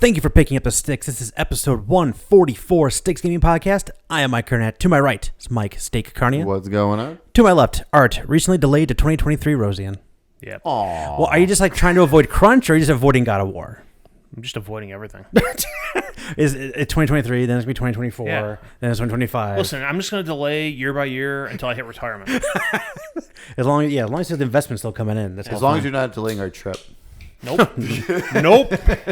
Thank you for picking up the sticks. This is episode 144 Sticks Gaming Podcast. I am Mike Kernet. To my right is Mike Steak Carnia. What's going on? To my left, Art, recently delayed to 2023 Rosian. Yep. Aww. Well, are you just like trying to avoid crunch, or are you just avoiding God of War? I'm just avoiding everything. Is it 2023, then it's going to be 2024, Yeah. then it's 2025. Listen, I'm just going to delay year by year until I hit retirement. As long as the investment's still coming in. That's As all long fine. as you're not delaying our trip. Nope. Nope.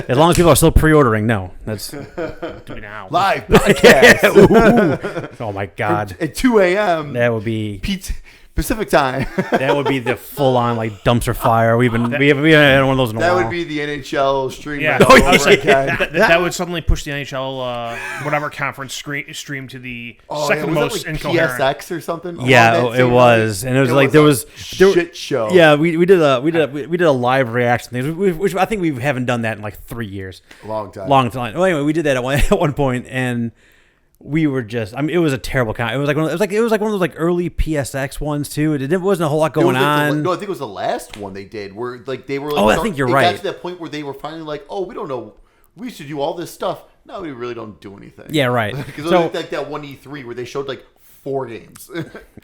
As long as people are still pre-ordering, no. That's Do it now. Live podcast. oh my God. At 2 a.m. That would be Pacific time. that would be the full-on like dumpster fire. We haven't had one of those in a while. That would be the NHL stream. Yeah. all I was over like, again. that would suddenly push the NHL whatever conference stream to the second was most that like incoherent. PSX or something. Yeah, Oh, that it same was, night? and it was It like there was shit show. Yeah, we did a live reaction thing, which I think we haven't done that in like 3 years. Long time. Well, anyway, we did that at one point, and we were just. I mean, it was a terrible con. It was like one of those like early PSX ones too. It wasn't a whole lot going on. No, I think it was the last one they did where like they were. Like, Oh, I think you're right. It got to that point where they were finally like, oh, we don't know. We should do all this stuff. No, we really don't do anything. Yeah, right. Because So- it was like that one E3 where they showed like 4 games.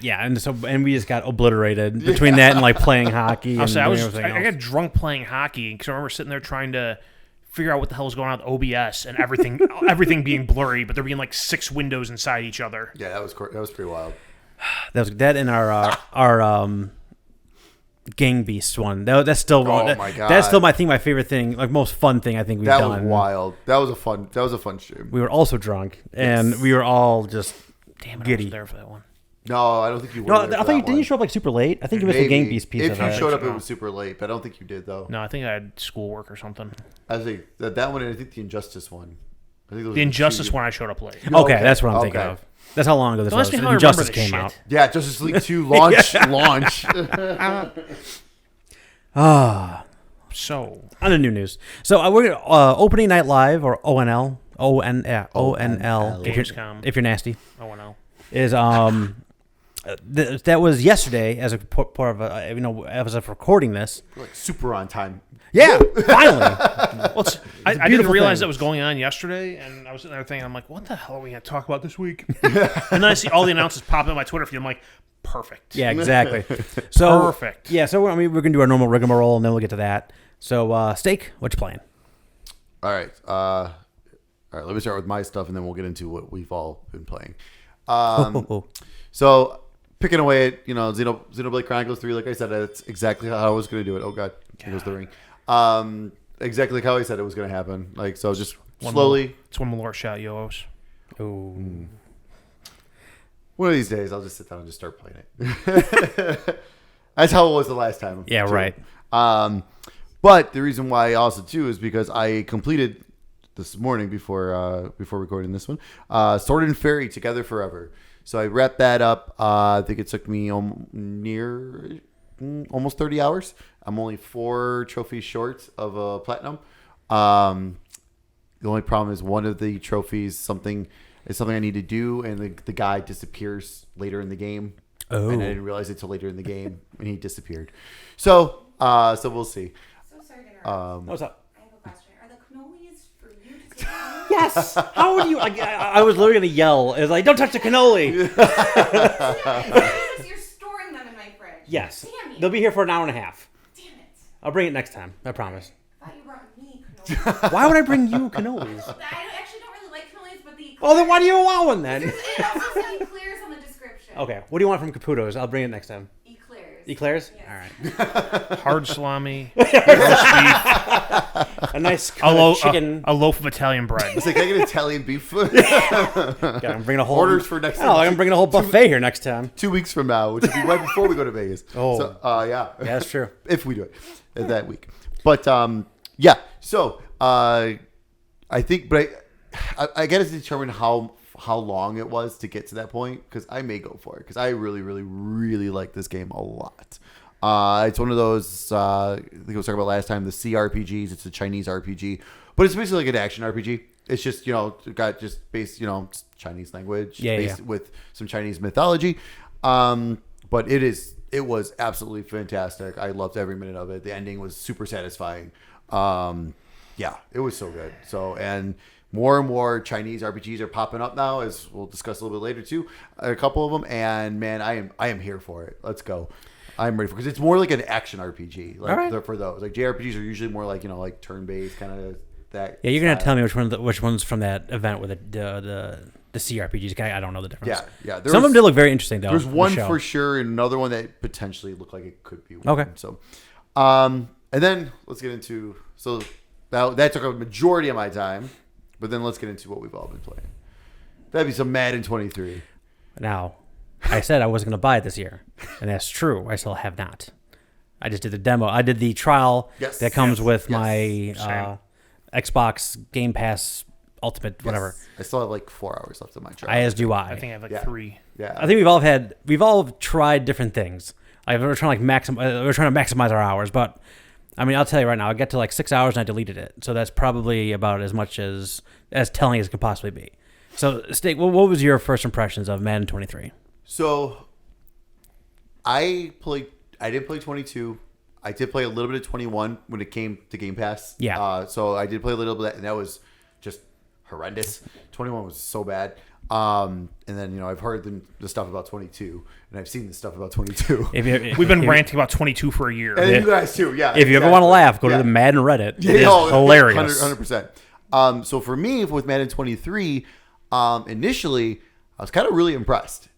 Yeah, and we just got obliterated between that and like playing hockey. I'll And say everything I else. got drunk playing hockey because I remember sitting there trying to figure out what the hell was going on with OBS and everything being blurry, but there being like 6 windows inside each other. Yeah, that was pretty wild. That and our Gang Beasts one. That's still Oh my God. That's still my favorite thing, like most fun thing I think we've That done. was wild. That was a fun stream. We were also drunk, and we were all just Damn it, I giddy. was there for that one. No, I don't think you were. No, there I for thought you that didn't one. show up like super late. I think you missed the Maybe. Gang Beast piece If of you it. showed up, it was super late, but I don't think you did though. No, I think I had schoolwork or something. I think that one, and I think the Injustice one. I think those The were Injustice two. one I showed up late. Okay, that's what I'm thinking Okay. of. That's how long ago this Don't was. ask me how I Injustice remember this came shit. out. Yeah, Justice League 2 launch. So, On the new news. So we're opening night live or ONL, ONL. If you're nasty, ONL. is that was yesterday as a part of as of recording this. We're like super on time. Yeah, finally. Well, I didn't beautiful realize thing. that was going on yesterday, and I was sitting there thinking, I'm like, what the hell are we going to talk about this week? And then I see all the announcements pop in my Twitter feed. I'm like, perfect. Yeah, exactly. So Perfect. Yeah, so we're gonna do our normal rigmarole, and then we'll get to that. So, Steak, what you playing? All right. Let me start with my stuff, and then we'll get into what we've all been playing. So, picking away at Xenoblade Chronicles 3, like I said, that's exactly how I was going to do it. Oh God, here goes the ring. Exactly like how I said it was going to happen. Like so, just slowly. It's one Malort shot, Yoos. Oh, One of these days, I'll just sit down and just start playing it. That's how it was the last time. yeah, too. right. But the reason why also too is because I completed this morning before recording this one, Sword and Fairy Together Forever. So I wrapped that up. I think it took me almost 30 hours. I'm only 4 trophies short of a platinum. The only problem is one of the trophies is something I need to do, and the guy disappears later in the game. Oh. And I didn't realize it till later in the game, and he disappeared. So we'll see. So sorry to interrupt. What's up? I have a question. Are the cannolis for you to take home? Yes. How would you? I was literally gonna yell. It's like, don't touch the cannoli. You're storing them in my fridge. Yes. Damn you. They'll be here for an hour and a half. Damn it. I'll bring it next time. I promise. I thought you brought me cannolis. Why would I bring you cannolis? Actually don't really like cannolis, but the Oh, then why do you want one then? It also said eclairs on the description. Okay. What do you want from Caputo's? I'll bring it next time. Eclairs. Eclairs? Yes. All right. Hard salami, roast beef, A nice chicken. a loaf of Italian bread. It's like, can I get Italian beef? I'm bringing a whole Orders for next Oh, time. I'm bringing a whole buffet here next time. 2 weeks from now, which will be right before we go to Vegas. Oh. So, yeah. Yeah, that's true. If we do it that week. But, yeah. So, I think, but I got to determine how long it was to get to that point, because I may go for it, because I really, really, really like this game a lot. It's one of those, I think I was talking about last time, the CRPGs. It's a Chinese RPG, but it's basically like an action RPG. It's just, got just based, Chinese language based with some Chinese mythology. But it was absolutely fantastic. I loved every minute of it. The ending was super satisfying. Yeah, it was so good. So, and more and more Chinese RPGs are popping up now, as we'll discuss a little bit later too. A couple of them, and man, I am here for it. Let's go. I'm ready for because it's more like an action RPG. Like All right. for those, like JRPGs are usually more like like turn based kind of that. Yeah, you're gonna have to style. tell me which ones from that event with the CRPGs. I don't know the difference. Yeah. Some of them did look very interesting though. There's on one the show. for sure, and another one that potentially looked like it could be one. Okay. So, and then let's get into that took a majority of my time, but then let's get into what we've all been playing. That'd be some Madden 23. Now, I said I wasn't going to buy it this year, and that's true. I still have not. I just did the demo. I did the trial that comes with my Xbox Game Pass Ultimate, whatever. I still have like 4 hours left of my trial. As do I. I think I have like Yeah. 3. Yeah. I think we've all tried different things. Like we're trying to maximize our hours, but I mean, I'll tell you right now, I got to like 6 hours and I deleted it. So that's probably about as much as telling as it could possibly be. So, Steak, what was your first impressions of Madden 23? So, I didn't play 22. I did play a little bit of 21 when it came to Game Pass. Yeah. So I did play a little bit of that, and that was just horrendous. 21 was so bad. And then I've heard the stuff about 22, and I've seen the stuff about 22. We've been ranting about 22 for a year. And then you guys too, yeah. If you ever want to laugh, go to the Madden Reddit. It is hilarious. 100%. So for me, with Madden 23, initially, I was kind of really impressed.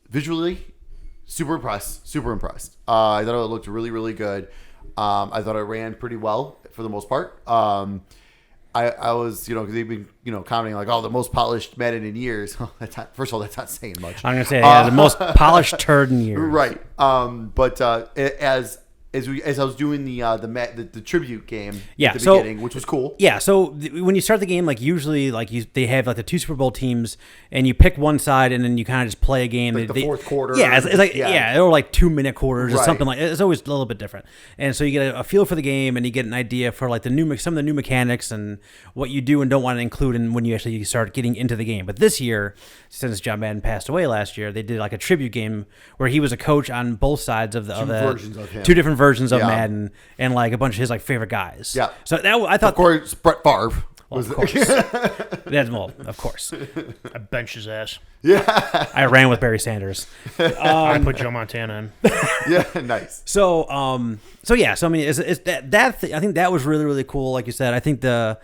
Visually, super impressed. I thought it looked really, really good. I thought it ran pretty well for the most part. I was, because they've been, commenting like, oh, the most polished Madden in years. First of all, that's not saying much. I'm going to say, the most polished turd in years. Right. But as I was doing the tribute game at the beginning, which was cool. Yeah, so when you start the game, like usually, they have like the 2 Super Bowl teams, and you pick one side, and then you kind of just play a game. Like the fourth quarter. Yeah, it's like or like 2-minute quarters or Right. something like. It's always a little bit different, and so you get a feel for the game, and you get an idea for like some of the new mechanics and what you do and don't want to include in when you actually start getting into the game. But this year, since John Madden passed away last year, they did like a tribute game where he was a coach on both sides of versions of him. 2 different versions of Yeah. Madden and like a bunch of his like favorite guys. Yeah. So I thought, Of course, Brett Favre. of course, of course. I benched his ass. I ran with Barry Sanders. I put Joe Montana in. Yeah, nice. So I mean, it's I think that was really, really cool. Like you said, I think the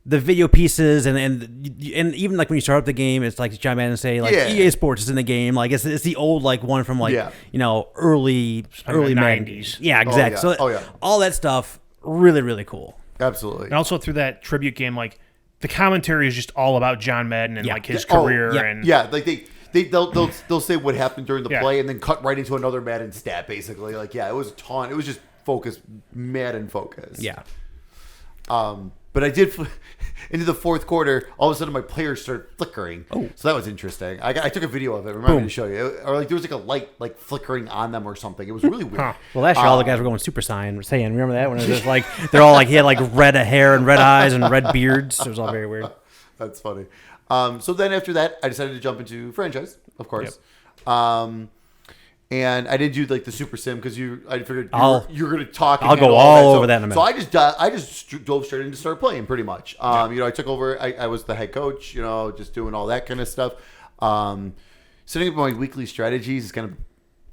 video pieces and even like when you start up the game, it's like John Madden say like EA Sports is in the game. Like it's the old like one from like early the Madden. 90s. Yeah, exactly. So all that stuff really, really cool. Absolutely. And also through that tribute game, like the commentary is just all about John Madden and like his Oh, career yeah. and like they'll say what happened during the play and then cut right into another Madden stat basically. Like it was a ton. It was just Madden focus. Yeah. But I did into the fourth quarter. All of a sudden, my players started flickering. Oh, so that was interesting. I took a video of it. Remind me to show you. Or like there was like a light like flickering on them or something. It was really weird. Well, last year all the guys were going Super Saiyan. Remember that when it was just like they're all like he had like red hair and red eyes and red beards. It was all very weird. That's funny. So then after that, I decided to jump into franchise, of course. And I didn't do like the Super Sim because I figured you're going to talk. And I'll go all over that in a minute. So I just dove straight in to start playing pretty much. I took over. I was the head coach. Just doing all that kind of stuff. Setting up my weekly strategies is kind of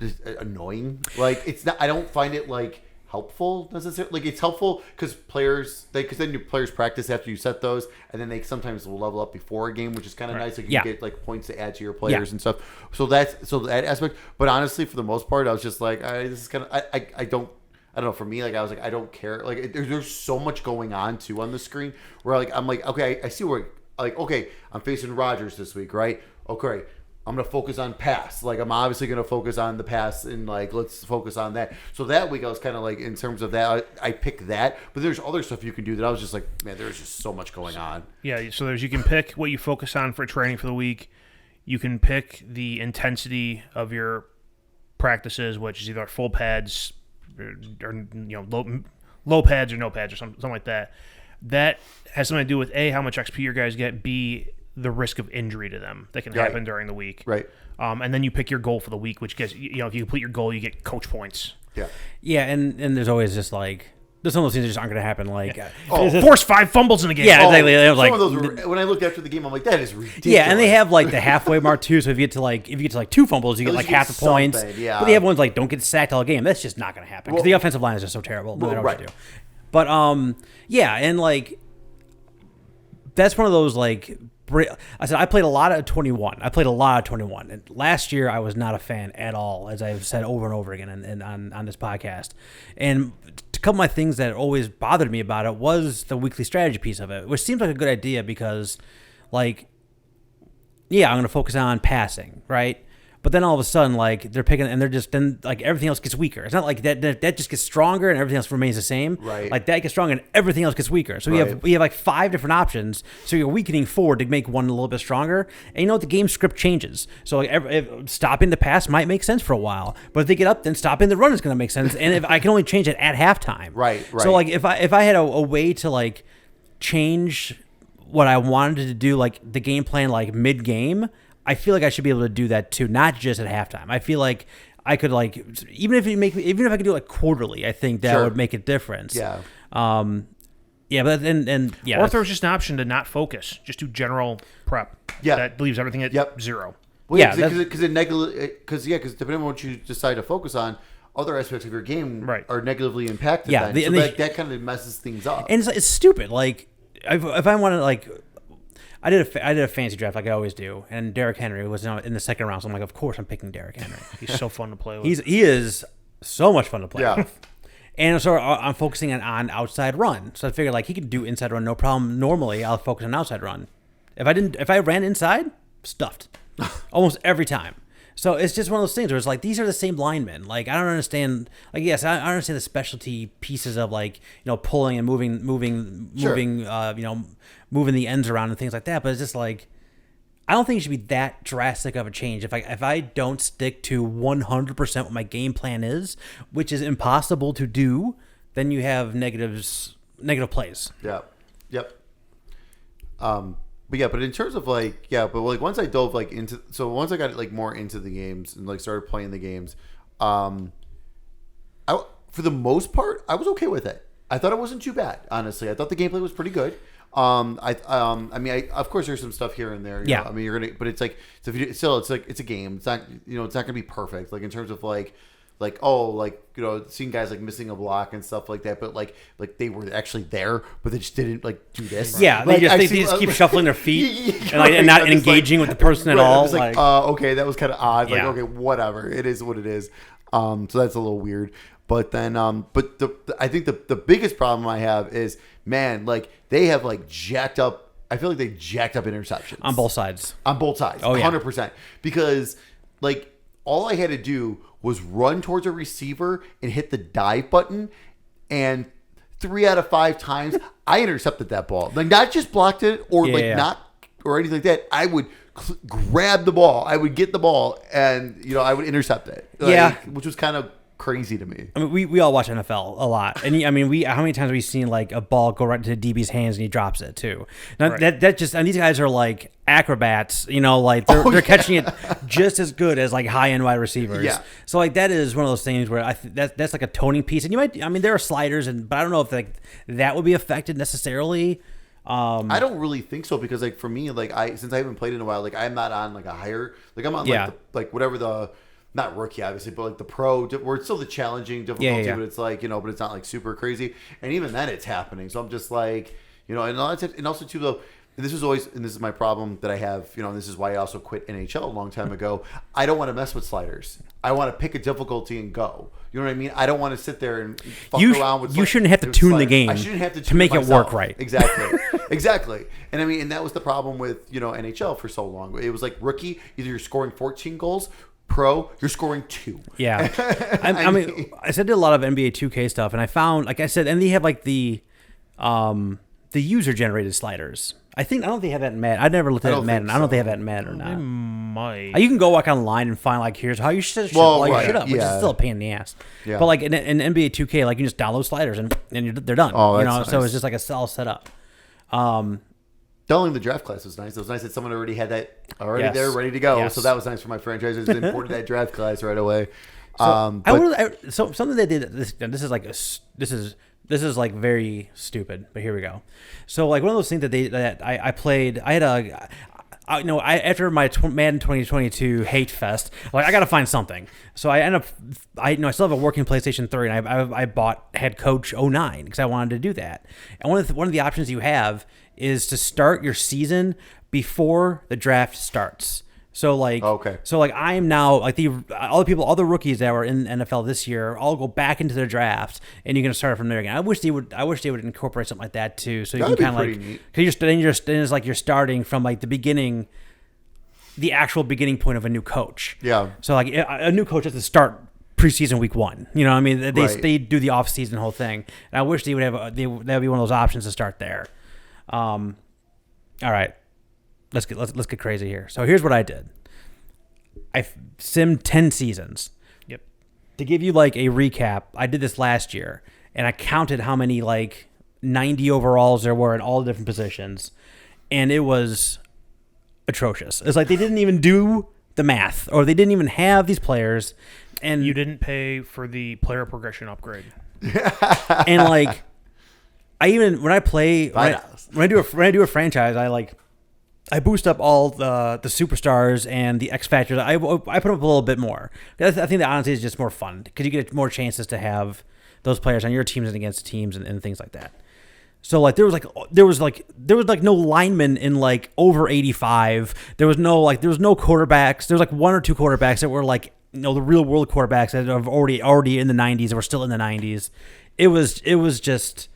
just annoying. Like it's not. I don't find it like helpful necessarily. Like it's helpful because then your players practice after you set those, and then they sometimes will level up before a game, which is kind of nice. Like you get like points to add to your players and stuff. So that aspect. But honestly, for the most part, I was just like, this is kind of I don't know. For me, like I was like, I don't care. Like there's so much going on too on the screen where like I'm like, okay, I see where like okay, I'm facing Rodgers this week, right? Okay. I'm going to focus on pass. Like, I'm obviously going to focus on the pass and, like, let's focus on that. So that week I was kind of like, in terms of that, I picked that. But there's other stuff you can do that I was just like, man, there's just so much going on. Yeah, so you can pick what you focus on for training for the week. You can pick the intensity of your practices, which is either full pads or low pads or no pads or something like that. That has something to do with, A, how much XP your guys get, B, the risk of injury to them that can happen during the week. Right. And then you pick your goal for the week, which gets, if you complete your goal, you get coach points. Yeah. Yeah, and there's always just like there's some of those things that just aren't going to happen. Like, Force 5 fumbles in the game. yeah, exactly. It was some like, of those were, when I looked after the game, I'm like, that is ridiculous. yeah, and they have like the halfway mark too. So if you get to like 2 fumbles, you get At like least you half get the points. something, yeah. But they have ones like don't get sacked all game. That's just not going to happen because Well- the offensive line is just so terrible. No matter what you right. do. But yeah, and like that's one of those like. I said I played a lot of 21. And last year I was not a fan at all, as I've said over and over again and on this podcast. And a couple of my things that always bothered me about it was the weekly strategy piece of it, which seems like a good idea because, like, yeah, I'm going to focus on passing, right? But then all of a sudden, like, they're picking, and they're just, then, like, everything else gets weaker. It's not like that just gets stronger and everything else remains the same. Right. Like, that gets stronger and everything else gets weaker. So Right. we have like 5 different options. So you're weakening 4 to make one a little bit stronger. And you know what? The game script changes. So like, if stopping the pass might make sense for a while. But if they get up, then stopping the run is going to make sense. And if I can only change it at halftime. Right. So, like, if I had a way to, like, change what I wanted to do, like, the game plan, like, mid-game, I feel like I should be able to do that too, not just at halftime. I feel like I could, like, even if I could do it like quarterly, I think that Sure. would make a difference. Yeah. Yeah, but and yeah, Or if there was just an option to not focus, just do general prep. Yeah. That leaves everything at Yep. 0. Well, Yeah, because depending on what you decide to focus on, other aspects of your game Right. are negatively impacted. Yeah, then. and So they- that kind of messes things up. and it's stupid. Like, if I want to, like, I did a fantasy draft like I always do, and Derrick Henry was in the second round. So I'm like, of course I'm picking Derrick Henry. He's so fun to play with. He is so much fun to play Yeah. with. And so I'm focusing on outside run. So I figured like he could do inside run no problem. Normally I'll focus on outside run. If I ran inside, stuffed almost every time. So it's just one of those things where it's like these are the same linemen. Like I don't understand. Like yes, I understand the specialty pieces of like pulling and moving, Sure. moving the ends around and things like that. But it's just like I don't think it should be that drastic of a change. If I don't stick to 100% what my game plan is, which is impossible to do, then you have negative plays. Yeah. Yep. But in terms of once I dove once I got like more into the games and like started playing the games, for the most part I was okay with it. I thought it wasn't too bad, honestly. I thought the gameplay was pretty good. Of course there's some stuff here and there. You know? I mean, but it's like it's a game. It's not it's not gonna be perfect. Like in terms of seeing guys like missing a block and stuff like that. But like they were actually there, but they just didn't like do this. Yeah, like, they just keep shuffling their feet and not I'm just engaging with the person at right, all. I'm just like, okay, that was kind of odd. Like, Yeah. okay, whatever. It is what it is. So that's a little weird. But then, I think the biggest problem I have is, man, like they have like jacked up. I feel like they jacked up interceptions on both sides. On both sides, Oh, yeah. 100%. Because like all I had to do was run towards a receiver and hit the dive button, and 3 out of 5 times I intercepted that ball. Like not just blocked it or not or anything like that. I would grab the ball. I would get the ball, and I would intercept it. Which was kind of crazy to me. I mean, we all watch NFL a lot, and I mean, how many times have we seen like a ball go right into DB's hands and he drops it too? Now Right. that just and these guys are like acrobats, like they're catching it just as good as like high end wide receivers. Yeah. So like that is one of those things where that's like a toning piece, and there are sliders, but I don't know if like that would be affected necessarily. I don't really think so because like for me, like since I haven't played in a while, like I'm not on like a higher, like I'm on like whatever the. Not rookie, obviously, but like the pro, where it's still the challenging difficulty, but it's like, but it's not like super crazy. And even then it's happening. So I'm just like, and also too, though, this is my problem that I have, and this is why I also quit NHL a long time ago. I don't want to mess with sliders. I want to pick a difficulty and go. You know what I mean? I don't want to sit there and fuck around with you shouldn't have to tune the game. I shouldn't have to make it work right. Exactly. Exactly. And I mean, and that was the problem with, NHL for so long. It was like rookie, either you're scoring 14 goals, pro, you're scoring 2. Yeah. I mean, I did a lot of NBA 2K stuff, and I found, like I said, and they have like the user generated sliders. I don't think they have that in Madden. I never looked at it in Madden. I don't know if they have that in Madden or not. Might. You can go walk online and find like here's how you should your shit up, which is yeah. still a pain in the ass. Yeah. But like in NBA 2K, like you just download sliders and they're done. Oh, that's so nice. it's just like a all set up. Downloading the draft class was nice. It was nice that someone already had that already Yes. there, ready to go. Yes. So that was nice for my franchises. They imported that draft class right away. So something they did. This is This is like very stupid, but here we go. So like one of those things that I played. After my Madden 2022 hate fest, like I got to find something. So I end up, I still have a working PlayStation 3, and I bought Head Coach 09 because I wanted to do that. And one of the options you have is to start your season before the draft starts. So like, okay. So like, I am now like all the rookies that were in NFL this year all go back into their draft, and you're gonna start from there again. I wish they would incorporate something like that too, so you That'd can kind of be like, pretty because then it's like you're starting from like the beginning, the actual beginning point of a new coach. Yeah. So like a new coach has to start preseason week 1. You know what I mean? They do the off season whole thing, and I wish they would have that would be one of those options to start there. All right. Let's get crazy here. So here's what I did. I simmed 10 seasons. Yep. To give you like a recap, I did this last year, and I counted how many like 90 overalls there were in all the different positions, and it was atrocious. It's like they didn't even do the math, or they didn't even have these players, and You didn't pay for the player progression upgrade. and like when I do a franchise, I boost up all the superstars and the X factors. I put up a little bit more. I think that honestly is just more fun because you get more chances to have those players on your teams and against teams and things like that. So like there was no linemen in like over 85. There was no quarterbacks. There was like 1 or 2 quarterbacks that were like the real world quarterbacks that are already in the 90s or were still in the 90s. It was just.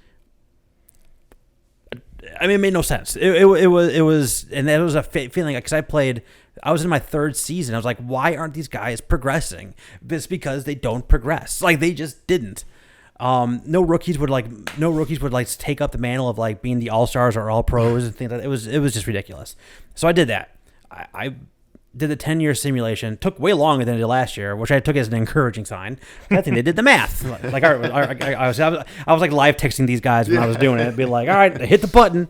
I mean, it made no sense. It was, and that was a feeling because I was in my 3rd season. I was like, why aren't these guys progressing? It's because they don't progress. Like they just didn't. No rookies would take up the mantle of like being the all-stars or all-pros and things like that. It was just ridiculous. So I did that. I did the 10-year simulation. Took way longer than it did last year, which I took as an encouraging sign. I think they did the math. Like I was like live texting these guys when I was doing it. Be like, all right, hit the button.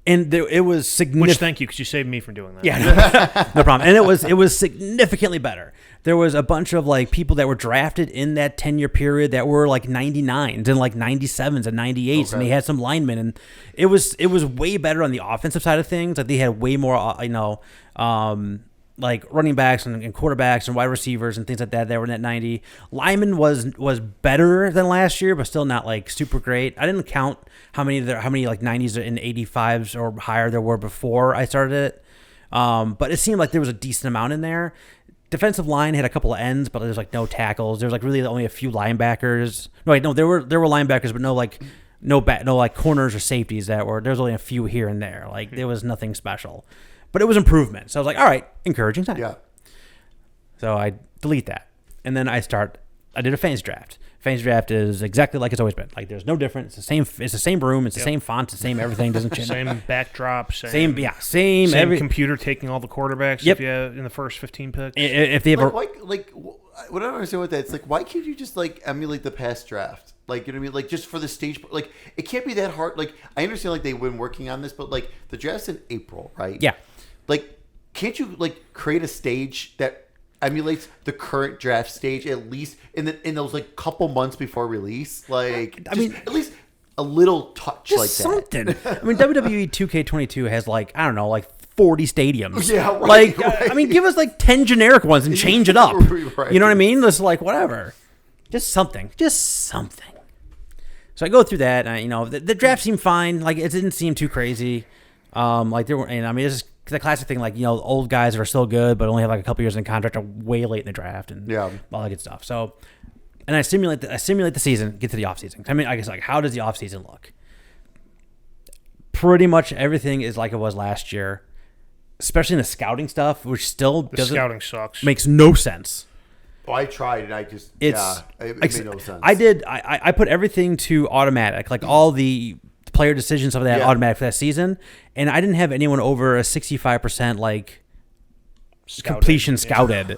It was significant. Which thank you, because you saved me from doing that. Yeah, no problem. And it was significantly better. There was a bunch of like people that were drafted in that 10-year period that were like 99s and like 97s and 98s, and they had some linemen, and it was way better on the offensive side of things. Like they had way more, like running backs and quarterbacks and wide receivers and things like that were in that 90. Lineman was better than last year, but still not like super great. I didn't count how many like 90s and 85s or higher there were before I started it. But it seemed like there was a decent amount in there. Defensive line had a couple of ends, but there's like no tackles. There was like really only a few linebackers. No, there were linebackers, but no like corners or safeties there's only a few here and there. Like there was nothing special. But it was improvement. So I was like, all right, encouraging sign. Yeah. So I delete that. And then I did a Fantasy Draft. Fantasy Draft is exactly like it's always been. Like there's no difference. It's the same room. It's the same font. It's the same everything. Doesn't change. Same backdrop. Same computer taking all the quarterbacks. Yep. If you have in the first 15 picks. If they ever what I don't understand with that, it's like, why can't you just like emulate the past draft? Like, you know what I mean? Like just for the stage, like it can't be that hard. Like I understand like they've been working on this, but like the draft's in April, right? Yeah. Like, can't you like create a stage that emulates the current draft stage at least in those like couple months before release? Like, I mean, at least a little touch just like something. that. I mean, WWE 2K22 has like, I don't know, like 40 stadiums. Yeah, right, I mean, give us like 10 generic ones and change it up. Right. You know what I mean? It's like whatever. Just something. So I go through that, and the draft seemed fine. Like it didn't seem too crazy. Like there were, and I mean, it's just the classic thing. Like old guys that are still good, but only have like a couple years in contract, are way late in the draft, and all that good stuff. So, and I simulate the season, get to the off season. I mean, I guess like how does the off season look? Pretty much everything is like it was last year, especially in the scouting stuff, which still scouting sucks. Makes no sense. Oh, I tried and I just it made no sense. I put everything to automatic, like all the player decisions of that automatic for that season, and I didn't have anyone over a 65% like completion scouted.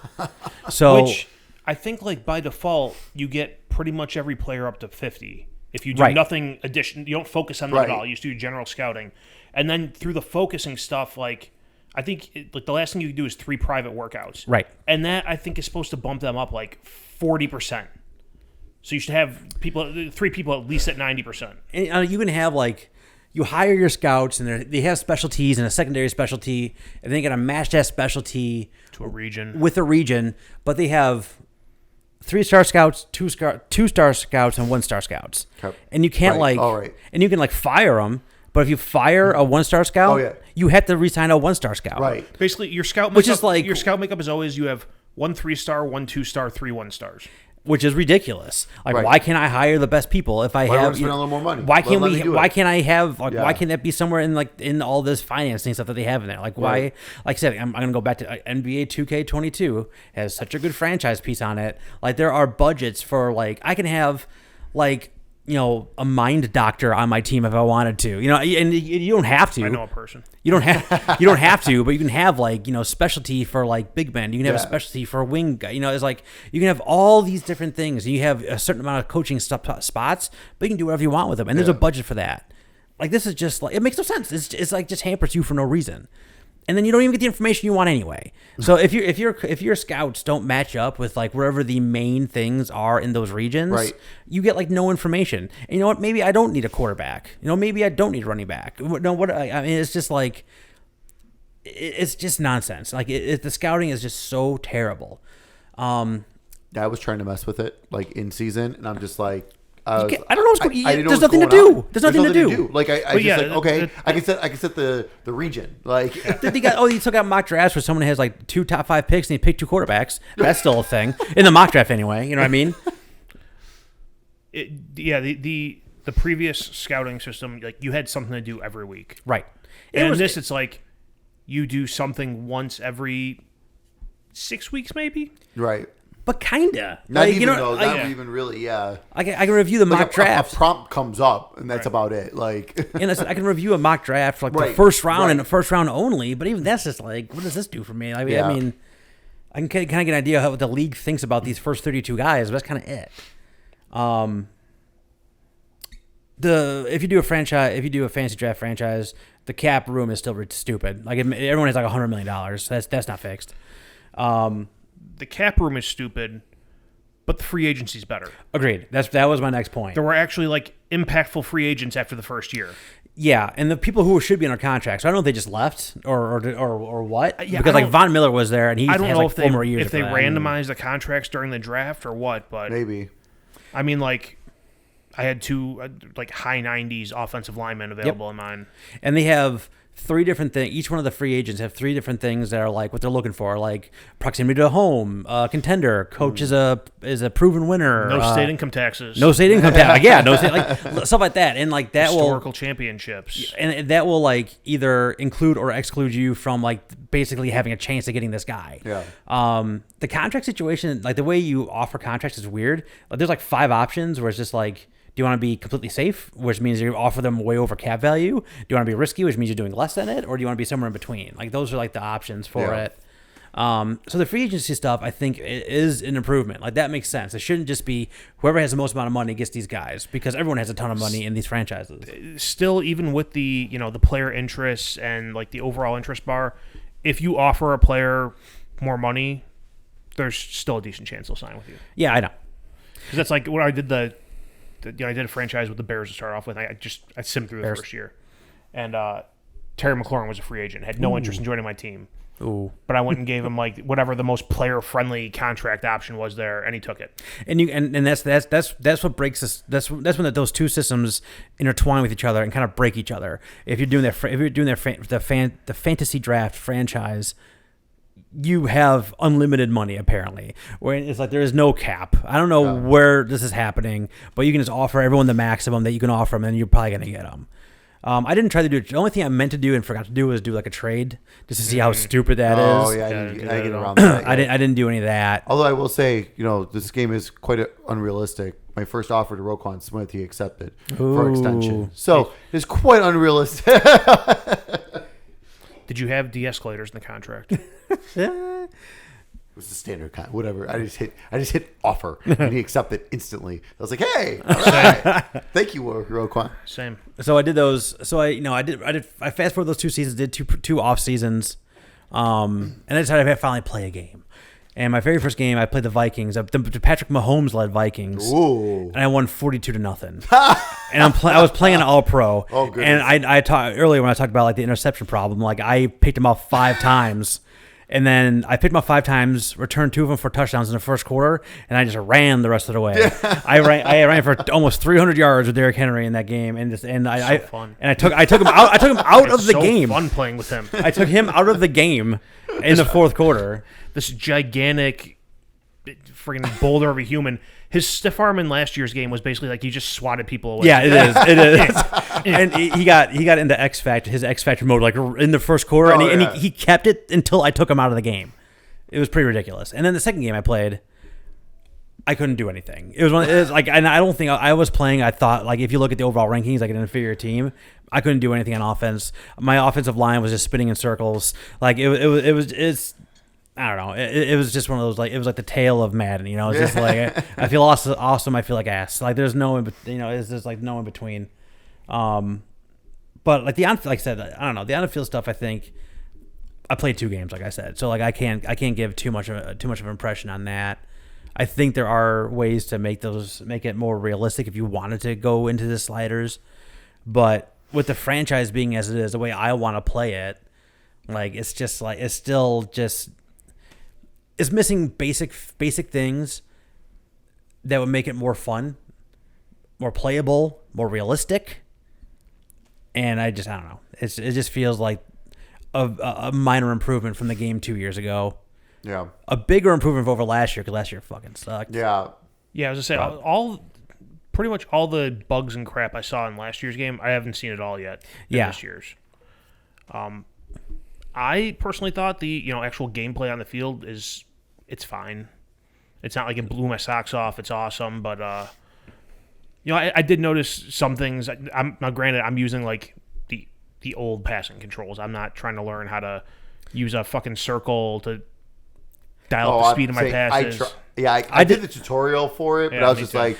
So which I think like by default you get pretty much every player up to 50. If you do nothing addition, you don't focus on them at all. You just do general scouting, and then through the focusing stuff, like I think like the last thing you can do is 3 private workouts, right? And that I think is supposed to bump them up like 40%. So you should have 3 people at least at 90%. And you can have like you hire your scouts, and they have specialties and a secondary specialty, and then you got to match that specialty To a region. with a region. But they have 3-star scouts, 2-star scouts, and 1-star scouts. Okay. And you can't Right. All right. and you can like fire them. But if you fire a 1-star scout, Oh, yeah. you have to re-sign a 1-star scout. Right. Basically, your scout makeup, Which is like- your scout makeup is always you have 1 3-star, 1 2-star, 3 1-stars. Which is ridiculous. Like, Right. why can't I hire the best people if I Why have? don't we spend a little more money? Why can't Let me do it. Why can't I have? Like, Yeah. why can't that be somewhere in all this financing stuff that they have in there? Like, why? Right. Like I said, I'm gonna go back to NBA 2K22 has such a good franchise piece on it. Like, there are budgets for like I can have like. A mind doctor on my team if I wanted to. And you don't have to. I know a person. You don't have to, but you can have like, specialty for like big men. You can have a Yeah. specialty for a wing guy. It's like you can have all these different things. You have a certain amount of coaching spots, but you can do whatever you want with them. And there's a budget for that. Like this is just like, it makes no sense. It's like just hampers you for no reason. And then you don't even get the information you want anyway. So if your scouts don't match up with like wherever the main things are in those regions, Right. you get like no information. And you know what? Maybe I don't need a quarterback. Maybe I don't need a running back. No, what I mean, it's just like it's just nonsense. Like the scouting is just so terrible. I was trying to mess with it like in season, and I'm just like. I don't know what's going. I didn't know There's what's nothing to going do. on. There's nothing to do. Like I But just yeah, like okay, the- I can set the region. Like You still got mock drafts where someone has like 2 top 5 picks and he picked 2 quarterbacks. That's still a thing in the mock draft anyway. You know what I mean? The previous scouting system, like you had something to do every week. Right. And in this, it's like you do something once every 6 weeks, maybe. right. But kinda. Not Like, even you know, though. like, Not even really. Yeah. I can review the Like mock draft. A prompt comes up, and that's about it. Like. And listen, I can review a mock draft for like the Right, first round right. and the first round only. But even that's just like, what does this do for me? I Yeah. mean, I can kind of get an idea how what the league thinks about these first 32 guys. But that's kind of it. If you do a fantasy draft franchise, the cap room is still stupid. Like everyone has like $100 million. That's not fixed. The cap room is stupid, but the free agency's better. Agreed. That was my next point. There were actually like impactful free agents after the first year. Yeah, and the people who should be under contract. So I don't know if they just left or what. Yeah, because I like don't- Von Miller was there, and he I has don't know like if 4 they more years. if they after that. randomized the contracts during the draft or what, but Maybe. I mean, like I had 2 like high 90s offensive linemen available in mine. And they have 3 different things. Each one of the free agents have 3 different things that are like what they're looking for, like proximity to home, contender, coach is a proven winner, No state income taxes. no state income tax, yeah, no state, like stuff like that, and like that historical championships. and that will like either include or exclude you from like basically having a chance of getting this guy. Yeah. The contract situation, like the way you offer contracts is weird. Like, there's like 5 options where it's just like, do you want to be completely safe, which means you offer them way over cap value? Do you want to be risky, which means you're doing less than it? Or do you want to be somewhere in between? Like those are like the options for Yeah. it. So the free agency stuff, I think, is an improvement. Like that makes sense. It shouldn't just be whoever has the most amount of money gets these guys, because everyone has a ton of money in these franchises. Still, even with the the player interests and like the overall interest bar, if you offer a player more money, there's still a decent chance they'll sign with you. Yeah, I know. Because that's like when I did I did a franchise with the Bears to start off with. I simmed through the Bears. first year, and Terry McLaurin was a free agent, had no interest in joining my team. Ooh. But I went and gave him like whatever the most player friendly contract option was there, and he took it. And that's what breaks us. That's when those 2 systems intertwine with each other and kind of break each other. If you're doing the fantasy draft franchise, you have unlimited money apparently. Where it's like there is no cap. I don't know where this is happening, but you can just offer everyone the maximum that you can offer them, and you're probably gonna get them. I didn't try to do it. The only thing I meant to do and forgot to do was do like a trade just to see how stupid that is. Oh yeah, I didn't get around that. I didn't do any of that. Although I will say, this game is quite unrealistic. My first offer to Roquan Smith, he accepted for extension. So it's quite unrealistic. Did you have de-escalators in the contract? It was the standard kind, whatever. I just hit offer, and he accepted instantly. I was like, "Hey, all right. Thank you, Roquan." Same. So I did those. So I fast forward those 2 seasons, did two off seasons, and I decided I'd finally play a game. And my very first game, I played the Vikings, the Patrick Mahomes led Vikings, Ooh. and I won 42-0. And I was playing an All Pro. Oh, goodness. And I talked earlier when I talked about like the interception problem. Like I picked him off 5 times, and then I picked him off 5 times, returned 2 of them for touchdowns in the first quarter, and I just ran the rest of the way. I ran for almost 300 yards with Derrick Henry in that game, and Fun. I took him out of the so game. Fun playing with him. I took him out of the game in the fourth quarter. This gigantic, friggin' boulder of a human. His stiff arm in last year's game was basically like he just swatted people away. Yeah, it is. It is. And he got into his X Factor mode like in the first quarter, and he kept it until I took him out of the game. It was pretty ridiculous. And then the second game I played, I couldn't do anything. It was like, and I don't think I was playing. I thought like if you look at the overall rankings, like an inferior team, I couldn't do anything on offense. My offensive line was just spinning in circles. Like it's. I don't know. It was just one of those, like, it was like the tail of Madden, you know? It's just like, I feel awesome, I feel like ass. Like, there's no, it's just like no in between. But like like I said, I don't know. The on-the-field stuff, I think, I played 2 games, like I said. So, like, I can't give too much of an impression on that. I think there are ways to make it more realistic if you wanted to go into the sliders. But with the franchise being as it is, the way I want to play it, like, it's just like, it's still just... It's missing basic things that would make it more fun, more playable, more realistic. And I don't know. It just feels like a minor improvement from the game 2 years ago. Yeah. A bigger improvement over last year because last year fucking sucked. Yeah. Yeah, I was gonna say pretty much all the bugs and crap I saw in last year's game, I haven't seen it all yet. This year's. I personally thought the actual gameplay on the field it's fine. It's not like it blew my socks off. It's awesome, but I did notice some things. Now, granted, I'm using like the old passing controls. I'm not trying to learn how to use a fucking circle to dial up the speed of my passes. I did the tutorial for it, but I was just like,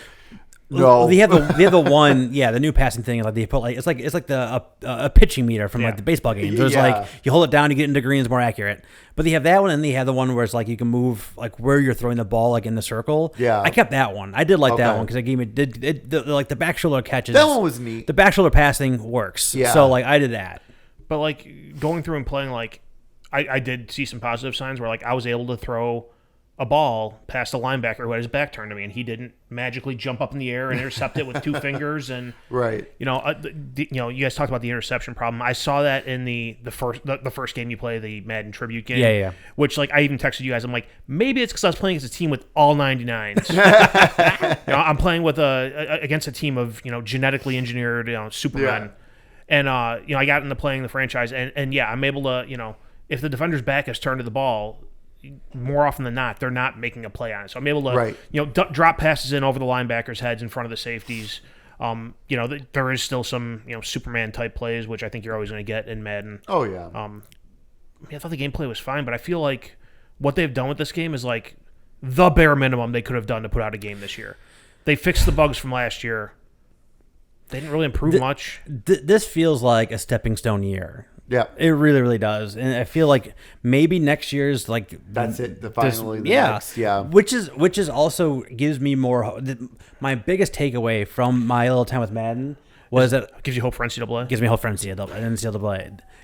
no. They have the one, the new passing thing. Like they put like it's like the a pitching meter from like the baseball games. There's like you hold it down, you get into greens, more accurate. But they have that one, and they have the one where it's like you can move like where you're throwing the ball like in the circle. Yeah, I kept that one. I did like that one because that game like the back shoulder catches. That one was neat. The back shoulder passing works. Yeah, so like I did that. But like going through and playing, like I did see some positive signs where like I was able to throw a ball past a linebacker who had his back turned to me, and he didn't magically jump up in the air and intercept it with 2 fingers. And right, you guys talked about the interception problem. I saw that in the first game you play, the Madden tribute game. Yeah. Which like I even texted you guys. I'm like, maybe it's because I was playing against a team with all 99s. I'm playing with against a team of genetically engineered Supermen, and I got into playing the franchise, and I'm able to if the defender's back is turned to the ball, more often than not, they're not making a play on it. So I'm able to, drop passes in over the linebackers' heads in front of the safeties. There is still some, Superman type plays, which I think you're always going to get in Madden. Oh yeah. I thought the gameplay was fine, but I feel like what they've done with this game is like the bare minimum they could have done to put out a game this year. They fixed the bugs from last year. They didn't really improve much. This feels like a stepping stone year. Yeah, it really, really does, and I feel like maybe next year's like that's it. Finally, next, which is also gives me more. My biggest takeaway from my little time with Madden was that gives you hope for NCAA. Gives me hope for NCAA because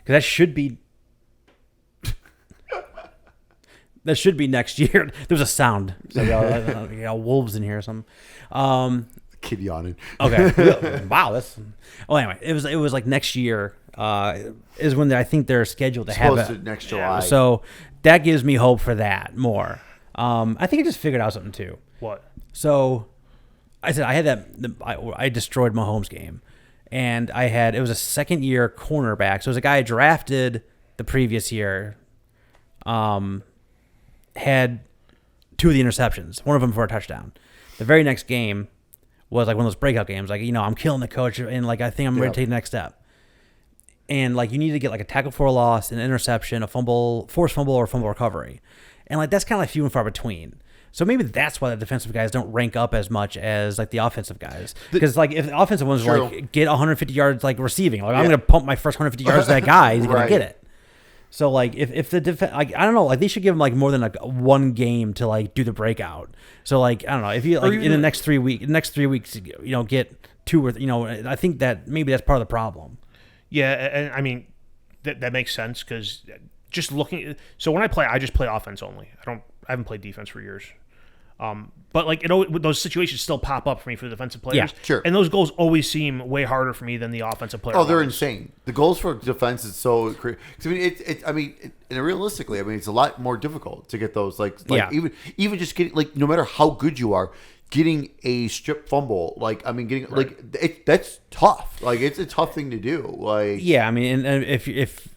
that should be next year. There was a sound, so wolves in here or something. Kid yawning. Okay, wow. Anyway, it was like next year. Is when I think they're scheduled to have it next July. So that gives me hope for that more. I think I just figured out something too. What? So I said I had I destroyed Mahomes' game, and it was a second year cornerback. So it was a guy I drafted the previous year. Had 2 of the interceptions, one of them for a touchdown. The very next game was like one of those breakout games. Like I'm killing the coach, and like I think I'm ready to take the next step. And like you need to get like a tackle for a loss, an interception, a fumble, forced fumble, or fumble recovery, and like that's kind of like few and far between. So maybe that's why the defensive guys don't rank up as much as like the offensive guys, because like if the offensive ones like get 150 yards like receiving, like I'm gonna pump my first 150 yards to that guy, he's gonna get it. So like if the defense, like I don't know, like they should give them like more than like one game to like do the breakout. So like I don't know if you like in the next 3 weeks, get 2 or I think that maybe that's part of the problem. Yeah, and I mean that makes sense because just looking. So when I play, I just play offense only. I haven't played defense for years. But like those situations still pop up for me for the defensive players. Yeah, sure. And those goals always seem way harder for me than the offensive player. Oh, they're insane. The goals for defense is so crazy. And realistically, it's a lot more difficult to get those. Like even just getting like no matter how good you are, getting a strip fumble. That's tough. Like it's a tough thing to do. Like yeah, I mean, and if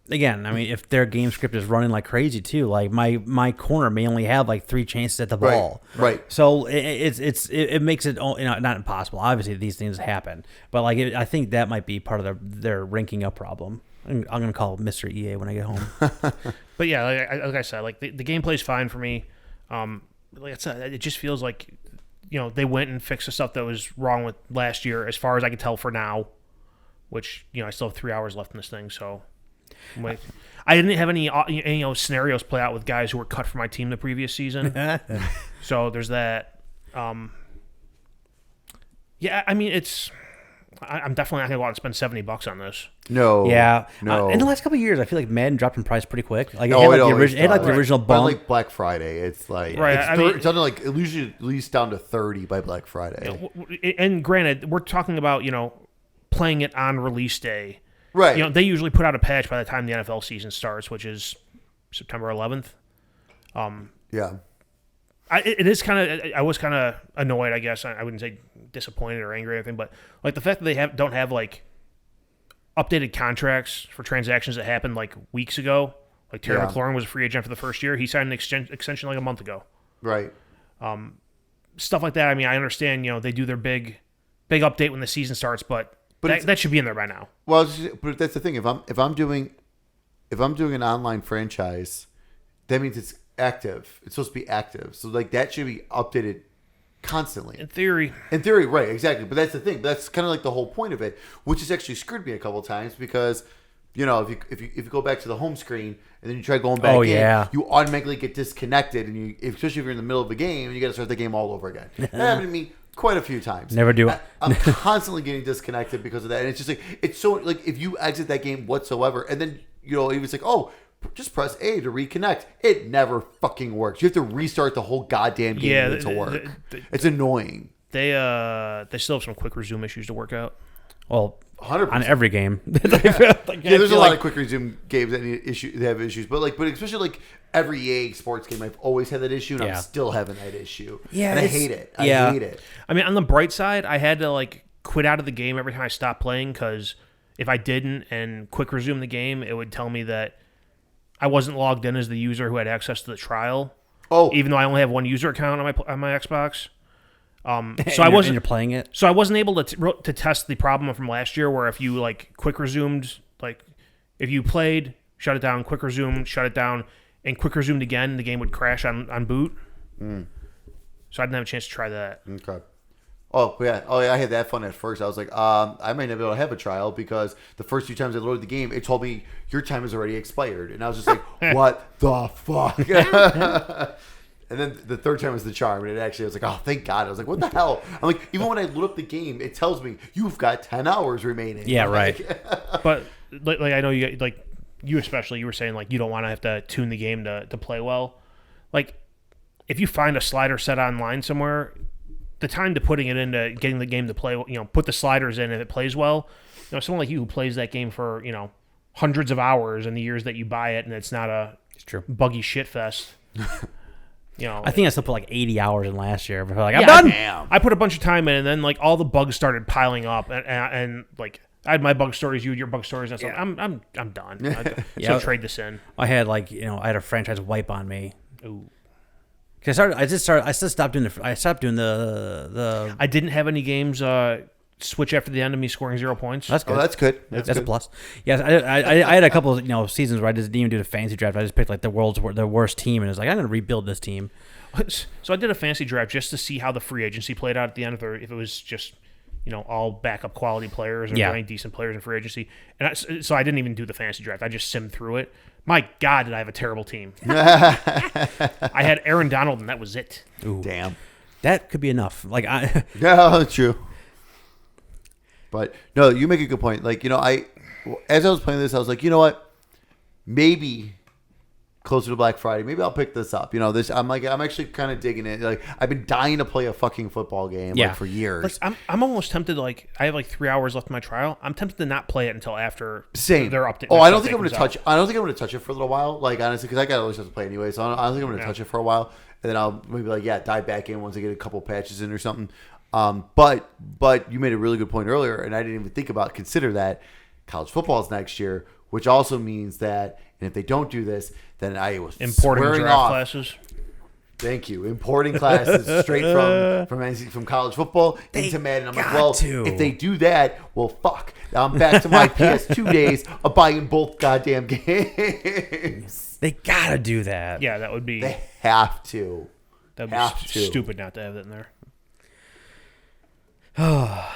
again, I mean, if their game script is running like crazy too, like my corner may only have like 3 chances at the ball, right? So it makes it not impossible. Obviously, these things happen, but like I think that might be part of their ranking up problem. I'm gonna call Mr. EA when I get home. But yeah, like I said, like the gameplay's fine for me. Like I said, it just feels like they went and fixed the stuff that was wrong with last year, as far as I can tell for now. Which I still have 3 hours left in this thing, so. I didn't have any scenarios play out with guys who were cut from my team the previous season. So there's that. Yeah, I mean I'm definitely not gonna go out and spend $70 on this. No. Yeah. No. In the last couple of years, I feel like Madden dropped in price pretty quick. Like it it had like the original By bump. like Black Friday, it's like it's down to like usually at least down to 30 by Black Friday. And granted, we're talking about playing it on release day. Right. They usually put out a patch by the time the NFL season starts, which is September 11th. Yeah. It is kind of. I was kind of annoyed. I guess I wouldn't say disappointed or angry or anything, but like the fact that they don't have like updated contracts for transactions that happened like weeks ago. Like Terry McLaurin was a free agent for the first year. He signed an extension like a month ago. Right. Stuff like that. I mean, I understand. They do their big update when the season starts, but that should be in there by now. Well, but that's the thing. If I'm doing an online franchise, that means it's active. It's supposed to be active. So like that should be updated constantly. In theory, right? Exactly. But that's the thing. That's kind of like the whole point of it, which has actually screwed me a couple of times because if you go back to the home screen and then you try going back you automatically get disconnected, and especially if you're in the middle of a game and you got to start the game all over again. That happened to me quite a few times. Never do it. I'm constantly getting disconnected because of that, and it's just like it's so like if you exit that game whatsoever, and then it was like, oh, just press A to reconnect. It never fucking works. You have to restart the whole goddamn game to work. It's annoying. They still have some quick resume issues to work out. Well, 100% on every game. There's a lot of quick resume games that have issues, but especially like every EA sports game, I've always had that issue, and I'm still having that issue. Yeah, and I hate it. I hate it. I mean, on the bright side, I had to like quit out of the game every time I stopped playing because if I didn't and quick resume the game, it would tell me that I wasn't logged in as the user who had access to the trial. Oh, even though I only have one user account on my Xbox. So you're playing it. So I wasn't able to test the problem from last year, where if you like quick resumed, like if you played, shut it down, quick resumed, shut it down, and quick resumed again, the game would crash on boot. So I didn't have a chance to try that. Okay. Oh yeah. I had that fun at first. I was like, I might not be able to have a trial because the first few times I loaded the game, it told me your time has already expired, and I was just like, what the fuck. And then the third time was the charm, and I was like, oh, thank God. I was like, what the hell? I'm like, even when I load up the game, it tells me you've got 10 hours remaining. Yeah, right. But like I know you like you especially, you were saying like you don't want to have to tune the game to play well. Like if you find a slider set online somewhere, the time to putting it into getting the game to play, put the sliders in and it plays well. Someone like you who plays that game for hundreds of hours in the years that you buy it, and it's not a buggy shit fest. I think I still put like 80 hours in last year. But I'm done. I put a bunch of time in, and then like all the bugs started piling up, and like I had my bug stories, you had your bug stories, and stuff. I'm done. So trade this in. I had I had a franchise wipe on me. Ooh. I stopped doing the. I didn't have any games switch after the end of me scoring 0 points. That's good. Oh, that's good. That's a plus. Yes, I had a couple of seasons where I just didn't even do the fantasy draft. I just picked like the worst team, and it was like I'm going to rebuild this team. So I did a fantasy draft just to see how the free agency played out at the end, or if it was just all backup quality players or any decent players in free agency. And so I didn't even do the fantasy draft. I just simmed through it. My God, did I have a terrible team. I had Aaron Donald, and that was it. Ooh. Damn. That could be enough. Like Yeah, true. But no, you make a good point. Like, as I was playing this, I was like, you know what? Maybe closer to Black Friday, maybe I'll pick this up. I'm actually kind of digging it. Like, I've been dying to play a fucking football game for years. Like, I'm almost tempted. Like, I have like 3 hours left in my trial. I'm tempted to not play it until after they're updated. Oh, I don't think I'm going to touch. I don't think I'm going to touch it for a little while. Like, honestly, because I got other stuff to play anyway. So I don't think I'm going to touch it for a while, and then I'll maybe dive back in once I get a couple patches in or something. But you made a really good point earlier, and I didn't even consider that college football is next year, which also means that, and if they don't do this, then I was importing swearing draft off. Classes. Thank you. Importing classes straight from college football into Madden. I'm like, well, if they do that, well, fuck. Now I'm back to my PS2 days of buying both goddamn games. they gotta do that. Yeah, that would be. They have to. That'd be stupid not to have it in there.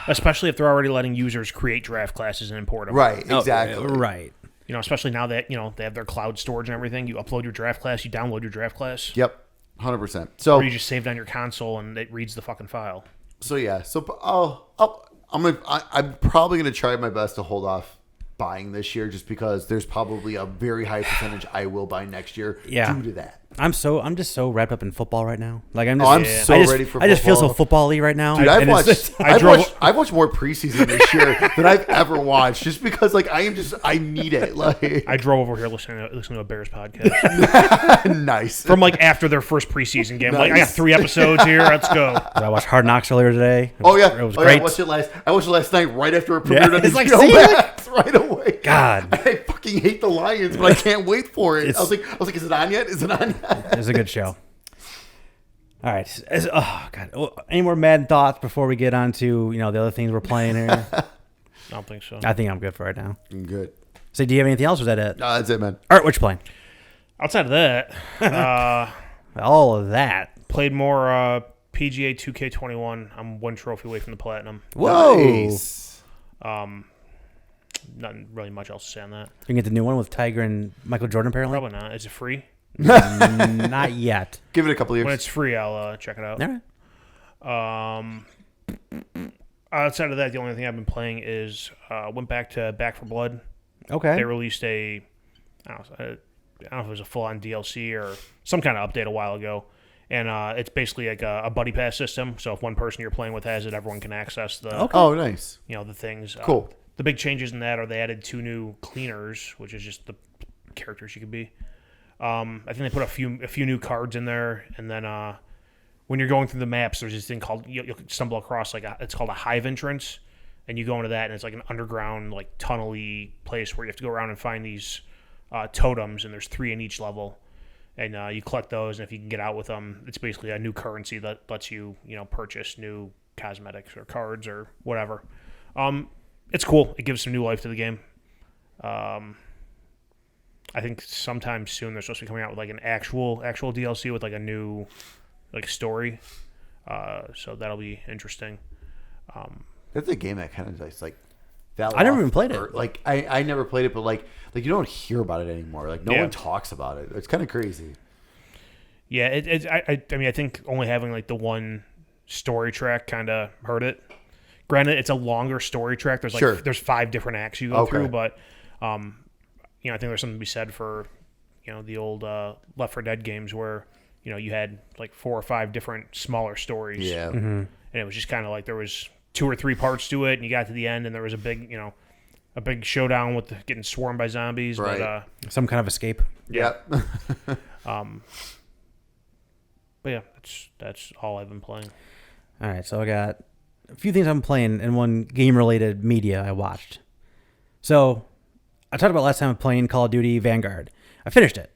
Especially if they're already letting users create draft classes and import them. Right, exactly. Right. Especially now that, they have their cloud storage and everything. You upload your draft class, you download your draft class. Yep, 100%. So, or you just save it on your console and it reads the fucking file. So yeah, I'm probably gonna try my best to hold off buying this year, just because there's probably a very high percentage I will buy next year due to that. I'm just so wrapped up in football right now. Like I'm so ready for football. I just feel so football-y right now. Dude, I've watched more preseason this year than I've ever watched, just because I need it. Like, I drove over here listening to a Bears podcast. Nice. From after their first preseason game. Nice. Like, I got 3 episodes here. Let's go. I watched Hard Knocks earlier today. It was great. Yeah, I watched it last night right after it premiered on HBO right away. God, I fucking hate the Lions, but I can't wait for it. I was like, is it on yet? Is it on yet? It's a good show. All right. Oh God. Any more Madden thoughts before we get on to the other things we're playing here? I don't think so. I think I'm good for right now. I'm good. So, do you have anything else? Or was that it? No, that's it, man. All right, what you playing? Outside of that, all of that. Played more PGA 2K21. I'm 1 trophy away from the platinum. Whoa. Nice. Nothing really much else to say on that. You can get the new one with Tiger and Michael Jordan, apparently. Probably not. Is it free? Not yet. Give it a couple of years. When it's free, I'll check it out. All right. Outside of that, the only thing I've been playing is went back to Back 4 Blood. Okay. They released I don't know if it was a full-on DLC or some kind of update a while ago. And it's basically like a buddy pass system. So if one person you're playing with has it, everyone can access the Oh, nice. the things. Cool. The big changes in that are they added 2 new cleaners, which is just the characters you could be. I think they put a few new cards in there, and then when you're going through the maps, there's this thing called you'll stumble across it's called a hive entrance, and you go into that, and it's like an underground tunnel-y place where you have to go around and find these totems, and there's 3 in each level, and you collect those, and if you can get out with them, it's basically a new currency that lets you purchase new cosmetics or cards or whatever. It's cool. It gives some new life to the game. I think sometime soon they're supposed to be coming out with an actual DLC with a new story. So that'll be interesting. That's a game that kind of I never even played it. I never played it, but you don't hear about it anymore. No one talks about it. It's kind of crazy. Yeah, I think only having the one story track kind of hurt it. Granted, it's a longer story track. There's there's 5 different acts you go through, but I think there's something to be said for the old Left 4 Dead games where you had 4 or 5 different smaller stories. Yeah, and it was just kind of there was 2 or 3 parts to it, and you got to the end, and there was a big showdown with getting swarmed by zombies. Right. But, some kind of escape. Yeah. But yeah, that's all I've been playing. All right, so I got a few things I'm playing and one game-related media I watched. So I talked about last time playing Call of Duty Vanguard. I finished it.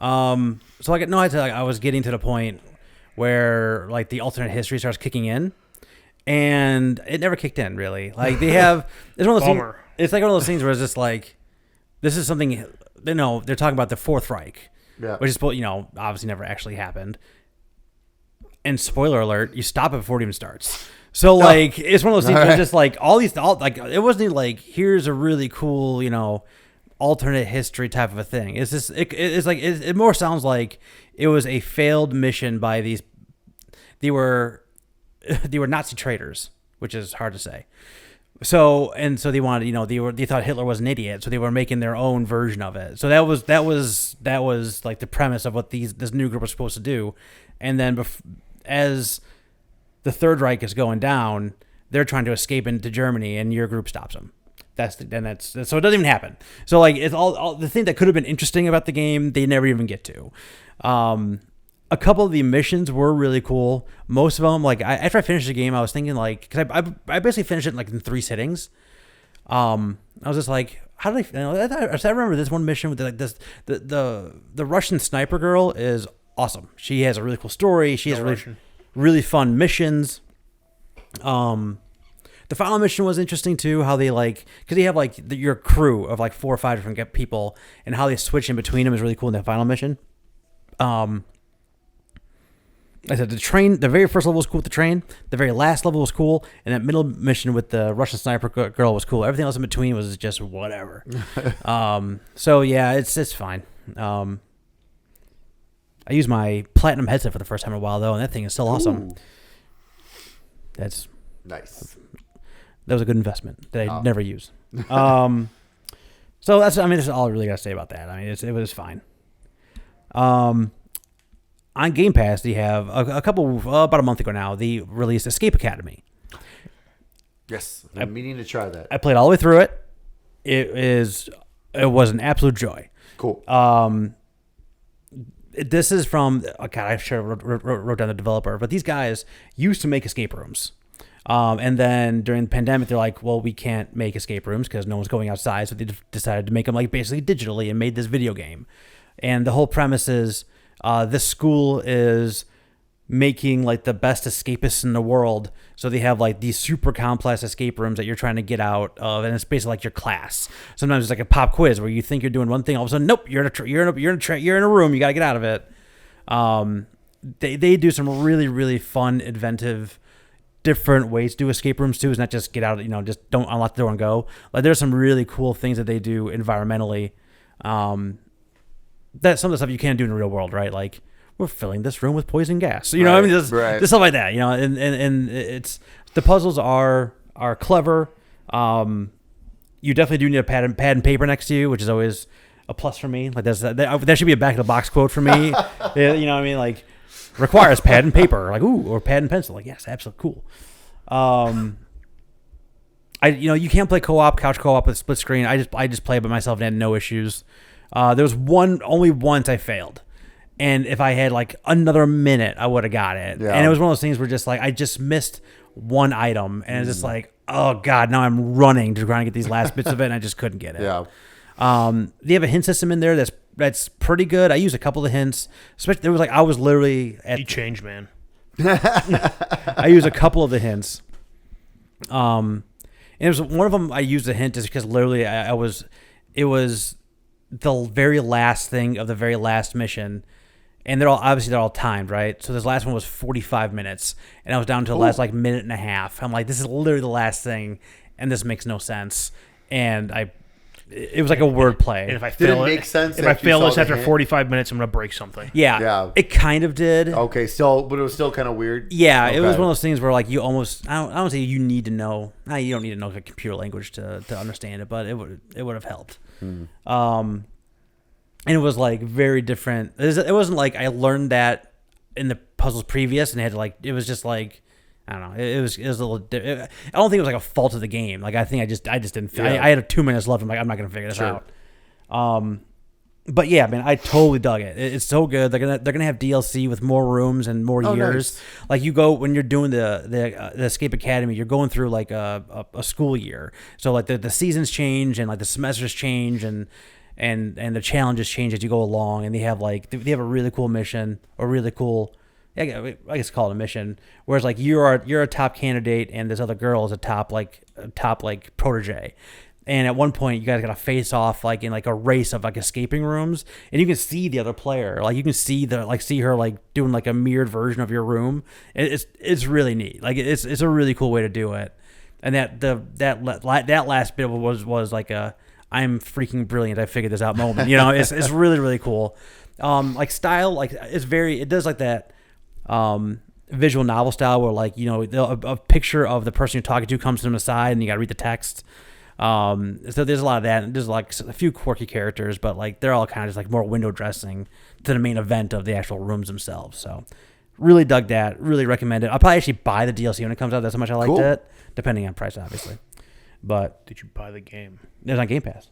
So I was getting to the point where the alternate history starts kicking in, and it never kicked in really. They have it's one of those things, it's one of those things where it's just this is something they're talking about the Fourth Reich, which is obviously never actually happened. and spoiler alert, you stop it before it even starts. So like it's one of those things where it's just like like it wasn't even like here's a really cool, alternate history type of a thing. It's just it's like it more sounds like it was a failed mission by these. They were Nazi traitors, which is hard to say. So they wanted, they thought Hitler was an idiot, so they were making their own version of it. So that was like the premise of what this new group was supposed to do. And then as the Third Reich is going down, they're trying to escape into Germany, and your group stops them. So it doesn't even happen. So like it's all the thing that could have been interesting about the game, they never even get to. A couple of the missions were really cool. Most of them, like after I finished the game, I was thinking like, because I basically finished it like in 3 sittings. I was just like, how did I remember this one mission with like this the Russian sniper girl is awesome. She has a really cool story. She has really fun missions. The final mission was interesting too. How they because you have your crew of like 4 or 5 different people, and how they switch in between them is really cool in the final mission. I said the very first level was cool with the train. The very last level was cool, and that middle mission with the Russian sniper girl was cool. Everything else in between was just whatever. So yeah, it's fine. I used my platinum headset for the first time in a while though, and that thing is still awesome. Ooh. That's nice. That was a good investment that I never use. So that's all I really got to say about that. I mean, it was fine. On Game Pass, they have about a month ago now, they released Escape Academy. Yes, I'm meaning to try that. I played all the way through it. It was an absolute joy. Cool. This is from, I should have wrote down the developer, but these guys used to make escape rooms. And then during the pandemic, they're like, well, we can't make escape rooms because no one's going outside. So they decided to make them like basically digitally and made this video game. And the whole premise is this school is making like the best escapists in the world. So they have like these super complex escape rooms that you're trying to get out of, and it's basically like your class. Sometimes it's like a pop quiz where you think you're doing one thing, all of a sudden, nope, you're in a room. You got to get out of it. They do some really, really fun, inventive, different ways to do escape rooms too. It's not just get out, just don't unlock the door and go. Like there's some really cool things that they do environmentally. That's some of the stuff you can't do in the real world, right? Like we're filling this room with poison gas. Just stuff like that, and it's the puzzles are clever. You definitely do need a pad and paper next to you, which is always a plus for me. Like that should be a back of the box quote for me. You know what I mean? Like requires pad and paper, like or pad and pencil. Like yes, absolutely cool. You can't play couch co-op with split screen. I just play it by myself and had no issues. There was only once I failed, and if I had like another minute, I would have got it. Yeah. And it was one of those things where just like I just missed one item, and it's just like, oh god, now I'm running to try and get these last bits of it, and I just couldn't get it. Yeah. They have a hint system in there that's pretty good. I used a couple of hints, especially there was like I was literally at you changed, man. I used a couple of the hints. And it was one of them. I used a hint is because literally it was the very last thing of the very last mission, and they're all timed, right? So this last one was 45 minutes, and I was down to the last like minute and a half. I'm like, this is literally the last thing, and this makes no sense. And it was like a word play. And if I Did fail it make sense? If I fail this after 45 minutes, I'm gonna break something. Yeah, it kind of did. Okay, but it was still kind of weird. Yeah, okay. It was one of those things where like you almost I don't say you need to know. You don't need to know the computer language to understand it, but it would have helped. And it was like very different. It wasn't like I learned that in the puzzles previous and had to like. It was just like I don't know. It was a little. I don't think it was like a fault of the game. Like I think I just didn't. Yeah. I had 2 minutes left. I'm like I'm not gonna figure this out. But yeah, man, I totally dug it. It's so good. They're gonna have DLC with more rooms and more years. Nice. Like you go when you're doing the Escape Academy, you're going through like a school year. So like the seasons change and like the semesters change and the challenges change as you go along. And they have a really cool mission or really cool. I guess call it a mission. Whereas like you're a top candidate and this other girl is a top protege. And at one point, you guys got to face off like in like a race of like escaping rooms, and you can see the other player. Like you can see see her like doing like a mirrored version of your room. It's really neat. Like it's a really cool way to do it. And that last bit was like a I'm freaking brilliant. I figured this out moment. You know, it's really really cool. Like style, like it does like that. Visual novel style where like, you know, a picture of the person you're talking to comes to them aside and you got to read the text. So there's a lot of that. And there's like a few quirky characters, but like they're all kind of just like more window dressing to the main event of the actual rooms themselves. So really dug that. Really recommend it. I'll probably actually buy the DLC when it comes out. That's how much I liked it, depending on price, obviously. But Did you buy the game? it's on Game Pass.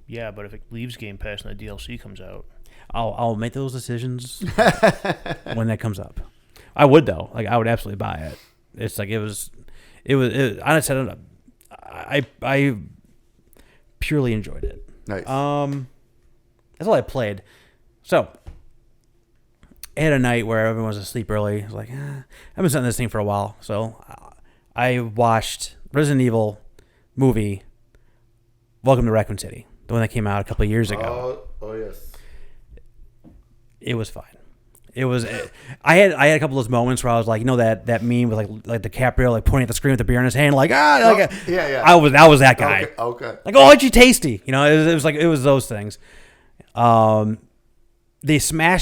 Yeah, but if it leaves Game Pass and the DLC comes out, I'll make those decisions when that comes up. I would though. Like I would absolutely buy it. It's like it was. Honestly, I purely enjoyed it. Nice. That's all I played. So I had a night where everyone was asleep early. I was like, I've been sitting this thing for a while. So I watched Resident Evil movie, Welcome to Raccoon City, the one that came out a couple of years ago. Oh yes. It was fine. It was. I had a couple of those moments where I was like, you know, that meme with like DiCaprio like pointing at the screen with the beer in his hand, like yeah. I was that guy. Okay. Like, oh, aren't you tasty? You know, it was those things. They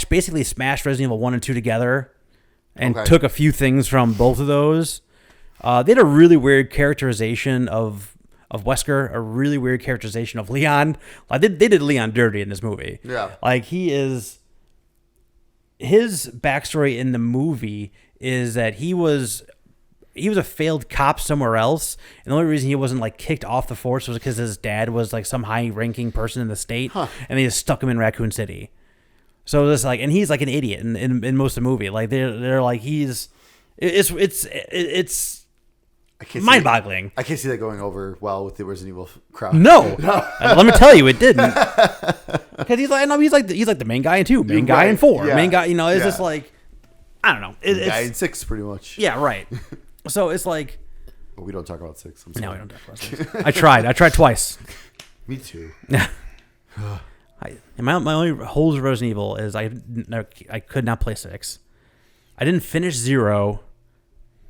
basically smashed Resident Evil 1 and 2 together and took a few things from both of those. They had a really weird characterization of Wesker, a really weird characterization of Leon. Like they did Leon dirty in this movie. Yeah. Like his backstory in the movie is that he was a failed cop somewhere else, and the only reason he wasn't like kicked off the force was because his dad was like some high-ranking person in the state, and they just stuck him in Raccoon City. So it's like, and he's like an idiot in most of the movie. Like they're like it's mind-boggling. I can't see that going over well with the Resident Evil crowd. No. Let me tell you, it didn't. Because he's like the main guy in 2, main guy in 4, main guy. You know, it's just like I don't know. It's guy in 6, pretty much. Yeah, right. So it's like. But we don't talk about 6. I'm sorry. No, we don't talk about 6. I tried twice. Me too. My only holes of Resident Evil is I could not play 6. I didn't finish 0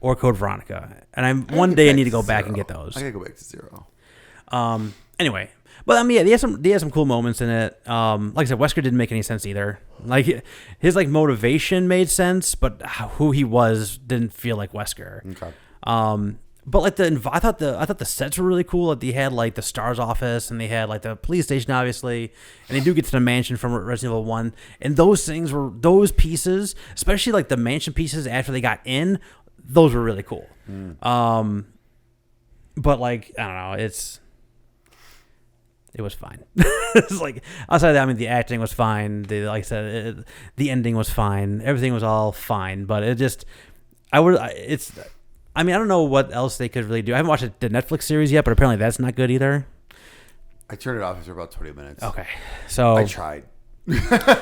or Code Veronica, and one day I need to go back and get those. I gotta go back to 0. Anyway, but I mean, yeah, they had some cool moments in it. Like I said, Wesker didn't make any sense either. Like his like motivation made sense, but who he was didn't feel like Wesker. Okay. But like I thought the sets were really cool. Like they had like the STARS office, and they had like the police station, obviously, and they do get to the mansion from Resident Evil 1. And those pieces, especially like the mansion pieces after they got in, those were really cool. But like I don't know, it was fine. It's like outside of that, I mean, the acting was fine. Like I said, the ending was fine. Everything was all fine. But it just, I don't know what else they could really do. I haven't watched the Netflix series yet, but apparently that's not good either. I turned it off after about 20 minutes. Okay, so I tried.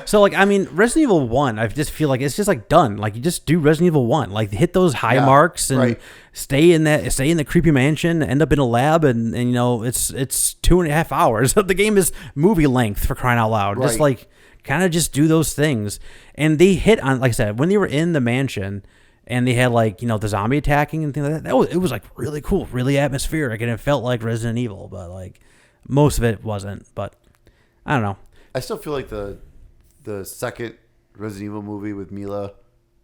So like I mean, Resident Evil 1, I just feel like it's just like done. Like you just do Resident Evil 1, like hit those high marks and stay in the creepy mansion, end up in a lab, and you know it's 2.5 hours. The game is movie length, for crying out loud. Just like kind of just do those things, and they hit on, like I said, when they were in the mansion. And they had like, you know, the zombie attacking and things like that. It was like really cool, really atmospheric, and it felt like Resident Evil, but like most of it wasn't. But I don't know. I still feel like the second Resident Evil movie with Mila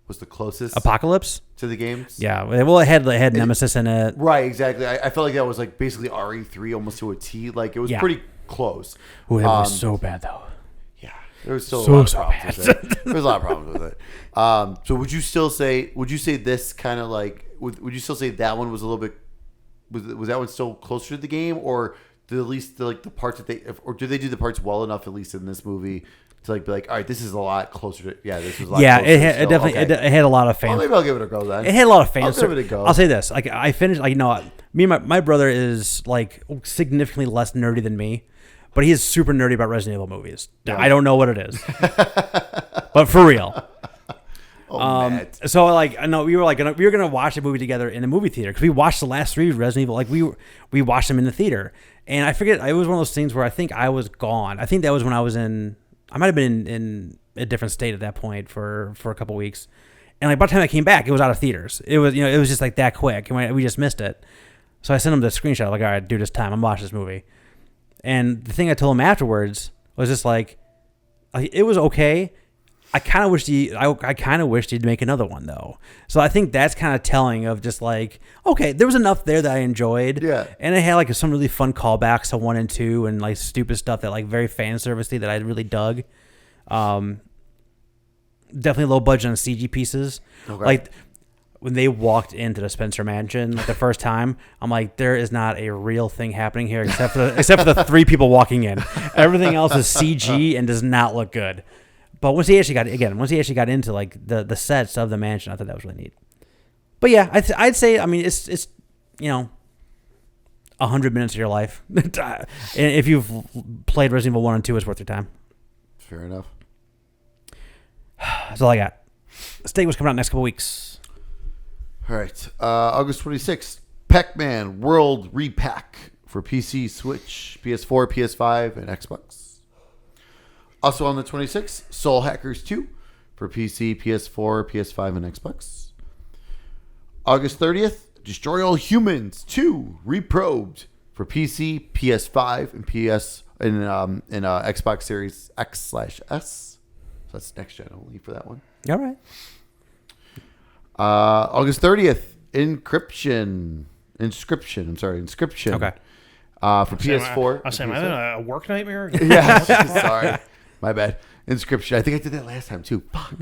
was the closest Apocalypse to the games. Yeah, well, it had Nemesis in it. Right, exactly. I felt like that was like basically RE3 almost to a T. Like it was pretty close. Oh, it was so bad though. Yeah, there was still a lot of problems with it. There was a lot of problems with it. So would you say this kind of like would you still say that one was a little bit was that one still closer to the game, or did at least the parts that or did they do the parts well enough at least in this movie to like be like, all right, this is a lot closer to this was a lot closer it definitely it had a lot of fans. Well, maybe I'll give it a go then. It had a lot of fans. I'll give it a go. I'll say this, like I finished, like, you know, me and my brother is like significantly less nerdy than me, but he is super nerdy about Resident Evil movies. Yeah. I don't know what it is, but for real. So like I know we were gonna watch the movie together in the movie theater because we watched the last 3 Resident Evil, like we watched them in the theater, And I forget, it was one of those things where I think I was gone. I think that was when I might have been in a different state at that point for a couple weeks. And like by the time I came back, it was out of theaters. It was, it was just like that quick. And we just missed it. So I sent him the screenshot, like, all right, dude, it's time. I'm watching this movie. And the thing I told him afterwards was just like it was okay. I kind of wished he'd make another one though. So I think that's kind of telling of just like, okay, there was enough there that I enjoyed. Yeah. And it had like some really fun callbacks to 1 and 2 and like stupid stuff that like very fan servicey that I really dug. Definitely low budget on CG pieces. Okay. Like when they walked into the Spencer Mansion like the first time, I'm like, there is not a real thing happening here except for the 3 people walking in. Everything else is CG and does not look good. But once he actually got into like the sets of the mansion, I thought that was really neat. But yeah, I'd say, I mean, it's 100 minutes of your life. And if you've played Resident Evil 1 and 2, it's worth your time. Fair enough. That's all I got. Steak was coming out next couple weeks. All right. August 26th, Pac-Man World Repack for PC, Switch, PS4, PS5, and Xbox. Also on the 26th, Soul Hackers 2 for PC, PS4, PS5, and Xbox. August 30th, Destroy All Humans 2 Reprobed for PC, PS5, and Xbox Series X/S. So that's next gen only for that one. All right. August 30th, Inscription. Okay. For PS4. I was saying, am I having a work nightmare? Yeah, sorry. My bad. Inscription. I think I did that last time too. Fuck.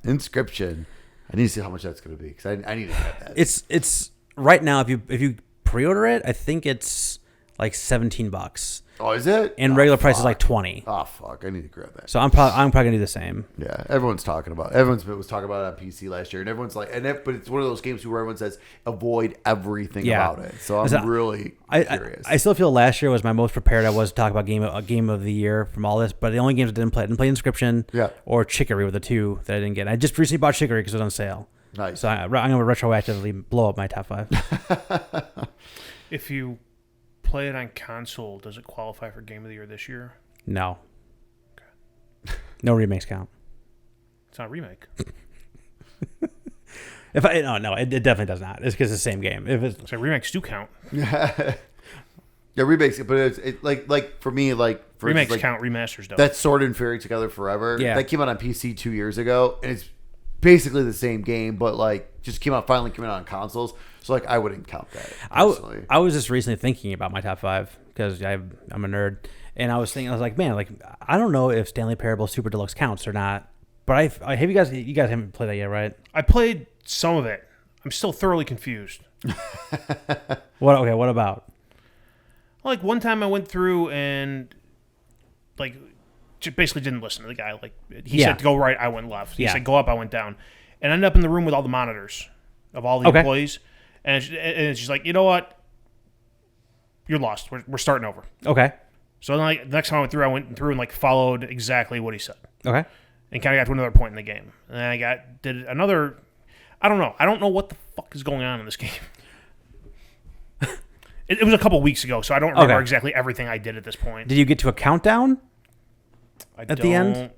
Inscription. I need to see how much that's going to be because I need to get that. It's right now, if you pre-order it, I think it's like $17. Oh, is it? And regular price is like $20. Oh, fuck. I need to grab that. So I'm probably going to do the same. Yeah, everyone's talking about it. Everyone was talking about it on PC last year, and everyone's like, but it's one of those games where everyone says avoid everything about it. So I'm really curious. I still feel last year was my most prepared I was to talk about game of the year from all this, but the only games I didn't play Inscription or Chicory were the 2 that I didn't get. I just recently bought Chicory because it was on sale. Nice. So I'm going to retroactively blow up my top 5. If you play it on console, does it qualify for Game of the Year this year? No. Okay. No remakes count. It's not a remake. It definitely does not. It's because it's the same game. If it's so remakes do count. Yeah, remakes, but it's like for me, like for remakes like, count, remasters don't. That Sword and Fairy Together Forever. Yeah. That came out on PC 2 years ago, and it's basically the same game, but like just finally came out on consoles. So like I wouldn't count that. Personally. I was just recently thinking about my top 5 because I'm a nerd, and I was like, man, like I don't know if Stanley Parable Super Deluxe counts or not. But I have you guys haven't played that yet, right? I played some of it. I'm still thoroughly confused. What about? Like one time I went through and like just basically didn't listen to the guy. Like he said to go right, I went left. He said go up, I went down, and I ended up in the room with all the monitors of all the employees. And it's just like, you know what? You're lost. We're starting over. Okay. So then, like, the next time I went through and like followed exactly what he said. Okay. And kind of got to another point in the game. And then I did another. I don't know. I don't know what the fuck is going on in this game. It was a couple weeks ago, so I don't remember exactly everything I did at this point. Did you get to a countdown? The end? I don't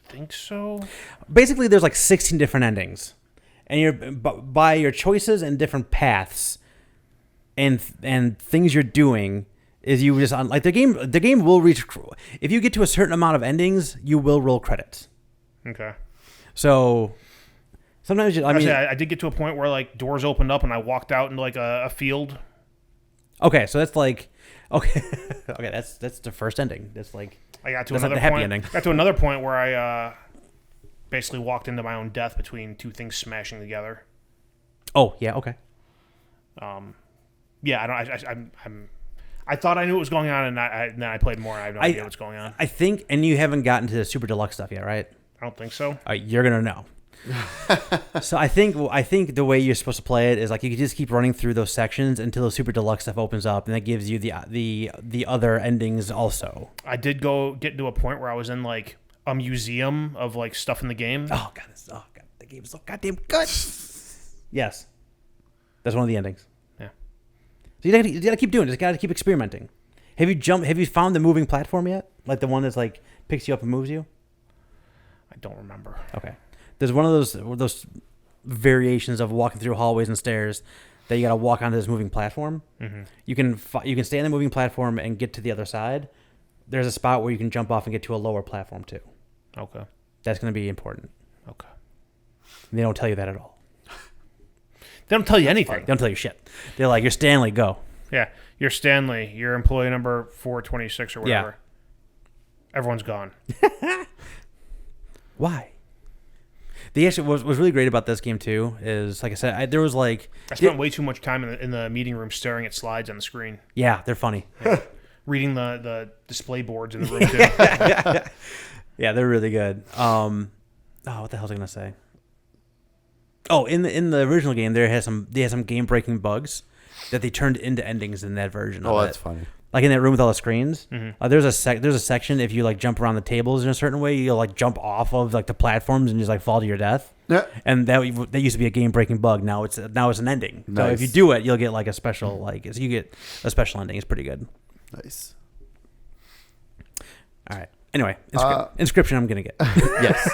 think so. Basically, there's like 16 different endings. And you're by your choices and different paths and things you're doing is you just like the game will reach, if you get to a certain amount of endings, you will roll credits. Okay. So sometimes I did get to a point where like doors opened up and I walked out into like a field. Okay, so that's like okay, that's the first ending. That's like I got to that's another not the happy point. ending. Got to another point where I basically walked into my own death between 2 things smashing together. Oh yeah, okay. Yeah, I thought I knew what was going on, and then I played more. I have no idea what's going on. I think, and you haven't gotten to the Super Deluxe stuff yet, right? I don't think so. You're gonna know. So I think the way you're supposed to play it is like you can just keep running through those sections until the Super Deluxe stuff opens up, and that gives you the other endings also. I did get to a point where I was in like a museum of like stuff in the game. Oh god, the game is so goddamn good. Yes, that's one of the endings. Yeah. So you gotta keep doing it. You gotta keep experimenting. Have you found the moving platform yet? Like the one that's like picks you up and moves you? I don't remember. Okay. There's one of those variations of walking through hallways and stairs that you got to walk onto this moving platform. Mm-hmm. You can stay on the moving platform and get to the other side. There's a spot where you can jump off and get to a lower platform too. Okay. That's going to be important. Okay. They don't tell you that at all. They don't tell you anything. They don't tell you shit. They're like, you're Stanley, go. Yeah. You're Stanley. You're employee number 426 or whatever. Yeah. Everyone's gone. Why? The issue was really great about this game too is, like I said, there was like... I spent way too much time in the meeting room staring at slides on the screen. Yeah, they're funny. Yeah. Reading the display boards in the room too. Yeah, they're really good. What the hell was I gonna say? Oh, in the original game, they had some game breaking bugs that they turned into endings in that version. Oh, of that's it. funny. Like in that room with all the screens. Mm-hmm. There's a section if you like jump around the tables in a certain way, you'll like jump off of like the platforms and just like fall to your death. Yeah. And that used to be a game breaking bug. Now it's an ending. So Nice. if you do it, you'll get like a special so you get a special ending. It's pretty good. Nice. All right. Anyway, Inscription I'm gonna get. Yes.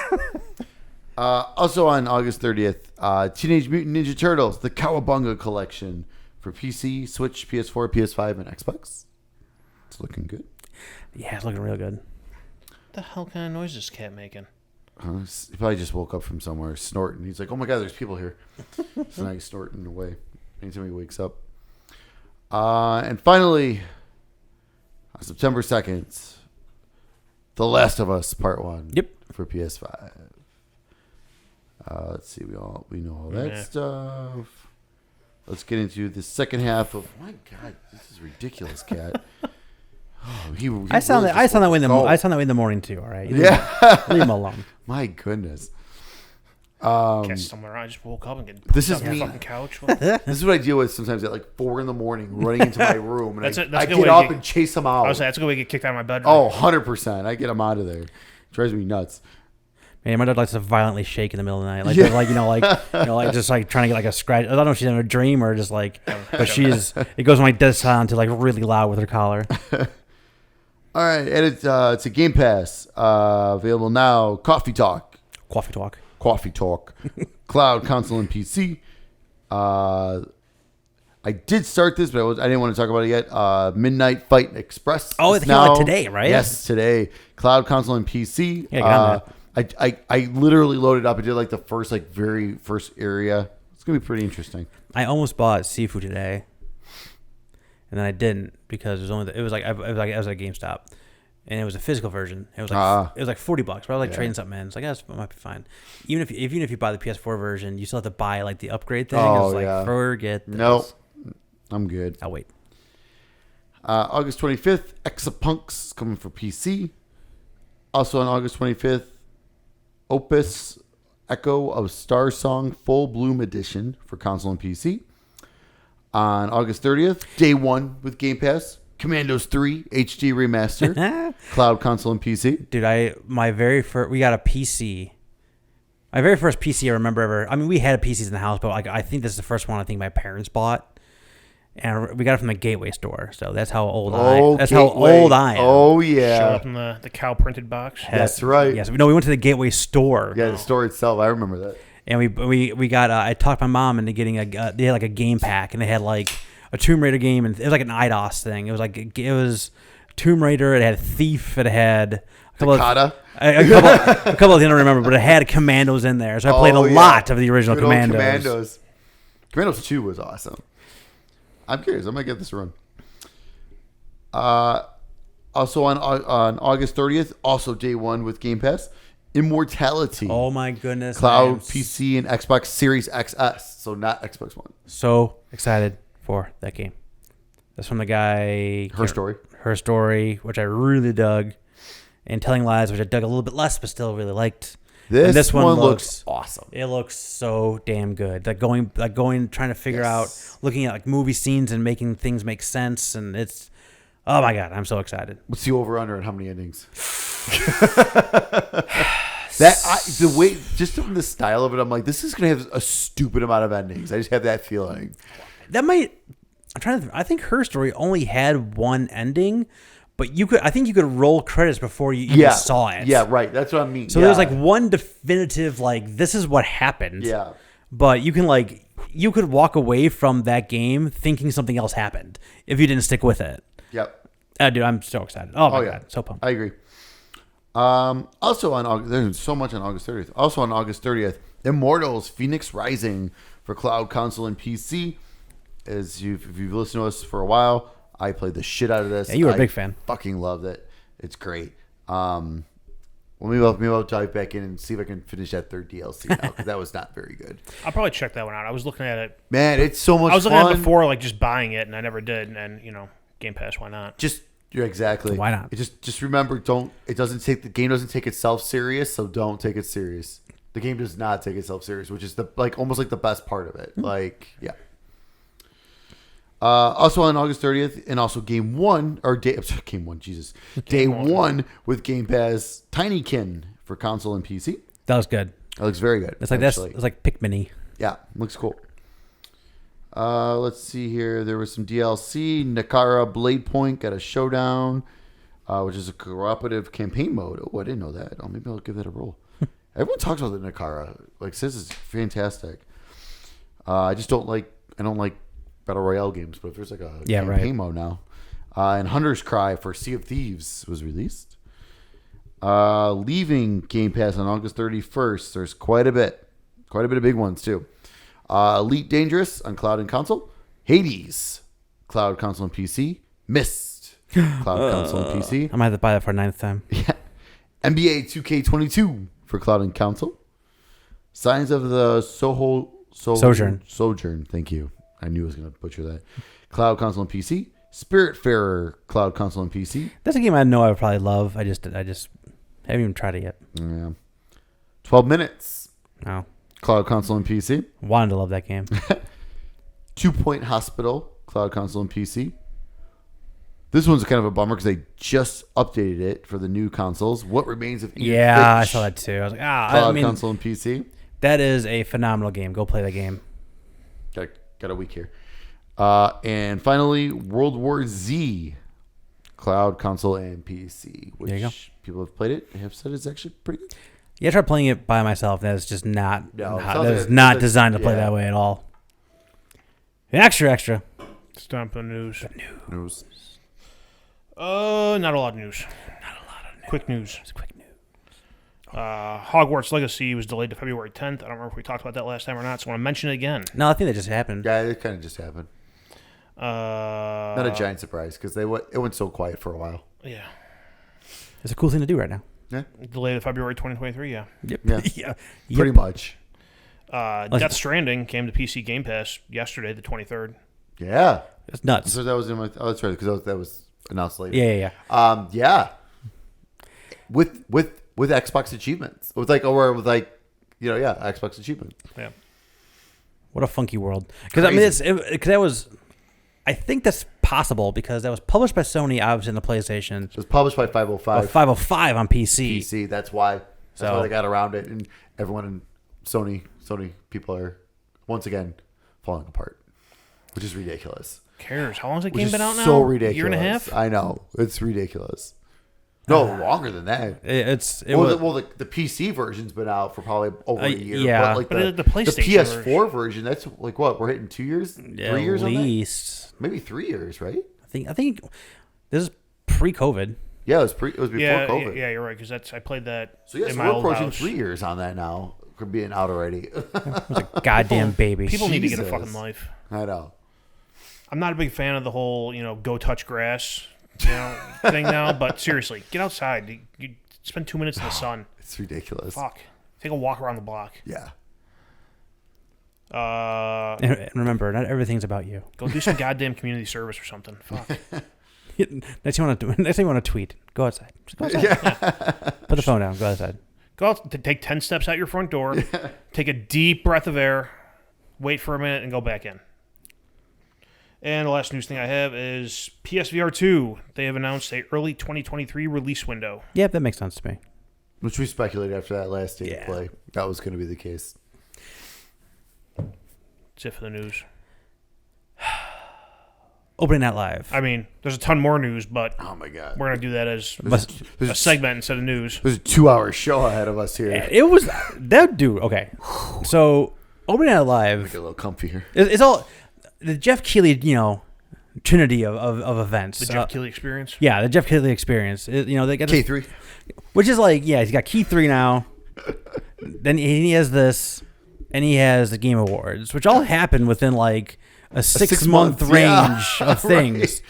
Also on August 30th, Teenage Mutant Ninja Turtles: The Cowabunga Collection for PC, Switch, PS4, PS5, and Xbox. It's looking good. Yeah, it's looking real good. What the hell kind of noise is this cat making? He probably just woke up from somewhere snorting. He's like, "Oh my god, there's people here." So now he's snorting away anytime he wakes up. And finally, on September 2nd, The Last of Us Part 1. Yep. For PS5. Let's see. We know all that stuff. Let's get into the second half of. My God, this is ridiculous, cat. Oh, I sound that way in the morning too. All right. Leave him alone. My goodness. Catch somewhere. I just woke up and get This is on the me. fucking couch. This is what I deal with sometimes at like 4 a.m, running into my room, and That's a I good get way up to and chase them out. I was like, that's a good way to get kicked out of my bedroom. Oh, 100%. I get them out of there. Drives me nuts. Man, my dad likes to violently shake in the middle of the night, like just like trying to get like a scratch. I don't know if she's in a dream or just like, but it goes from like dead silent to like really loud with her collar. All right, and it's a Game Pass available now. Coffee Talk, Cloud, console, and PC. I did start this, but I didn't want to talk about it yet. Midnight Fight Express. Oh, it came out today, right? Yes, today. Cloud, console, and PC. Yeah, got I literally loaded up and did like the very first area. It's gonna be pretty interesting. I almost bought Sifu today, and then I didn't because it was at GameStop, and it was a physical version. It was like $40, but I was like trading something in. It's like that might be fine. Even if you buy the PS4 version, you still have to buy like the upgrade thing. Oh, it's like yeah. forget this. Nope, I'm good. I'll wait. August 25th, Exapunks is coming for PC. Also on August 25th, Opus Echo of Star Song Full Bloom Edition for console and PC. On August 30th, day one with Game Pass, Commandos 3 HD Remaster, Cloud, console, and PC. Dude, we got a PC. My very first PC I remember ever. I mean, we had PCs in the house, but like I think this is the first one I think my parents bought. And we got it from the Gateway store, so that's how old I am. Oh yeah, Show up in the cow printed box. That's right. Yes, we went to the Gateway store. Yeah, the store itself. I remember that. And we got. I talked my mom into getting they had like a game pack, and they had like a Tomb Raider game, and it was like an IDOS thing. It was Tomb Raider. It had Thief. It had a couple Takata. a couple of things I don't remember, but it had Commandos in there, so I played a lot of the original Good old Commandos. Commandos 2 was awesome. I'm curious. I might get this run. Also on August 30th, also day one with Game Pass, Immortality. Oh my goodness! Cloud, PC, and Xbox Series XS. So not Xbox One. So excited for that game. That's from the guy. Her Story, which I really dug, and Telling Lies, which I dug a little bit less, but still really liked. This one looks awesome. It looks so damn good. Like going, trying to figure out, looking at like movie scenes and making things make sense, and it's, oh my god, I'm so excited. What's the over/under and how many endings? The way, just from the style of it, I'm like, this is gonna have a stupid amount of endings. I just have that feeling. That might. I'm trying to. I think her story only had one ending, but I think you could roll credits before you even saw it. Yeah, right. That's what I mean. So there's like one definitive this is what happened. Yeah. But you could walk away from that game thinking something else happened if you didn't stick with it. Yep. Dude, I'm so excited. Oh my God, so pumped. I agree. Also on August, there's so much on August 30th. Also on August 30th, Immortals: Phoenix Rising for cloud, console, and PC. If you've listened to us for a while, I played the shit out of this. Yeah, you were a big fan. Fucking loved it. It's great. Maybe I'll dive back in and see if I can finish that third DLC now, because that was not very good. I'll probably check that one out. I was looking at it. Man, it's so much fun. I was looking at it before, like just buying it, and I never did. And Game Pass, why not? Exactly. Why not? Just remember, the game doesn't take itself serious, so don't take it serious. The game does not take itself serious, which is almost like the best part of it. Yeah. Also on August 30th, and also Day 1 with Game Pass, Tinykin for console and PC. That was good. That looks very good. It's like it's like Pikmin-y. Yeah, looks cool. Let's see here. There was some DLC. Nakara Blade Point got a showdown, which is a cooperative campaign mode. Oh, I didn't know that. Oh, maybe I'll give that a roll. Everyone talks about the Nakara. Says it's fantastic. I don't like Battle Royale games, but if there's a campaign mode now. And Hunter's Cry for Sea of Thieves was released. Leaving Game Pass on August 31st. There's quite a bit of big ones too. Elite Dangerous on cloud and console. Hades, cloud, console, and PC. Myst, cloud, console, and PC. I might have to buy that for a 9th time. Yeah. NBA 2K22 for cloud and console. Signs of the Sojourn. Thank you. I knew I was going to butcher that. Cloud, console, and PC. Spiritfarer, cloud, console, and PC. That's a game I know I would probably love. I just haven't even tried it yet. Yeah. 12 Minutes. No. Cloud, console, and PC. Wanted to love that game. 2 Point Hospital, cloud, console, and PC. This one's kind of a bummer because they just updated it for the new consoles. What Remains of Edith Finch, I saw that too. I was like, cloud, console, and PC. That is a phenomenal game. Go play that game. Got a week here. And finally, World War Z, cloud, console, and PC. Which there you go. People have played it. Have said it's actually pretty good. Yeah, I tried playing it by myself. That is just not. No, that is not designed to play that way at all. Extra. It's time for the news. News. Not a lot of news. Quick news. It's quick news. Hogwarts Legacy was delayed to February 10th. I don't remember if we talked about that last time or not, so I want to mention it again. No, I think that just happened. Yeah, it kind of just happened. Not a giant surprise because it went so quiet for a while. Yeah. It's a cool thing to do right now. Yeah. Delayed to February 2023, yeah. Yep. Yeah. Yep. Pretty much. Death Stranding came to PC Game Pass yesterday, the 23rd. Yeah. It's nuts. So that was in my. Oh, that's right, because that was announced later. Yeah. Yeah. With Xbox achievements, Xbox achievements. Yeah. What a funky world. Because that was. I think that's possible because that was published by Sony, obviously, in the PlayStation. It was published by 505. 505 on PC. PC. That's why they got around it, and everyone in Sony people are once again falling apart, which is ridiculous. Who cares? How long has that game been out now? So ridiculous. Year and a half? I know, it's ridiculous. No, longer than that. The PC version's been out for probably over a year. Yeah, but the PlayStation PS4 version, that's like what, we're hitting 2 years, 3 years on that? At least. Maybe 3 years, right? I think this is pre-COVID. Yeah, it was before COVID. Yeah, you're right because I played that. So yes, we're approaching 3 years on that now. Could being out already. It was a goddamn baby. People need to get a fucking life. I know. I'm not a big fan of the whole go touch grass thing now, but seriously, get outside. You spend 2 minutes in the sun. It's ridiculous. Fuck. Take a walk around the block. Yeah. And remember, not everything's about you. Go do some goddamn community service or something. Fuck. Next thing you want to tweet, go outside. Just go outside. Yeah. Put the phone down. Go outside. Go out. Take 10 steps out your front door. Yeah. Take a deep breath of air. Wait for a minute and go back in. And the last news thing I have is PSVR 2. They have announced a early 2023 release window. Yeah, that makes sense to me. Which we speculated after that last state of play. That was going to be the case. That's it for the news. Opening Night Live. I mean, there's a ton more news, but Oh my god. we're gonna do that as There's a segment instead of news. There's a 2-hour show ahead of us here. It was that dude. Okay, so Opening Night Live. Get a little comfy here. It's all the Jeff Keighley, trinity of events. The Jeff Keighley experience. Yeah, the Jeff Keighley experience. They got this, K3. which is like, he's got Key 3 now. Then he has this, and he has the Game Awards, which all happen within like a 6-month months, range of things.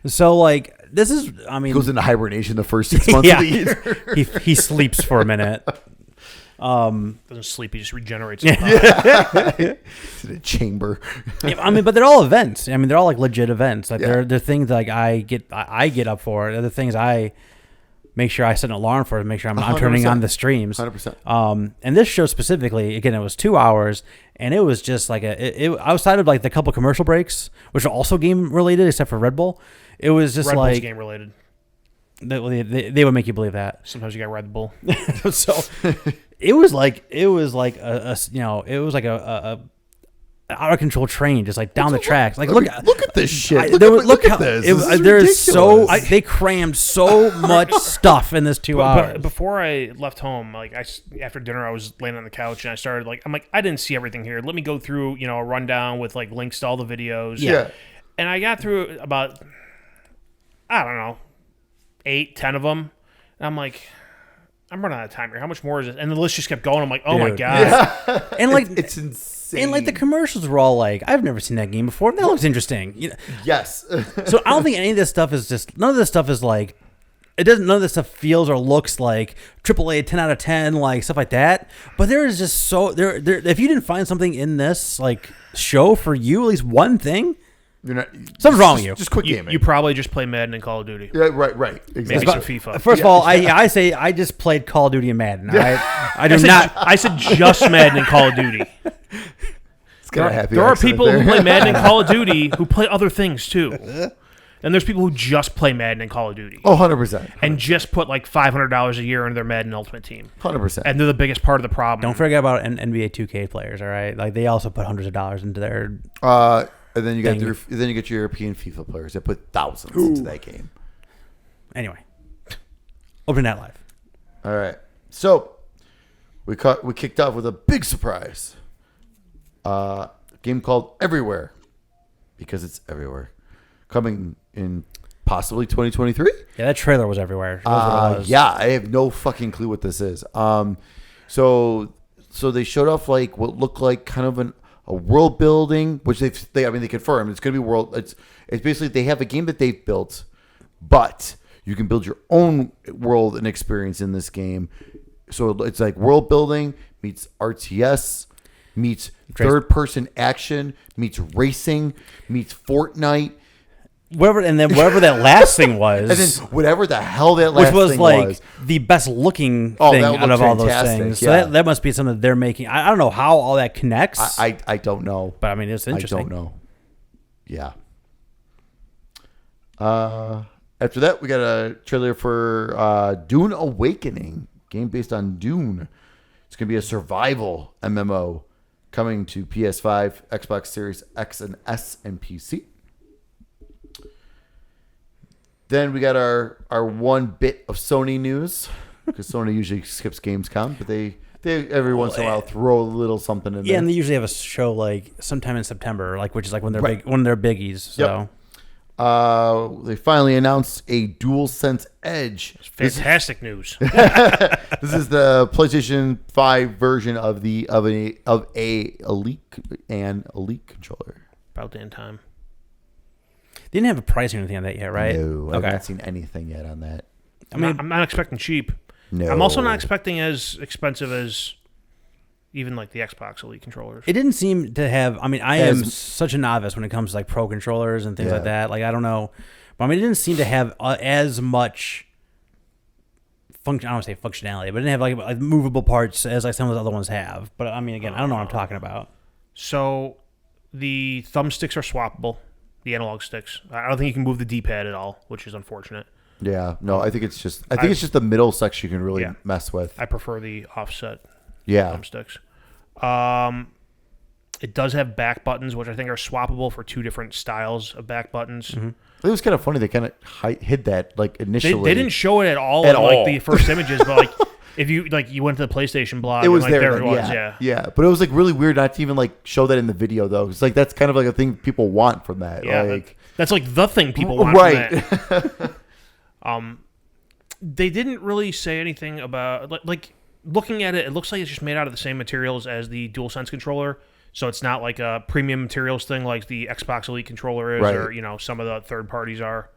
Right. So like this is, I mean, Goes into hibernation the first 6 months of the year. he sleeps for a minute. Doesn't sleep. He just regenerates. It's in a chamber. I mean, but they're all events. I mean, they're all like legit events. Like Yeah. they're things like I get up for. They're the things I make sure I set an alarm for to make sure I'm turning on the streams. 100%. And this show specifically, again, it was 2 hours, and it was just like outside of like the couple commercial breaks, which are also game related, except for Red Bull. It was just Red Bull's like game related. they would make you believe that. Sometimes you got Red Bull. So it was like a out of control train just like down the tracks. Like look at this shit. Look at how this. it, This is there is so ridiculous. they crammed so much stuff in this 2 hours. But before I left home, like after dinner, I was laying on the couch and I started I'm like, I didn't see everything here. Let me go through, a rundown with like links to all the videos. Yeah. And I got through about, I don't know, 8-10 of them. And I'm like, I'm running out of time here. How much more is it? And the list just kept going. I'm like, oh my Dude. God. And like It's insane. and like the commercials were all like, I've never seen that game before. That looks interesting. Yes. So I don't think any of this stuff is just none of this stuff is like it doesn't none of this stuff feels or looks like AAA 10 out of 10 like stuff like that. But there is just so there if you didn't find something in this like show for you, at least one thing, You're not. something's wrong with you. Just quit gaming. You probably just play Madden and Call of Duty. Yeah, right. Exactly. Maybe some FIFA. First of all, I say I just played Call of Duty and Madden. All right? I do not. I said just Madden and Call of Duty. It's got a happy There are accent people there. who play Madden and Call of Duty who play other things too. And there's people who just play Madden and Call of Duty. Oh, 100%. And just put like $500 a year into their Madden Ultimate Team. 100%. And they're the biggest part of the problem. Don't forget about NBA 2K players. All right, like they also put hundreds of dollars into their. And then you got your European FIFA players that put thousands into that game. Anyway, Opening Night Live. All right. So we kicked off with a big surprise. A game called Everywhere, because it's everywhere, coming in possibly 2023. Yeah, that trailer was everywhere. That was what it was. Yeah, I have no fucking clue what this is. So they showed off like what looked like kind of a world building, which they confirmed it's going to be world. It's basically they have a game that they've built, but you can build your own world and experience in this game. So it's like world building meets RTS meets third person action meets racing meets Fortnite. Whatever that last thing was, And then whatever the hell that last which was thing like was. the best looking Oh, thing that out looked of all those fantastic, things. yeah. So that must be something that they're making. I don't know how all that connects. I don't know. but I mean, it's interesting. I don't know. Yeah. After that, we got a trailer for Dune Awakening, game based on Dune. It's going to be a survival MMO coming to PS5, Xbox Series X and S, and PC. Then we got our one bit of Sony news, because Sony usually skips Gamescom, but they every once in a while throw a little something in there. Yeah, and they usually have a show like sometime in September, like which is like when they're when they're biggies. So They finally announced a DualSense Edge. Fantastic news. This is the PlayStation 5 version of a Elite controller. About damn time. they didn't have a price or anything on that yet, right? No, I've not seen anything yet on that. I'm not expecting cheap. No. I'm also not expecting as expensive as even like the Xbox Elite controllers. It didn't seem to have. I mean, I am such a novice when it comes to like pro controllers and things like that. Like I don't know, but I mean, it didn't seem to have as much function. I don't want to say functionality, but it didn't have like movable parts as like some of the other ones have. But I mean, again, I don't know what I'm talking about. So the thumbsticks are swappable, the analog sticks. I don't think you can move the D-pad at all, which is unfortunate. Yeah, no, I think it's just the middle section you can really mess with. I prefer the offset Yeah. thumbsticks. It does have back buttons, which I think are swappable for 2 different styles of back buttons. It was kind of funny. They kind of hid that like initially. They didn't show it at all At in like all. the first images, but like if you went to the PlayStation blog, It was and, like, there. it was, yeah. Yeah. But it was like really weird not to even like show that in the video though. It's like that's kind of like a thing people want from that. Yeah, like, that's like the thing people want right. from that. They didn't really say anything about like looking at it. It looks like it's just made out of the same materials as the DualSense controller, so it's not like a premium materials thing like the Xbox Elite controller is, Right. or some of the third parties are.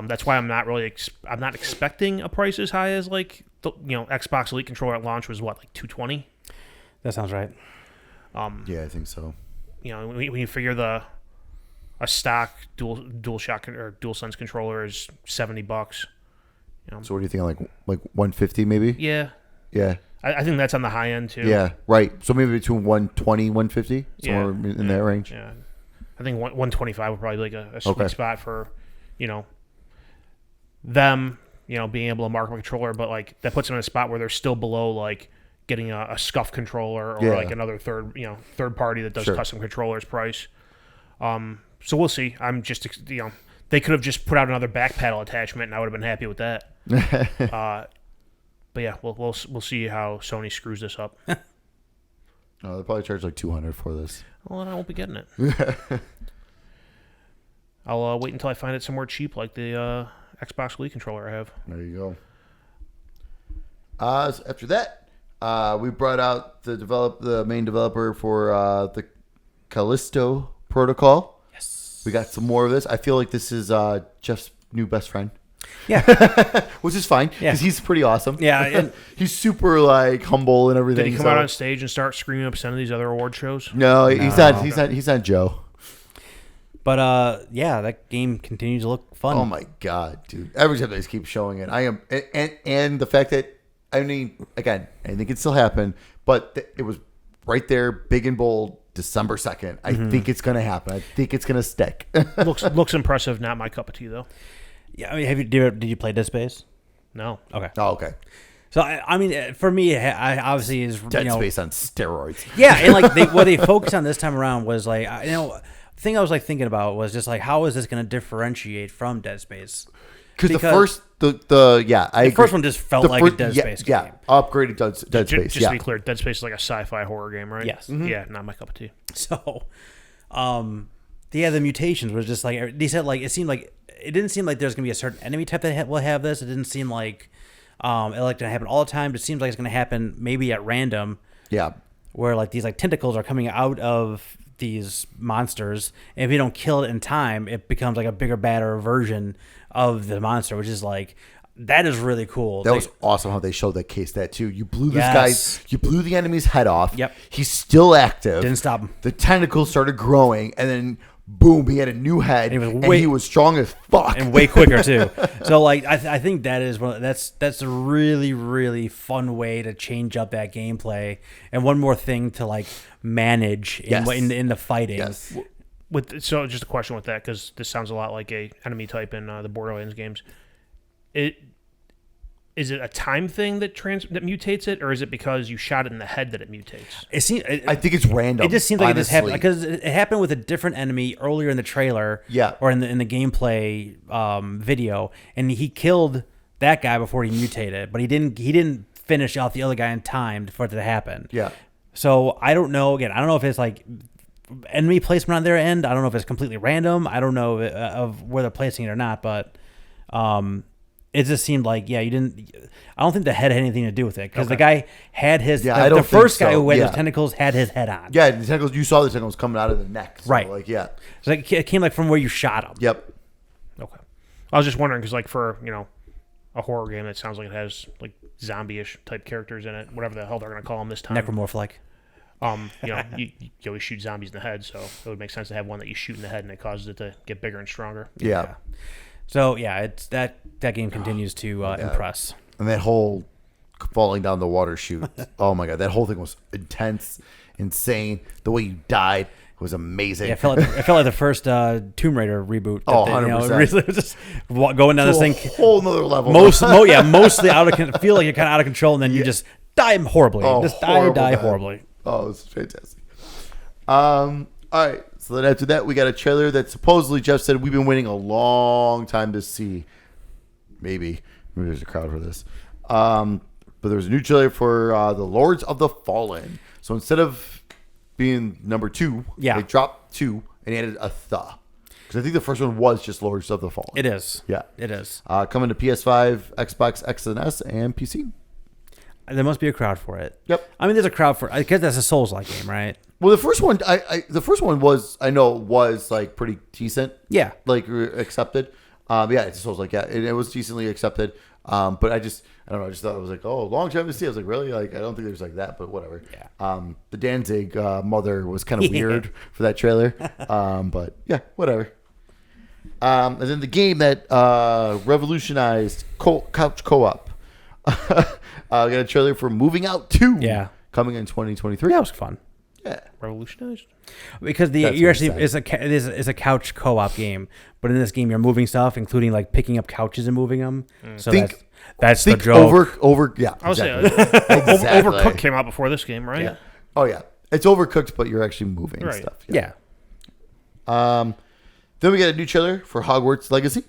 That's why I'm not really I'm not expecting a price as high as like the Xbox Elite controller at launch was what, like $220. That sounds right. Yeah, I think so. When you figure a stock DualShock or DualSense controller is $70. So what do you think? Like 150 maybe? Yeah, Yeah. I think that's on the high end too. Yeah. Right. So maybe between 120, 150, Yeah. somewhere in that range. Yeah, I think 125 would probably be like a sweet Okay. spot for them being able to market a controller, but like that puts them in a spot where they're still below like getting a scuff controller or Yeah. like another third party that does Sure. custom controllers price. So we'll see. I'm just they could have just put out another back paddle attachment and I would have been happy with that. But yeah, we'll see how Sony screws this up. Oh, they'll probably charge like 200 for this. Well, then I won't be getting it. I'll wait until I find it somewhere cheap like the Xbox Elite controller I have. There you go. So after that, we brought out the main developer for the Callisto protocol. Yes. We got some more of this. I feel like this is Jeff's new best friend. Yeah. Which is fine because Yeah. he's pretty awesome. Yeah, and- he's super like humble and everything. Did he come out on stage and start screaming up some of these other award shows? No, he's not. He's not Joe. But yeah, that game continues to look fun. Oh my god, dude! Every time they just keep showing it, I am, and the fact that I mean, again, I think it still happen, but it was right there, big and bold, December 2nd. I think it's gonna happen. I think it's gonna stick. looks impressive. Not my cup of tea though. Yeah, I mean, did you play Dead Space? No. Okay. Oh, okay. So I mean, for me, I obviously is Dead Space on steroids. Yeah, and like what they focused on this time around was like the thing I was like thinking about was just like how is this going to differentiate from Dead Space? Because the first, the first one just felt like a Dead Space game. Yeah, upgraded Dead Space. Just to be clear, Dead Space is like a sci-fi horror game, right? Yes. Yeah, not my cup of tea. So, the mutations was just like they said like it didn't seem like there's gonna be a certain enemy type that will have this. It didn't seem like it like gonna happen all the time. It seems like it's gonna happen maybe at random. Yeah. Where like these like tentacles are coming out of these monsters, and if you don't kill it in time, it becomes like a bigger, badder version of the monster, which is like that is really cool. That was awesome how they showed that case that too. You blew Yes. you blew the enemy's head off. Yep. He's still active. Didn't stop him. The tentacles started growing, and then boom, he had a new head, And he was strong as fuck. and way quicker too. So like I think that is that's a really really fun way to change up that gameplay, and one more thing to like manage in the fighting. Yes. So just a question with that, because this sounds a lot like a enemy type in the Borderlands games. Is it a time thing that mutates it, or is it because you shot it in the head that it mutates? It seems. I think it's random. It just seems like honestly. it just happened because it happened with a different enemy earlier in the trailer, Yeah. or in the gameplay video, and he killed that guy before he mutated, but he didn't finish off the other guy in time for it to happen. Yeah. So I don't know. Again, I don't know if it's like enemy placement on their end. I don't know if it's completely random. I don't know of where they're placing it or not, but it just seemed like you didn't. I don't think the head had anything to do with it because the guy had his. Yeah, I don't the first think guy so. who had Yeah. those tentacles had his head on. Yeah, the tentacles. You saw the tentacles coming out of the neck. So Right. Like, yeah. So it came like from where you shot him. Yep. Okay. I was just wondering because, like, for a horror game that sounds like it has like zombie-ish type characters in it, whatever the hell they're gonna call them this time. Necromorph like. You always shoot zombies in the head, so it would make sense to have one that you shoot in the head and it causes it to get bigger and stronger. Yeah. So yeah, it's that game continues to impress. And that whole falling down the water chute. Oh my god, that whole thing was intense, insane. The way you died was amazing. Yeah, it felt like the first Tomb Raider reboot. Oh, That 100%. really was just going down this thing. Whole nother level. Mostly out of feel like you're kind of out of control, and then you just die horribly. Oh, Just horrible, die man. horribly. Oh, it was fantastic. All right. So then after that, we got a trailer that supposedly Jeff said we've been waiting a long time to see. Maybe there's a crowd for this. But there's a new trailer for the Lords of the Fallen. So instead of being number 2, they dropped 2 and added a th. Because I think the first one was just Lords of the Fallen. It is. Yeah. It is. Coming to PS5, Xbox X and S, and PC. There must be a crowd for it. Yep. I mean, there's a crowd for it. Because that's a Souls-like game, right? Well, the first one, the first one was like pretty decent. Yeah. Like accepted. Yeah, it's Souls-like. Yeah, it was decently accepted. But I don't know. I just thought it was like, oh, long time to see. I was like, really? Like, I don't think there's like that, but whatever. Yeah. The Danzig mother was kind of weird for that trailer. But yeah, whatever. And then the game that revolutionized couch co-op. We got a trailer for Moving Out 2. Yeah. Coming in 2023. Yeah, it was fun. Yeah. Revolutionized. Because it's a couch co-op game, but in this game you're moving stuff, including like picking up couches and moving them. So that's the joke. Yeah. I was exactly. saying, Exactly. Overcooked came out before this game, right? Yeah. Oh yeah, it's overcooked, but you're actually moving stuff. Yeah. Then we got a new trailer for Hogwarts Legacy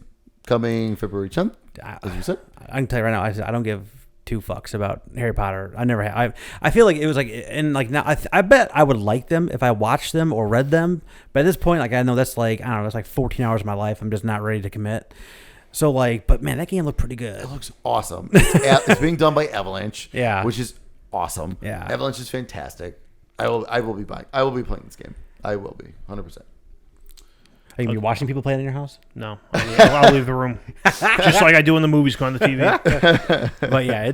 coming February 10th, as you said. I can tell you right now, I don't give 2 fucks about Harry Potter. I never have. I feel like it was like, and like now, I bet I would like them if I watched them or read them. But at this point, like I know that's like, I don't know, it's like 14 hours of my life. I'm just not ready to commit. So like, but man, that game looked pretty good. It looks awesome. It's being done by Avalanche, which is awesome. Yeah, Avalanche is fantastic. I will be playing this game. I will be 100%. Are you gonna be watching people play it in your house? No, I'll leave the room, just like I do in the movies, go on the TV. But yeah,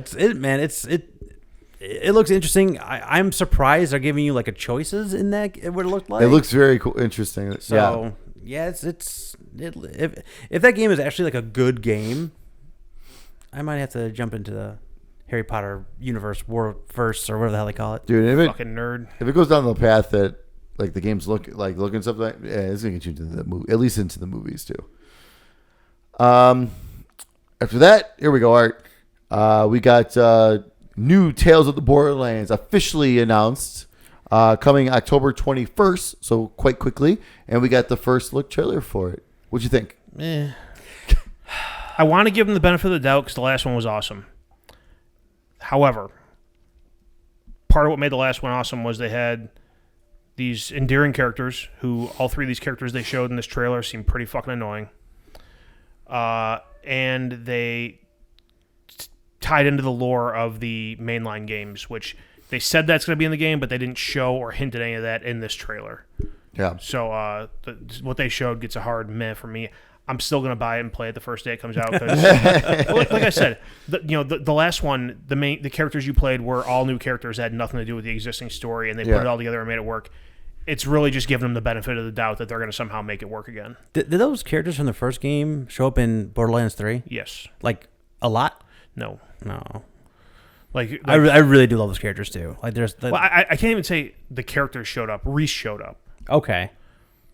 it looks interesting. I'm surprised they're giving you like a choices in that. What it looked like. It looks very cool, interesting. So yeah, if that game is actually like a good game, I might have to jump into the Harry Potter universe, verse, or whatever the hell they call it. Dude, fucking nerd. If it goes down the path that like the games looking stuff like, yeah, it's gonna get you into the movie, at least into the movies too. After that, here we go, Art. We got new Tales of the Borderlands officially announced, coming October 21st, so quite quickly, and we got the first look trailer for it. What'd you think? I want to give them the benefit of the doubt because the last one was awesome. However, part of what made the last one awesome was they had these endearing characters who all 3 of these characters they showed in this trailer seem pretty fucking annoying. And they tied into the lore of the mainline games, which they said that's going to be in the game, but they didn't show or hint at any of that in this trailer. Yeah. So what they showed gets a hard meh for me. I'm still going to buy it and play it the first day it comes out. Cause, like I said, the last one, the characters you played were all new characters that had nothing to do with the existing story, and they put it all together and made it work. It's really just giving them the benefit of the doubt that they're going to somehow make it work again. Did those characters from the first game show up in Borderlands 3? Yes. Like a lot? No. Like I really do love those characters too. Like I can't even say the characters showed up. Reese showed up. Okay.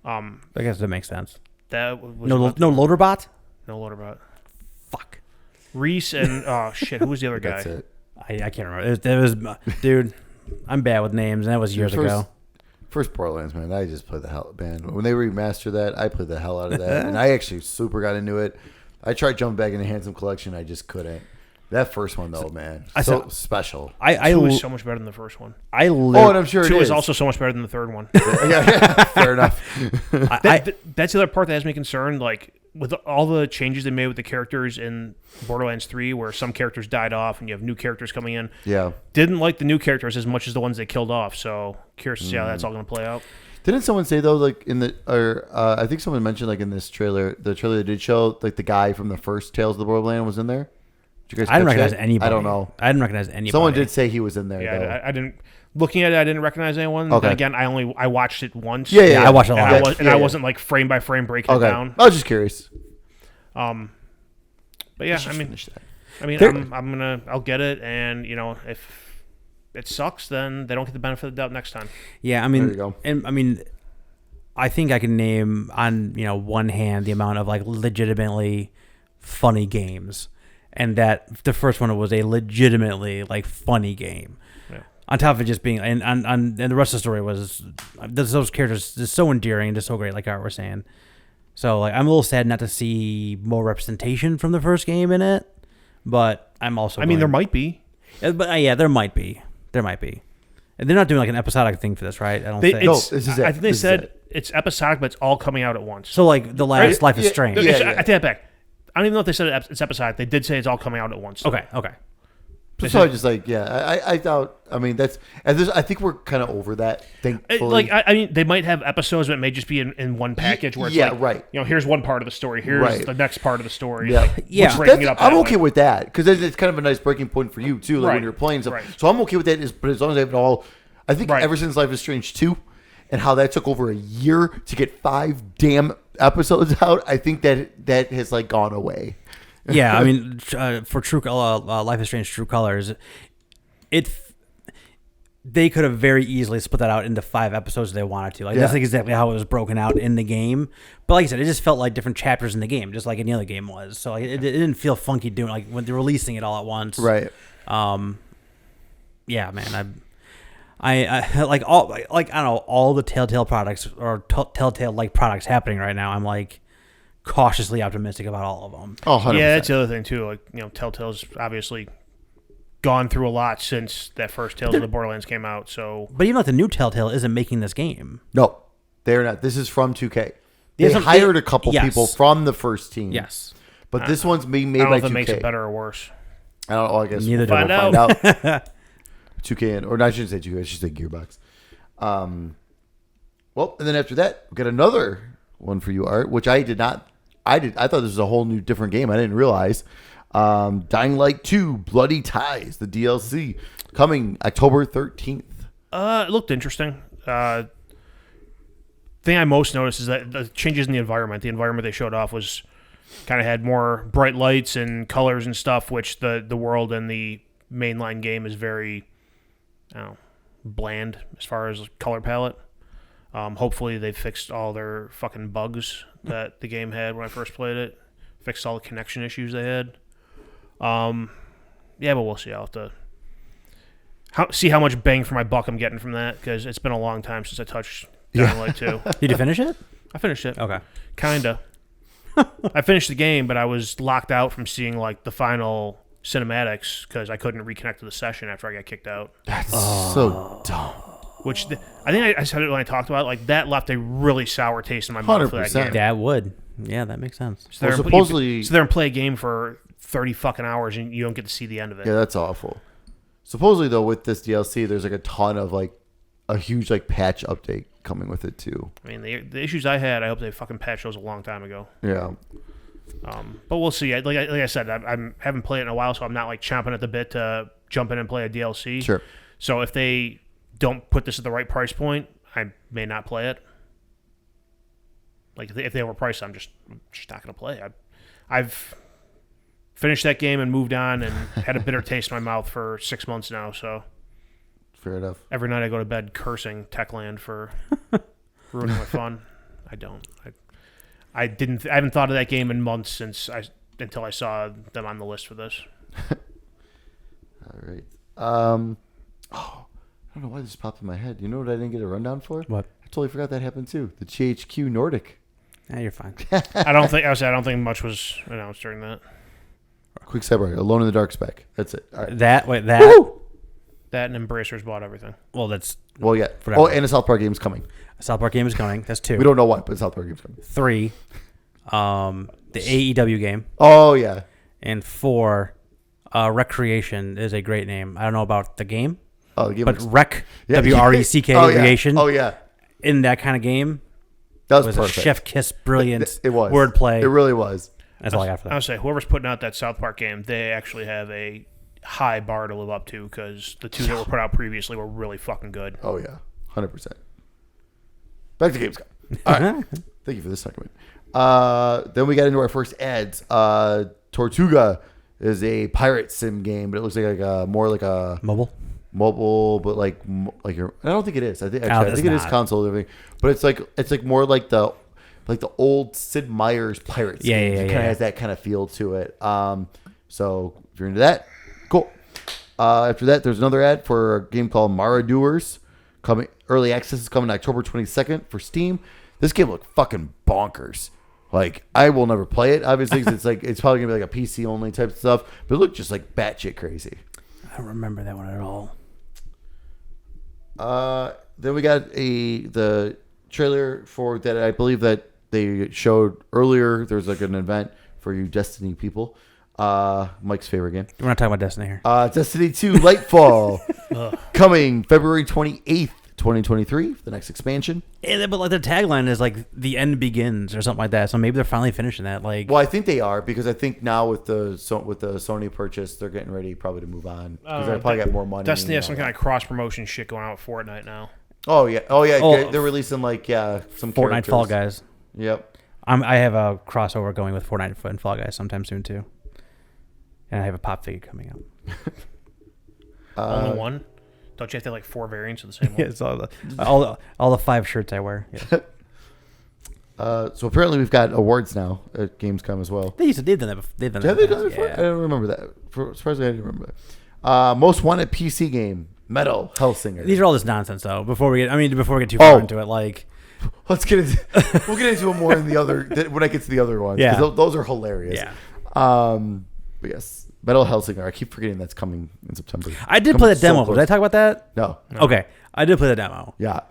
I guess that makes sense. That was no Loaderbot? No Loaderbot. Fuck. Reese and who was the other guy? That's it. I can't remember. It was dude. I'm bad with names, and that was years ago. First Borderlands, man, I just played the hell, man. When they remastered that, I played the hell out of that, and I actually super got into it. I tried jumping back into Handsome Collection, I just couldn't. That first one, though, man, so special. Two was so much better than the first one. And I'm sure two is also so much better than the third one. Yeah, fair enough. That's the other part that has me concerned. Like with all the changes they made with the characters in Borderlands 3, where some characters died off and you have new characters coming in. Yeah, didn't like the new characters as much as the ones they killed off. So curious to see how that's all going to play out. Didn't someone say though, like I think someone mentioned like in this trailer, the trailer they did show, like the guy from the first Tales of the Borderlands was in there? Did you guys I didn't recognize anybody. I don't know. I didn't recognize anybody. Someone did say he was in there. Yeah, though. I didn't. Looking at it, I didn't recognize anyone. Okay. And again, I watched it once. Yeah, I watched it a lot. I wasn't like frame by frame breaking it down. I was just curious. But yeah, I'll get it, and if it sucks, then they don't get the benefit of the doubt next time. Yeah, there you go. And I think I can name on one hand the amount of like legitimately funny games, and that the first one was a legitimately like funny game. Yeah. On top of it just being, and the rest of the story was, those characters just so endearing and just so great, like Art was saying. So like, I'm a little sad not to see more representation from the first game in it, but I'm also. I mean, there might be. But yeah, there might be. There might be. And they're not doing like an episodic thing for this, right? I don't think. No, this is it. I think they said it's episodic, but it's all coming out at once. So like the last Life is Strange. I take that back. I don't even know if they said it's episodic. They did say it's all coming out at once. Okay. So I just like, I doubt. I mean, I think we're kind of over that. Thankfully, I mean, they might have episodes, but it may just be in one package where it's right. You know, here's one part of the story. Here's the next part of the story. Yeah, yeah. Breaking it up I'm that okay way. with that because it's kind of a nice breaking point for you too, like when you're playing stuff. Right. So I'm okay with that. But as long as they have it all, I think Right. ever since Life is Strange 2 and how that took over a year to get 5 damn episodes out, I think that has like gone away. Yeah, I mean, for Life is Strange True Colors, they could have very easily split that out into 5 episodes if they wanted to. Like that's exactly how it was broken out in the game. But like I said, it just felt like different chapters in the game, just like any other game was. So like, it didn't feel funky doing like when they're releasing it all at once. Right. Yeah, man. I like I don't know, all the Telltale products or Telltale like products happening right now. I'm like cautiously optimistic about all of them. Oh, 100%. Yeah, that's the other thing too. Like, you know, Telltale's obviously gone through a lot since that first Tales of the Borderlands came out. So, But even like the new Telltale isn't making this game. No, they're not. This is from 2K. They Yes, hired a couple yes. people from the first team. Yes. But this one's being I made don't know by if it 2K. makes it better or worse. I don't know. I guess Neither we'll do Find out. 2K, or no, I shouldn't say 2K. I should say Gearbox. Well, and then after that, we got another one for you, Art, which I did not. I thought this was a whole new different game. I didn't realize. Dying Light 2, Bloody Ties, the DLC, coming October 13th. It looked interesting. Thing I most noticed is that the changes in the environment. The environment they showed off was kind of had more bright lights and colors and stuff, which the world in the mainline game is very, I don't know, bland as far as color palette. Hopefully they fixed all their fucking bugs that the game had when I first played it. Fixed all the connection issues they had. Yeah, but we'll see. I'll have to see how much bang for my buck I'm getting from that, because it's been a long time since I touched Dying Light 2. Did you finish it? I finished it. Okay. Kinda. I finished the game, but I was locked out from seeing like the final cinematics because I couldn't reconnect to the session after I got kicked out. That's so dumb. Which I think I said it when I talked about it. Like, that left a really sour taste in my mouth for that 100%. game. That would. Yeah, that makes sense. So there, supposedly- you sit there and play a game for 30 fucking hours and you don't get to see the end of it. Yeah, that's awful. Supposedly, though, with this DLC, there's like a ton of like a huge like patch update coming with it too. I mean, the issues I had, I hope they fucking patched those a long time ago. Yeah. But we'll see. Like I said, I haven't played it in a while, so I'm not like chomping at the bit to jump in and play a DLC. Sure. So if they don't put this at the right price point, I may not play it. Like, if they overprice it, I'm just not going to play. I've finished that game and moved on and had a bitter taste in my mouth for 6 months now. So Fair enough. every night I go to bed cursing Techland for ruining my fun. I don't. I haven't thought of that game in months until I saw them on the list for this. All right. I don't know why this popped in my head. You know what I didn't get a rundown for? What? I totally forgot that happened too. The GHQ Nordic. Yeah, you're fine. I don't think much was announced during that. Quick sidebar. Alone in the Dark spec. That's it. All right. That. Woo! That and Embracers bought everything. Well, that's Well, yeah. Whatever. Oh, and a South Park game's coming. a South Park game is coming. That's 2. We don't know what, but South Park game's coming. 3. The AEW game. Oh, yeah. And 4. Recreation is a great name. I don't know about the game, Oh, the game but was- Rec, Yeah. WRECK, Oh, yeah. Recreation. Oh, yeah. In that kind of game That was perfect. a chef kiss, brilliant It was. wordplay. It really was. That's all I got for I that. would say whoever's putting out that South Park game, they actually have a high bar to live up to, because the 2 that were put out previously were really fucking good. Oh, yeah. 100%. Back to Gamescom. All right. Thank you for this segment. Then we got into our first ads. Tortuga is a pirate sim game, but it looks like more like a Mobile. but like your. I don't think it is. I think it's it is not. console and everything, but it's like more like the old Sid Meier's Pirates. Yeah, games. yeah, It kind yeah. of has that kind of feel to it. So if you're into that, cool. After that, there's another ad for a game called Marauders. Early access is coming October 22nd for Steam. This game looked fucking bonkers. Like, I will never play it, obviously, because it's probably going to be like a PC only type of stuff. But it looked just like batshit crazy. I don't remember that one at all. Then we got the trailer for that. I believe that they showed earlier. There's like an event for you Destiny people. Mike's favorite game. We're not talking about Destiny here. Destiny 2 Lightfall coming February 28th, 2023. The next expansion. Yeah, but like the tagline is like the end begins or something like that. So maybe they're finally finishing that. Like, Well, I think they are because I think now with the Sony purchase, they're getting ready probably to move on because they probably got more money. Destiny has some kind of cross promotion shit going on with Fortnite now. Oh yeah. Oh, They're releasing like some Fortnite characters. Fall Guys. Yep. I have a crossover going with Fortnite and Fall Guys sometime soon too, and I have a pop figure coming out. Only one? Don't you have to have like 4 variants of the same one? Yeah, it's all the 5 shirts I wear. Yeah. So apparently we've got awards now at Gamescom as well. They've done that. They've done that. Have they done it before? Yeah. I don't remember that. Surprisingly, I didn't remember that. Most wanted PC game, Metal Hellsinger. These are all this nonsense though. Before we get too far into it, like, Let's get into. We'll get into it more in the other when I get to the other ones. Yeah. Those are hilarious. Yeah. But yes, Metal Hellsinger. I keep forgetting that's coming in September. I did play the demo. Did I talk about that? No. Okay, I did play the demo. Yeah.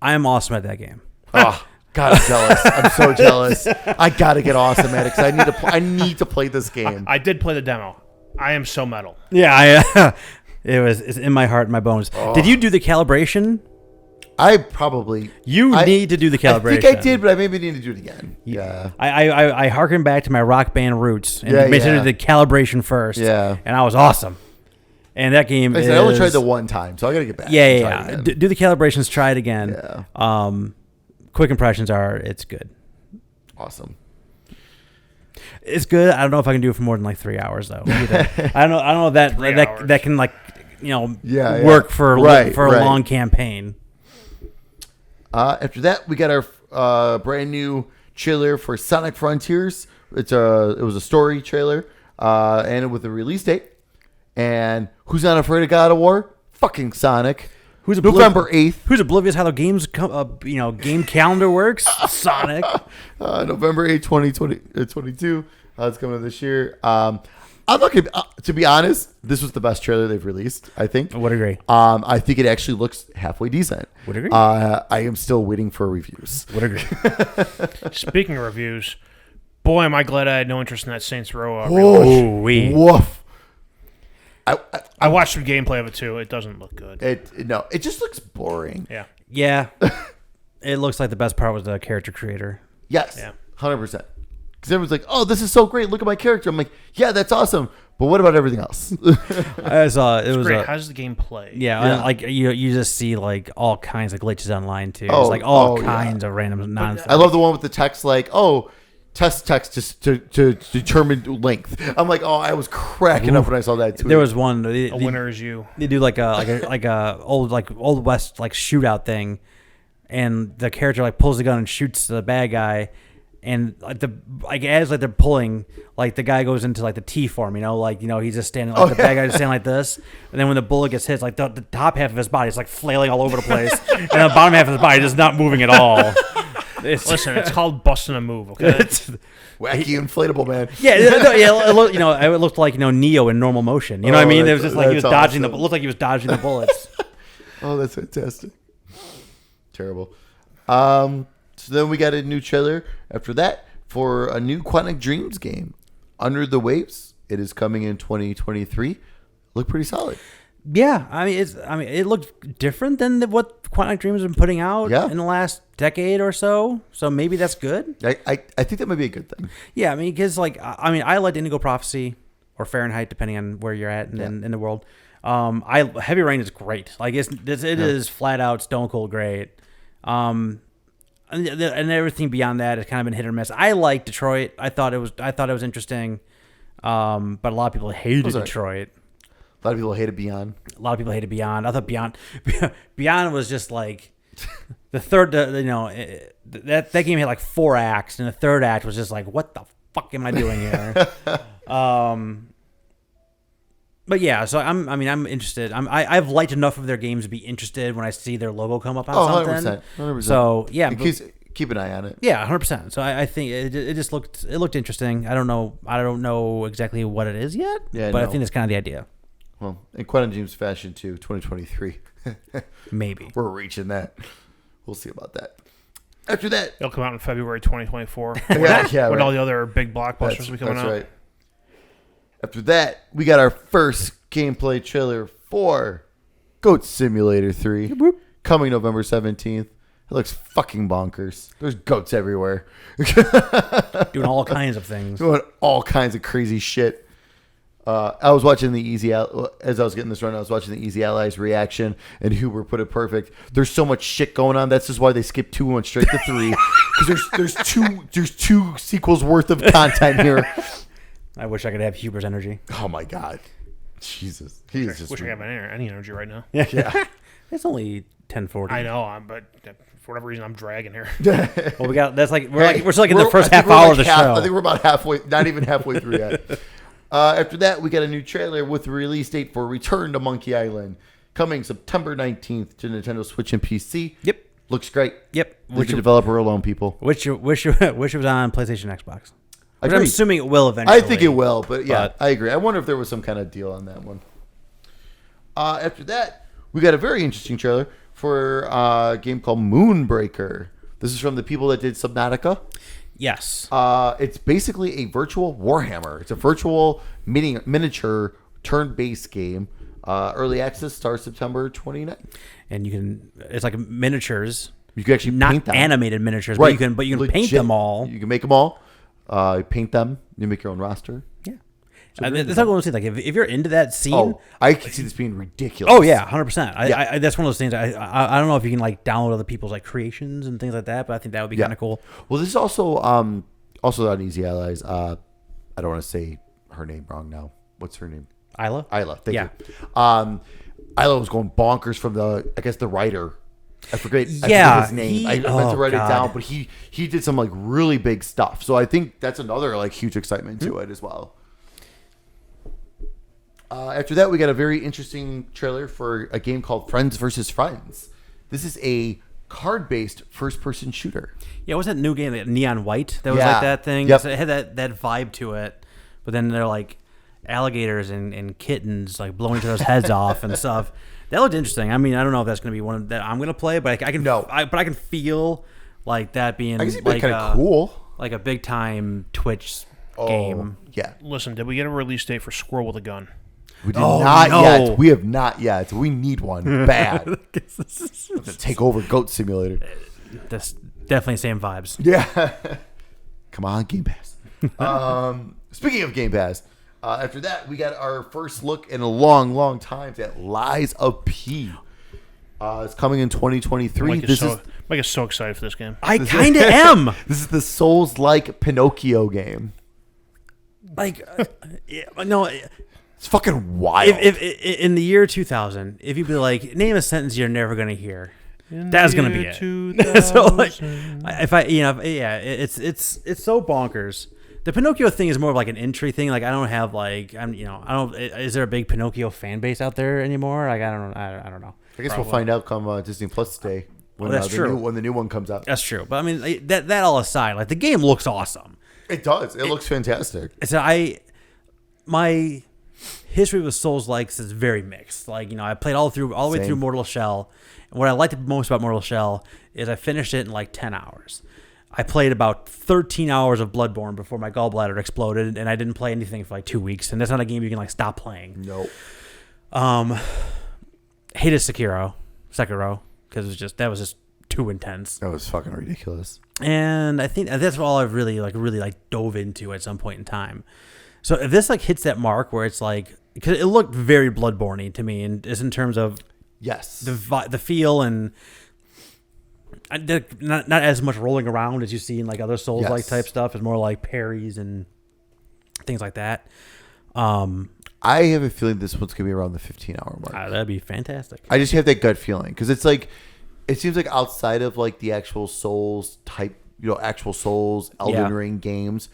I am awesome at that game. Oh God, I'm jealous. I'm so jealous. I gotta get awesome at it because I need to play this game. I did play the demo. I am so metal. Yeah, it's in my heart, and my bones. Did you do the calibration? I probably need to do the calibration. I think I did, but I maybe need to do it again. Yeah. I harken back to my Rock Band roots and made sure to do the calibration first. Yeah. And I was awesome. And that game I only tried the one time, so I gotta get back. Yeah. Do the calibrations. Try it again. Yeah. Quick impressions are it's good. Awesome. It's good. I don't know if I can do it for more than like 3 hours though. I don't know that can like work for a long campaign. After that, we got our brand new trailer for Sonic Frontiers. It was a story trailer, and with a release date. And who's not afraid of God of War? Fucking Sonic. Who's November 8th? Who's oblivious how the game calendar works? Sonic. November 8th, 2022. It's coming this year. I'm not gonna, to be honest, this was the best trailer they've released, I think. I would agree. I think it actually looks halfway decent. Would agree. I am still waiting for reviews. Would agree. Speaking of reviews, boy, am I glad I had no interest in that Saints Row. Woof. I watched some gameplay of it too. It doesn't look good. It just looks boring. Yeah. Yeah. It looks like the best part was the character creator. Yes. Yeah. 100%. Because everyone's like, "Oh, this is so great! Look at my character." I'm like, "Yeah, that's awesome." But what about everything else? I saw it was great. How does the game play? Yeah, like you just see like all kinds of glitches online too. Oh, it's like all yeah. kinds of random nonsense. I love the one with the text like, "Oh, test text just to determine length." I'm like, "Oh, I was cracking up when I saw that tweet." There was one. A winner is you. They do like a old west like shootout thing, and the character like pulls the gun and shoots the bad guy. And as they're pulling, like the guy goes into like the T form, he's just standing like the bad guy's standing like this, and then when the bullet gets hit, it's like the top half of his body is like flailing all over the place, and the bottom half of his body is not moving at all. Listen, it's called busting a move, okay? Wacky inflatable man. It looked like Neo in normal motion. You know what I mean? It was just like he was dodging awesome. looked like he was dodging the bullets. Oh, that's fantastic. Terrible. So then we got a new trailer after that for a new Quantic Dreams game, Under the Waves. It is coming in 2023. Look pretty solid. Yeah, it looked different than what Quantic Dreams has been putting out in the last decade or so. So maybe that's good. I think that might be a good thing. Yeah, because I liked Indigo Prophecy or Fahrenheit, depending on where you're at in the world. Heavy Rain is great. Like it is flat out stone cold great. And everything beyond that has kind of been hit or miss. I like Detroit. I thought it was interesting, but a lot of people hated Detroit. A lot of people hated Beyond. A lot of people hated Beyond. I thought Beyond was just like the third. That game had like 4 acts, and the third act was just like, what the fuck am I doing here? But yeah, so I'm interested. I've liked enough of their games to be interested when I see their logo come up on something. 100%. So yeah, Keep an eye on it. yeah, 100%. So I think it just looked interesting. I don't know exactly what it is yet, but I think that's kind of the idea. Well, in Quantum Dreams fashion too, 2023. Maybe We're reaching that. We'll see about that. After that, It'll come out in February 2024. yeah, When right. all the other big blockbusters will be coming That's out. right. After that, we got our first gameplay trailer for Goat Simulator 3 coming November 17th. It looks fucking bonkers. There's goats everywhere. doing all kinds of things. Doing all kinds of crazy shit. I was watching as I was getting this run, I was watching the Easy Allies reaction, and Huber put it perfect. There's so much shit going on. That's just why they skipped 2 and went straight to 3. Because there's two sequels worth of content here. I wish I could have Huber's energy. Oh my god, Jesus, he is just. Wish I have any energy right now. Yeah. It's only 10:40. I know, but for whatever reason, I'm dragging here. Well, we got we're still like in the first half we're hour like of the half- show. I think we're about halfway, not even halfway through yet. After that, we got a new trailer with the release date for Return to Monkey Island, coming September 19th to Nintendo Switch and PC. Yep. Looks great. Yep. Leave the developer alone, people. Wish it was on PlayStation, Xbox. Which I'm Agreed. assuming it will eventually. I think it will, but yeah, But- I agree. I wonder if there was some kind of deal on that one. After that, we got a very interesting trailer for a game called Moonbreaker. This is from the people that did Subnautica. Yes. It's basically a virtual Warhammer. It's a virtual miniature turn-based game. Early access starts September 29th. And you can. It's like miniatures. You can actually Not paint them. animated miniatures, Right. but you can paint Legit. them all. You can make them all. Paint them. You make your own roster. Yeah. That's what I want to say. Like if you're into that scene. Oh, I can see this being ridiculous. Oh yeah, 100%. Yeah. I that's one of those things. I don't know if you can like download other people's like creations and things like that, but I think that would be kind of cool. Well, this is also on Easy Allies. I don't want to say her name wrong now. What's her name? Isla. Isla. Thank Yeah. you. Isla was going bonkers from the writer. I forget his name. I meant to write it down, but he did some like really big stuff. So I think that's another like huge excitement to it as well. After that, we got a very interesting trailer for a game called Friends vs. Friends. This is a card-based first-person shooter. Yeah, what's that new game? That Neon White. That was Yeah. like that thing. Yep. So it had that vibe to it, but then they're like alligators and kittens like blowing each other's heads off and stuff. That looked interesting. I mean, I don't know if that's going to be one that I'm going to play, but I can. No. But I can feel like that being I guess it'd like be kind of cool. like a big time Twitch game. Yeah. Listen, did we get a release date for Squirrel with a Gun? We did Oh, not no. yet. We have not yet. We need one bad to take over Goat Simulator. That's definitely same vibes. Yeah. Come on, Game Pass. Speaking of Game Pass, after that, we got our first look in a long, long time at Lies of P. It's coming in 2023. Mike is so excited for this game. I kind of am. This is the Souls-like Pinocchio game. Like, no. It's fucking wild. If in the year 2000, if you'd be like, name a sentence you're never gonna hear, that's gonna be it. So like, it's so bonkers. The Pinocchio thing is more of like an entry thing. Like I don't have like I don't. Is there a big Pinocchio fan base out there anymore? Like I don't know. I guess we'll find out come Disney Plus Day when, that's true. when the new one comes out. That's true. But I mean that all aside, like the game looks awesome. It does. It looks fantastic. So my history with Souls-likes is very mixed. Like, I played all the way Same. through Mortal Shell. And what I liked most about Mortal Shell is I finished it in like 10 hours. I played about 13 hours of Bloodborne before my gallbladder exploded, and I didn't play anything for like 2 weeks. And that's not a game you can like stop playing. Nope. Hated Sekiro, because that was just too intense. That was fucking ridiculous. And I think that's all I've really dove into at some point in time. So if this like hits that mark where it's like, because it looked very Bloodborne-y to me, and is in terms of Yes. the feel and not as much rolling around as you see in like other Souls-like Yes. type stuff. It's more like parries and things like that. I have a feeling this one's gonna be around the 15-hour mark. That'd be fantastic. I just have that gut feeling because it's like, it seems like outside of like the actual Souls type, actual Souls, Elden Yeah. Ring games,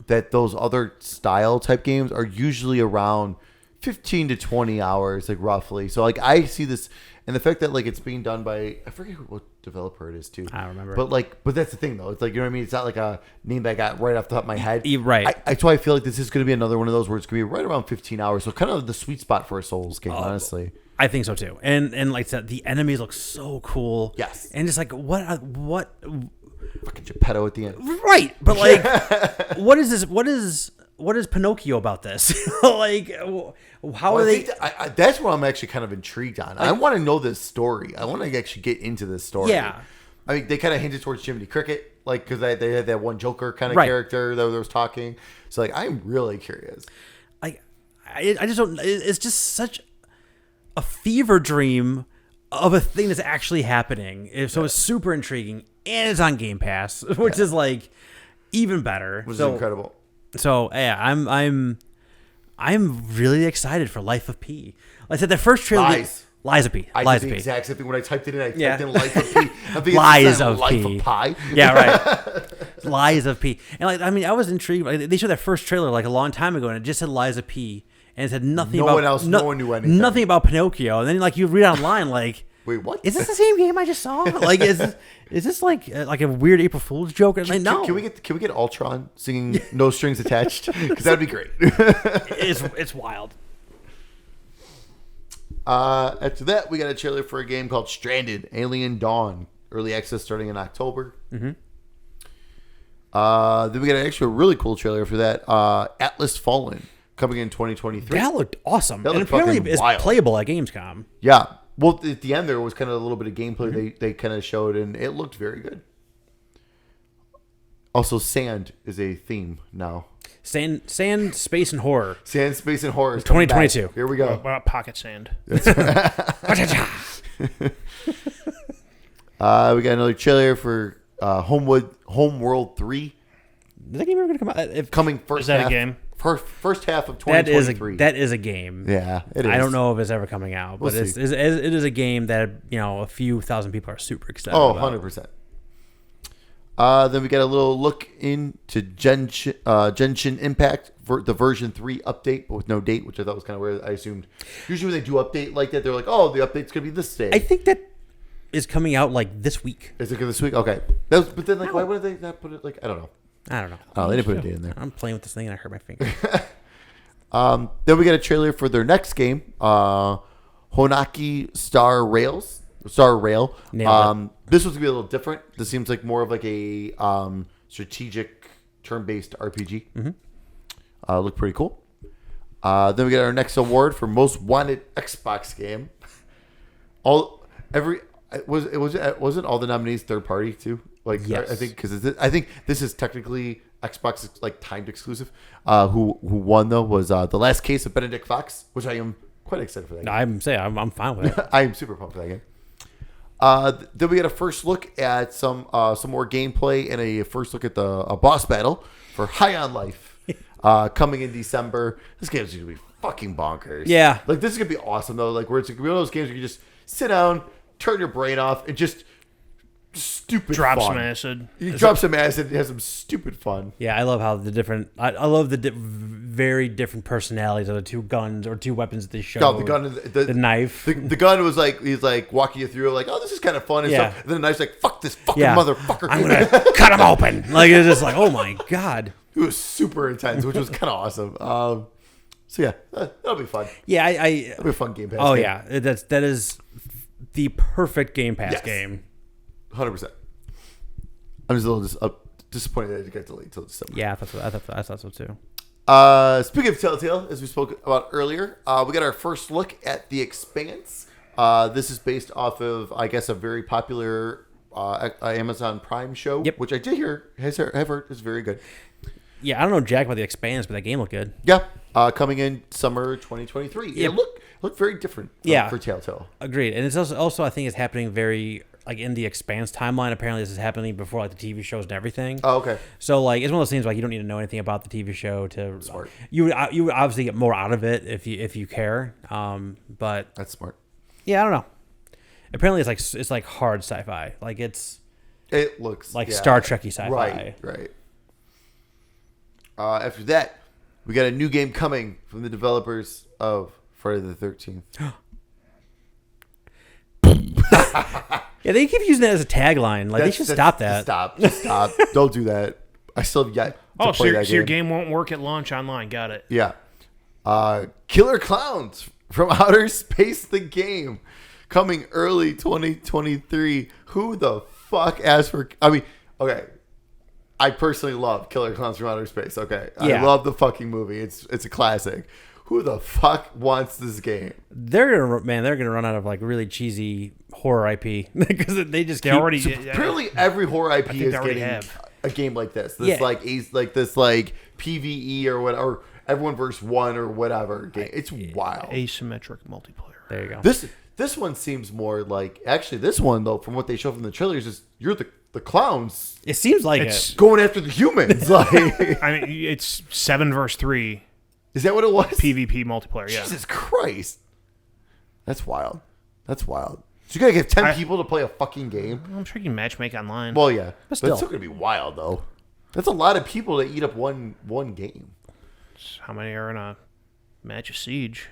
that those other style type games are usually around 15 to 20 hours, like roughly. So like I see this, and the fact that like it's being done by, I forget what developer it is too. I don't remember. But that's the thing though. It's like, you know what I mean? It's not like a name that I got right off the top of my head. Right. That's why I feel like this is going to be another one of those where it's going to be right around 15 hours. So kind of the sweet spot for a Souls game, honestly. I think so too. And like I said, the enemies look so cool. Yes. And just like what Fucking Geppetto at the end. right. But like what is this? What is Pinocchio about this? Like how are they That's what I'm actually kind of intrigued on. I want to know this story. I want to actually get into this story. Yeah. I mean, they kind of hinted towards Jiminy Cricket, like, because they had that one Joker kind of Right. character that was talking. So, like, I'm really curious. I just don't. It's just such a fever dream of a thing that's actually happening. So it's super intriguing, and it's on Game Pass, which is like even better. Which is incredible. So yeah, I'm really excited for Life of P. Like I said, the first trailer. Lies of P. I Lies did of the P. exact same thing when I typed it in. I typed Yeah. in Life of P. I'm thinking Lies of Life P. of Pie. Yeah, right. Lies of P. And like, I mean, I was intrigued. Like, they showed that first trailer like a long time ago, and it just said Lies of P, and it said nothing No about one else- no one knew anything. Nothing about Pinocchio. And then like you read online, like, Wait, what? is this the same game I just saw? Like, is this like a weird April Fool's joke? And like, no, Can we get Ultron singing No Strings Attached? Because that'd be great. it's wild. After that, we got a trailer for a game called Stranded: Alien Dawn. Early access starting in October. Mm-hmm. Then we got actually a really cool trailer for that. Atlas Fallen coming in 2023. That looked awesome. That And looked apparently fucking it's wild. playable at Gamescom. Yeah. Well, at the end there was kind of a little bit of gameplay Mm-hmm. they kind of showed, and it looked very good. Also, sand is a theme now. Sand, space, and horror. Sand, space, and horror. is coming back. 2022. Here we What go. about Pocket Sand? We got another trailer for Homeworld 3 Is that game ever gonna come out? coming first. Is that a half, game? First half of That is 2023. a game. Yeah, it is. I don't know if it's ever coming out, but We'll it see. is a game that a few thousand people are super excited Oh, about. 100%. Then we got a little look into Genshin Impact for the version 3 update, but with no date, which I thought was kind of weird. I assumed usually when they do update like that, they're like, "Oh, the update's gonna be this day." I think that is coming out like this week. Is it this week? Okay. But then like, why would they not put it like? I don't know. I don't know. Oh, they didn't put a date in there. I'm playing with this thing and I hurt my finger. Then we got a trailer for their next game, Honaki Star Rail. Nailed it. This was gonna be a little different. This seems like more of like a strategic turn-based RPG. Mm-hmm. Looked pretty cool. Then we got our next award for most wanted Xbox game. Wasn't all the nominees third party too? Like Yes. I think I think this is technically Xbox like timed exclusive. Who won though was The Last Case of Benedict Fox, which I am quite excited for that game. I'm fine with it. I am super pumped for that game. Then we got a first look at some more gameplay and a first look at a boss battle for High on Life coming in December. This game's gonna be fucking bonkers. Yeah. like this is gonna be awesome though. Like where it's gonna be one of those games where you just sit down, turn your brain off, and just stupid Drop fun. some acid. You drop some acid and have some stupid fun. Yeah, I love how the different. I love the very different personalities of the two guns or two weapons that they show. No, the gun, the knife. The gun was like he's like walking you through like, oh, this is kind of fun and Yeah. stuff. And then the knife's like, fuck this fucking Yeah. motherfucker. I'm gonna cut him open. Like it's just like, oh my god. It was super intense, which was kind of awesome. So yeah, that'll be fun. Yeah, That'll be a fun game pass. Oh game. yeah, that is the perfect Game Pass Yes. game. 100%. I'm just a little disappointed that it got delayed till December. Yeah, I thought so too. Speaking of Telltale, as we spoke about earlier, we got our first look at The Expanse. This is based off of, I guess, a very popular Amazon Prime show, Yep. which I did hear, have heard is very good. Yeah, I don't know jack about The Expanse, but that game looked good. Yeah, coming in summer 2023. Yep. It looked very different for Telltale. Agreed, and it's also I think it's happening very like in the Expanse timeline. Apparently, this is happening before like the TV shows and everything. Oh, okay. So like it's one of those things like you don't need to know anything about the TV show to. Smart. You would obviously get more out of it if you care. But That's smart. yeah, I don't know. Apparently, it's like hard sci-fi. Like It looks like yeah. Star Trek-y sci-fi. Right. After that, we got a new game coming from the developers of Friday the 13th. Yeah, they keep using that as a tagline. Like they should stop that. Just stop. Don't do that. I still have yet to play that so your game won't work at launch online. Got it. Yeah. Killer Clowns from Outer Space, the game, coming early 2023. Who the fuck asked for? I mean, okay. I personally love Killer Clowns from Outer Space. Okay, Yeah. I love the fucking movie. It's a classic. Who the fuck wants this game? They're gonna run out of like really cheesy horror IP because they just They keep, already Apparently, every horror IP think is they already getting have. a game like this. Yeah. This PVE or whatever, or everyone versus one or whatever game. It's wild. asymmetric multiplayer. There you go. This one seems more like actually this one though from what they show from the trailers is you're the clowns It seems like It's- it. going after the humans. Like, I mean, it's 7 versus 3 is that what it was? PvP multiplayer. Yeah. Jesus Christ, that's wild. That's wild. So you gotta get 10 people to play a fucking game. I'm sure you can matchmake online. Well, yeah, but still. it's still gonna be wild though. That's a lot of people to eat up one game. How many are in a match of Siege?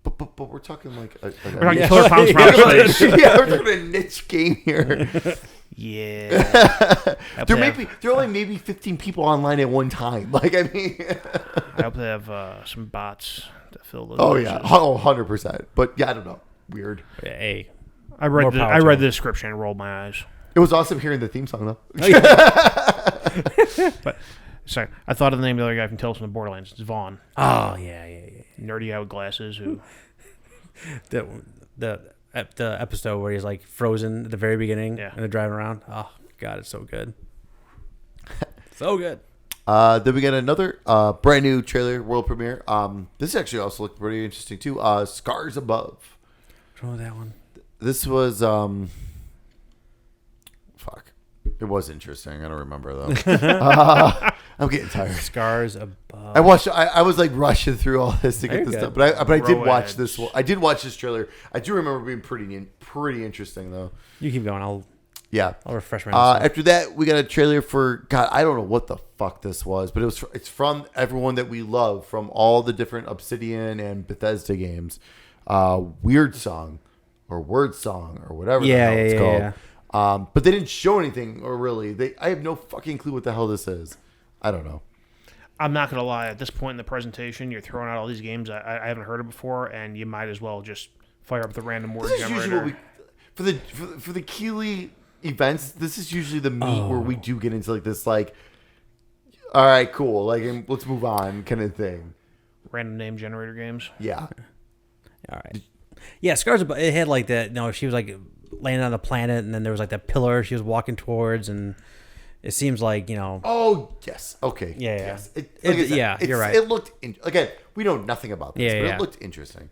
But we're talking like We're talking Killer Clowns from Yeah. Outer Space. yeah, we're talking a niche game here. Yeah. There are only maybe 15 people online at one time. Like I mean, I hope they have some bots to fill those. oh matches. yeah, 100%. But yeah, I don't know. Weird. Hey, I read More the power I to read them. the description and rolled my eyes. It was awesome hearing the theme song though. But sorry, I thought of the name of the other guy from Tales from the Borderlands. It's Vaughn, oh yeah. nerdy guy with glasses who. The episode where he's like frozen at the very beginning Yeah. and they're driving around. Oh god, it's so good. So good. Then we got another brand new trailer, world premiere. This actually also looked pretty interesting too. Scars Above. Which one was that one? This was fuck. It was interesting. I don't remember though. I'm getting tired. Scars Above. I watched. I was like rushing through all this to get You're this good. stuff, but I did Row watch Edge. this one. I did watch this trailer. I do remember being pretty interesting though. You keep going. I'll Yeah. refresh my. After that, we got a trailer for God. I don't know what the fuck this was, but it's from everyone that we love from all the different Obsidian and Bethesda games. Weird Song or Word Song or whatever the hell it's called. Yeah. But they didn't show anything, or really, I have no fucking clue what the hell this is. I don't know. I'm not gonna lie. At this point in the presentation, you're throwing out all these games I haven't heard of before, and you might as well just fire up the random word This is generator. usually what we for the Keeley events. This is usually the meat where we do get into like this, like, all right, cool, like let's move on kind of thing. Random name generator games. Yeah. All right. Yeah, Scars Above. It had like that. No, she was like landing on the planet, and then there was like that pillar she was walking towards, and it seems like Oh yes. Okay. Yeah, yeah. Yes. Yeah, you're right. It looked again. We know nothing about this, Yeah, but yeah. it looked interesting.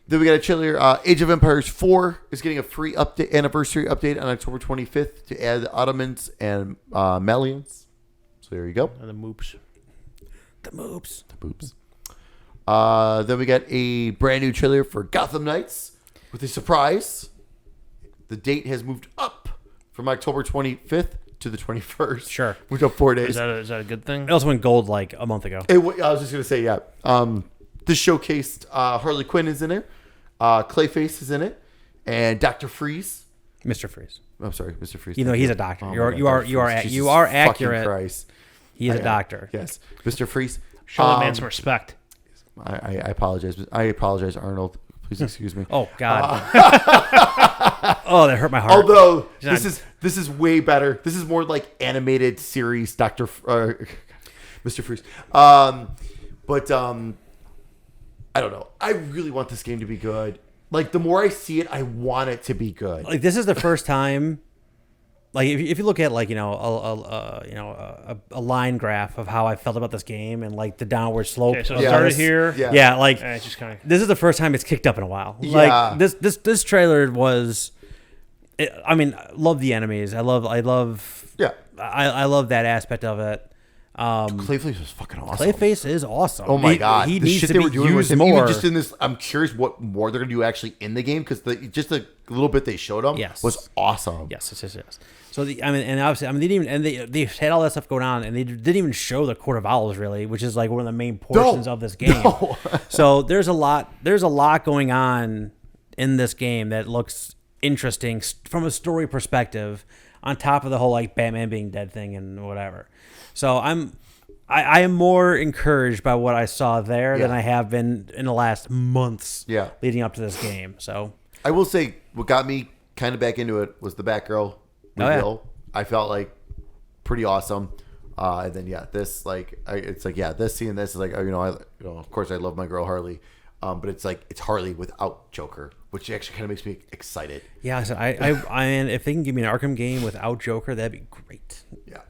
Then we got a trailer. Age of Empires 4 is getting a free anniversary update on October 25th to add the Ottomans and Malians. So there you go. And the moops. the moves. Boobs. Then we got a brand new trailer for Gotham Knights with a surprise. The date has moved up from October 25th to the 21st. Sure. Moved up 4 days. Is that a good thing? It also went gold like a month ago. I was just gonna say, yeah. This showcased Harley Quinn is in it, Clayface is in it, and Dr. Freeze. Mr. Freeze. I'm sorry, Mr. Freeze. You know he's a doctor. Oh You are my you God, are Dr. you are Freeze. you Jesus are fucking accurate. Christ. He is a doctor. Yes, Mr. Freeze. Show the man some respect. I apologize. I apologize, Arnold. Please excuse me. Oh God. Oh, that hurt my heart. Although not- this is way better. This is more like animated series, Mr. Freeze. But I don't know. I really want this game to be good. Like the more I see it, I want it to be good. Like this is the first time. Like if you look at like a line graph of how I felt about this game and like the downward slope. Okay, so of it started this- here. Yeah. Yeah, like It's just kind of. this is the first time it's kicked up in a while. Yeah. Like this trailer was. I mean, I love the enemies. I love Yeah. I love that aspect of it. Clayface was fucking awesome. Clayface is awesome. Oh my God. He The needs shit to they be were doing with used him, more. even just in this, I'm curious what more they're going to do actually in the game because just the little bit they showed him Yes. was awesome. Yes. So and obviously, they didn't even, and they had all that stuff going on, and they didn't even show the Court of Owls really, which is like one of the main portions of this game. No. So there's a lot going on in this game that looks interesting from a story perspective, on top of the whole like Batman being dead thing and whatever. So I am more encouraged by what I saw there than I have been in the last months leading up to this game. So I will say what got me kind of back into it was the Batgirl reveal. I felt like pretty awesome. And then this like this seeing this is like of course I love my girl Harley, but it's like it's Harley without Joker, which actually kind of makes me excited. Yeah, so I if they can give me an Arkham game without Joker, that'd be great. Yeah.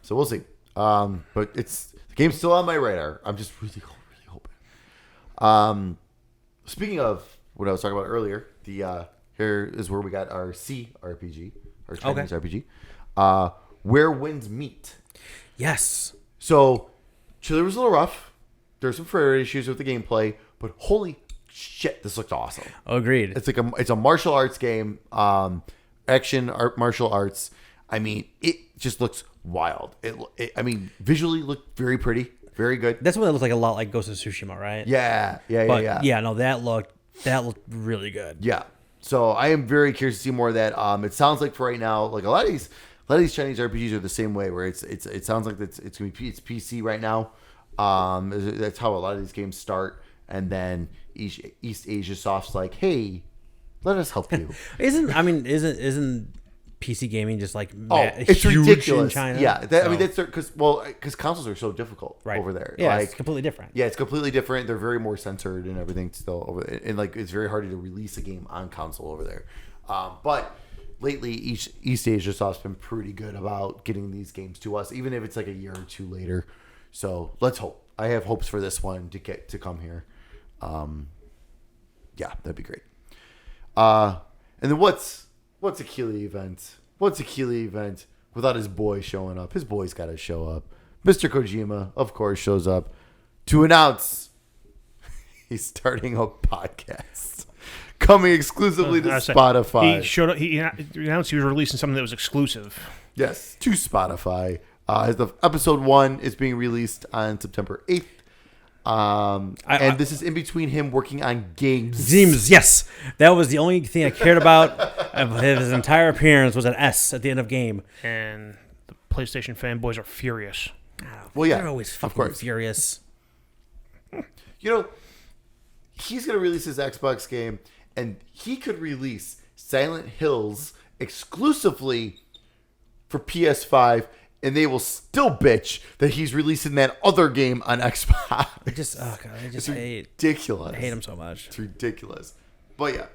So we'll see. But the game's still on my radar. I'm just really hoping. Speaking of what I was talking about earlier, here is where we got our C RPG, our Chinese RPG. Where Winds Meet. Yes. So, trailer was a little rough. There's some frame issues with the gameplay, but holy shit, this looked awesome. Agreed. It's a martial arts game, martial arts. I mean, it just looks wild. Visually looked very pretty, very good. That's what it looked like, a lot like Ghost of Tsushima, right? Yeah. No, that looked really good. Yeah. So I am very curious to see more of that. It sounds like for right now, like a lot of these Chinese RPGs are the same way, where it sounds like it's PC right now. That's how a lot of these games start, and then East Asia Soft's like, hey, let us help you. Isn't PC gaming just like it's huge ridiculous in China? Yeah, that's because consoles are so difficult over there. Yeah, like, it's completely different. Yeah, it's completely different. They're very more censored and everything still over there. And like it's very hard to release a game on console over there. But lately, East Asia Soft's been pretty good about getting these games to us, even if it's like a year or two later. So let's hope. I have hopes for this one to come here. Yeah, that'd be great. And then what's a Keighley event? What's a Keighley event without his boy showing up? His boy's got to show up. Mr. Kojima, of course, shows up to announce he's starting a podcast coming exclusively to Spotify. He showed up. He announced he was releasing something that was exclusive. Yes, to Spotify. Episode 1 is being released on September 8th. And this is in between him working on games. Yes. That was the only thing I cared about of his entire appearance was an S at the end of game. And the PlayStation fanboys are furious. Well, yeah. They're always fucking furious. He's going to release his Xbox game, and he could release Silent Hills exclusively for PS5, and they will still bitch that he's releasing that other game on Xbox. I just hate ridiculous. I hate him so much. It's ridiculous. But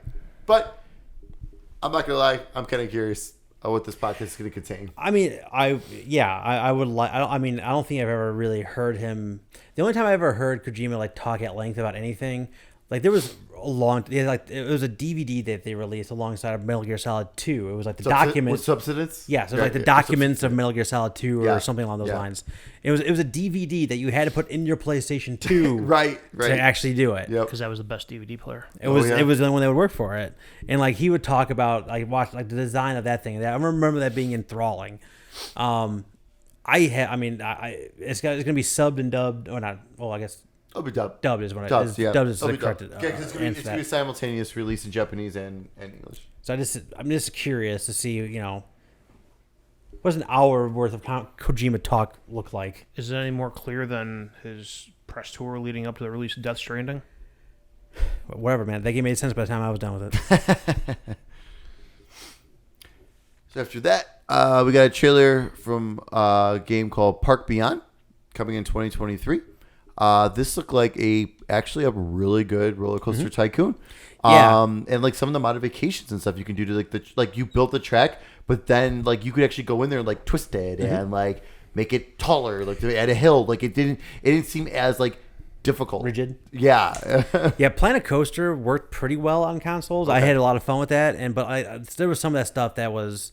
I'm not gonna lie, I'm kind of curious what this podcast is going to contain. I mean, I would like. I don't think I've ever really heard him. The only time I ever heard Kojima like talk at length about anything, like there was it was a DVD that they released alongside of Metal Gear Solid 2. It was like the document with substance. Yeah, so it was like the documents of Metal Gear Solid 2 or something along those lines. It was a DVD that you had to put in your PlayStation 2 right to actually do it. Because that was the best DVD player. It was the only one that would work for it. And like he would talk about the design of that thing. I remember that being enthralling. It's gonna be subbed and dubbed or not. Well, I guess. It'll be dubbed. Dubbed is what it is. Yeah. Dubbed is the Dubbed. correct. Yeah, because it's gonna be a simultaneous release in Japanese and English. So I'm just curious to see, what's an hour worth of Kojima talk look like? Is it any more clear than his press tour leading up to the release of Death Stranding? Whatever, man. That game made sense by the time I was done with it. So after that, we got a trailer from a game called Park Beyond coming in 2023. This looked like actually a really good roller coaster tycoon. Yeah. And like some of the modifications and stuff you can do to you built the track, but then like you could actually go in there and like twist it and like make it taller, like at a hill. Like it didn't seem as like difficult, rigid. Yeah. Yeah. Planet Coaster worked pretty well on consoles. Okay. I had a lot of fun with that, but there was some of that stuff that was.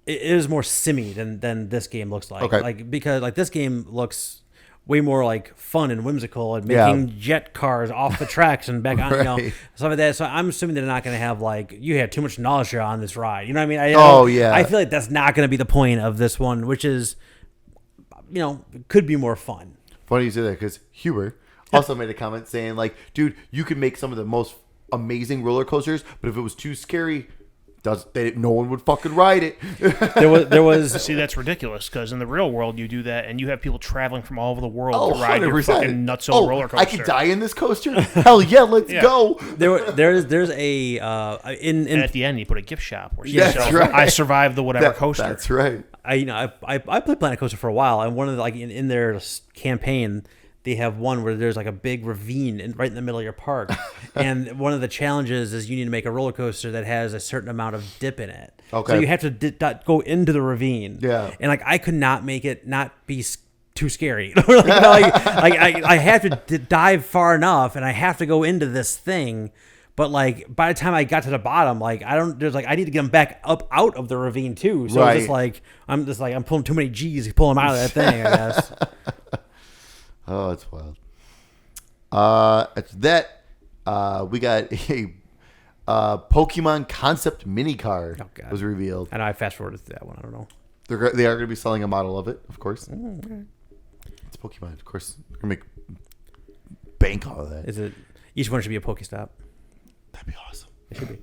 It is more simmy than this game looks like. Okay. Like because like this game looks way more like fun and whimsical and making jet cars off the tracks and back on, Right. stuff like that. So I'm assuming they're not going to have like, you had too much nausea on this ride. You know what I mean? I feel like that's not going to be the point of this one, which is, could be more fun. Funny you say that because Huber also made a comment saying like, dude, you could make some of the most amazing roller coasters, but if it was too scary, no one would fucking ride it. There was. See, that's ridiculous because in the real world you do that, and you have people traveling from all over the world to ride 100%. your fucking nutso roller coaster. I could die in this coaster. Hell yeah, let's go. There's a and at the end you put a gift shop where That's right. I survived the whatever coaster. That's right. I played Planet Coaster for a while, and one of the in their campaign, they have one where there's like a big ravine right in the middle of your park, and one of the challenges is you need to make a roller coaster that has a certain amount of dip in it. Okay. So you have to go into the ravine. Yeah. And like I could not make it not be too scary. I have to dive far enough, and I have to go into this thing. But like by the time I got to the bottom, like I need to get them back up out of the ravine too. So Right. I'm pulling too many G's to pull them out of that thing, I guess. Oh, it's wild. After that, we got a Pokemon concept mini car God. was revealed. And I fast forwarded to that one. I don't know. They are going to be selling a model of it, of course. It's Pokemon, of course. They're going to make bank off of that. Is it? Each one should be a Pokestop. That'd be awesome. It should be.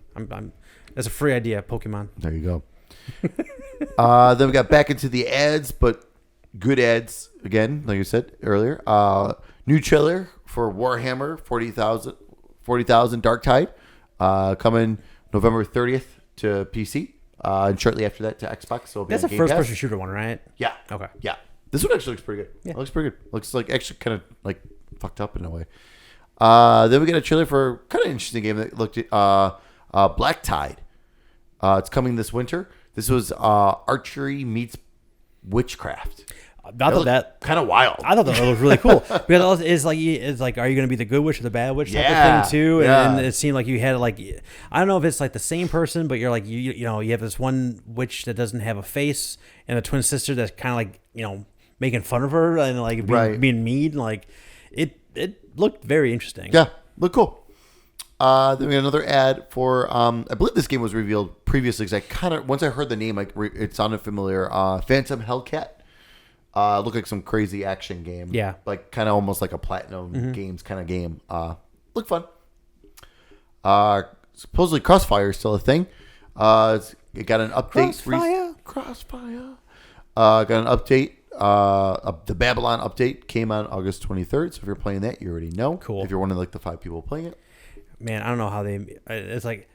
That's a free idea, Pokemon. There you go. Then we got back into the ads, but good ads again, like you said earlier. New trailer for Warhammer 40,000 Darktide, coming November 30th to PC, and shortly after that to Xbox. So it'll be That's on a Game first-person Pass. shooter one, right? Yeah. Okay. Yeah. This one actually looks pretty good. Yeah. It looks pretty good. Looks like actually kind of like fucked up in a way. Then we got a trailer for kind of interesting game that looked at Black Tide. It's coming this winter. This was archery meets witchcraft. I thought that kind of wild. I thought that was really cool because it's like are you going to be the good witch or the bad witch type Yeah, of thing too? yeah. And it seemed like you had like I don't know if it's like the same person, but you're like you have this one witch that doesn't have a face and a twin sister that's kind of like making fun of her and like being mean. Like it looked very interesting. Yeah, look cool. Then we got another ad for I believe this game was revealed previously because I kind of once I heard the name, it sounded familiar. Phantom Hellcat. Looked like some crazy action game. Yeah. Like kind of almost like a Platinum Games kind of game. Looked fun. Supposedly Crossfire is still a thing. It got an update. Crossfire. Got an update. The Babylon update came on August 23rd. So if you're playing that, you already know. Cool. If you're one of like the 5 people playing it. Man, I don't know how it's like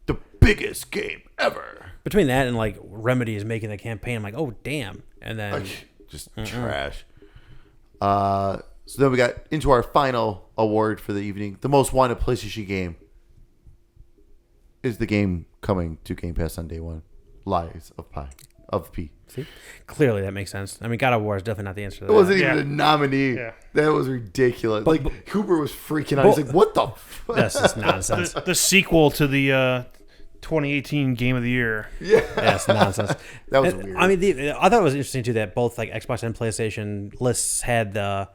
The biggest game ever. between that and like Remedy is making the campaign. I'm like, oh damn, and then Just trash. So then we got into our final award for the evening. The most wanted PlayStation game is the game coming to Game Pass on day one. Lies of P. see, clearly that makes sense. I mean, God of War is definitely not the answer to It that. wasn't Yeah. even a nominee. Yeah. That was ridiculous. Like Cooper was freaking out. He's like, "What the?" That's just nonsense. The sequel to the 2018 Game of the Year. Yeah, That's nonsense. that was And, weird. I mean, I thought it was interesting too that both like Xbox and PlayStation lists had the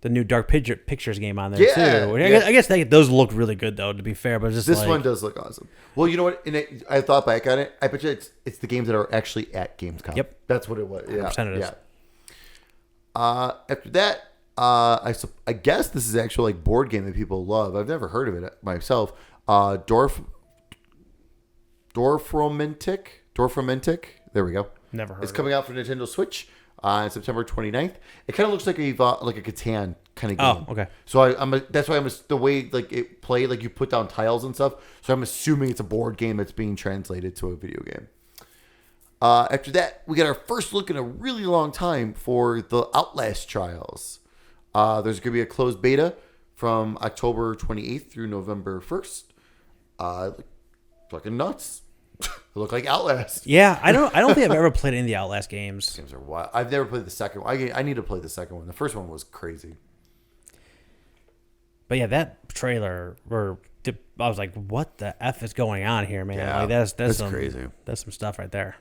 new Dark Pictures game on there Yeah, too. yeah. I guess those looked really good though. To be fair, but just This like, one does look awesome. Well, you know what? I thought back on it. I bet you it's the games that are actually at Gamescom. Yep. That's what it was. Yeah. 100% it is. Yeah. After that, I guess this is actually like board game that people love. I've never heard of it myself. Dorfromantic. There we go. Never heard It's of coming out for Nintendo Switch on September 29th. It kind of looks like a Catan kind of game. Oh, okay. So that's why the way like it played, like you put down tiles and stuff. So I'm assuming it's a board game that's being translated to a video game. After that, we got our first look in a really long time for the Outlast trials. There's going to be a closed beta from October 28th through November 1st. Fucking nuts. They look like Outlast. Yeah, I don't think I've ever played any of the Outlast games. Games are wild. I've never played the second one. I need to play the second one. The first one was crazy. But yeah, that trailer I was like, what the F is going on here, man? Yeah, Like that's that's some, crazy. That's some stuff right there.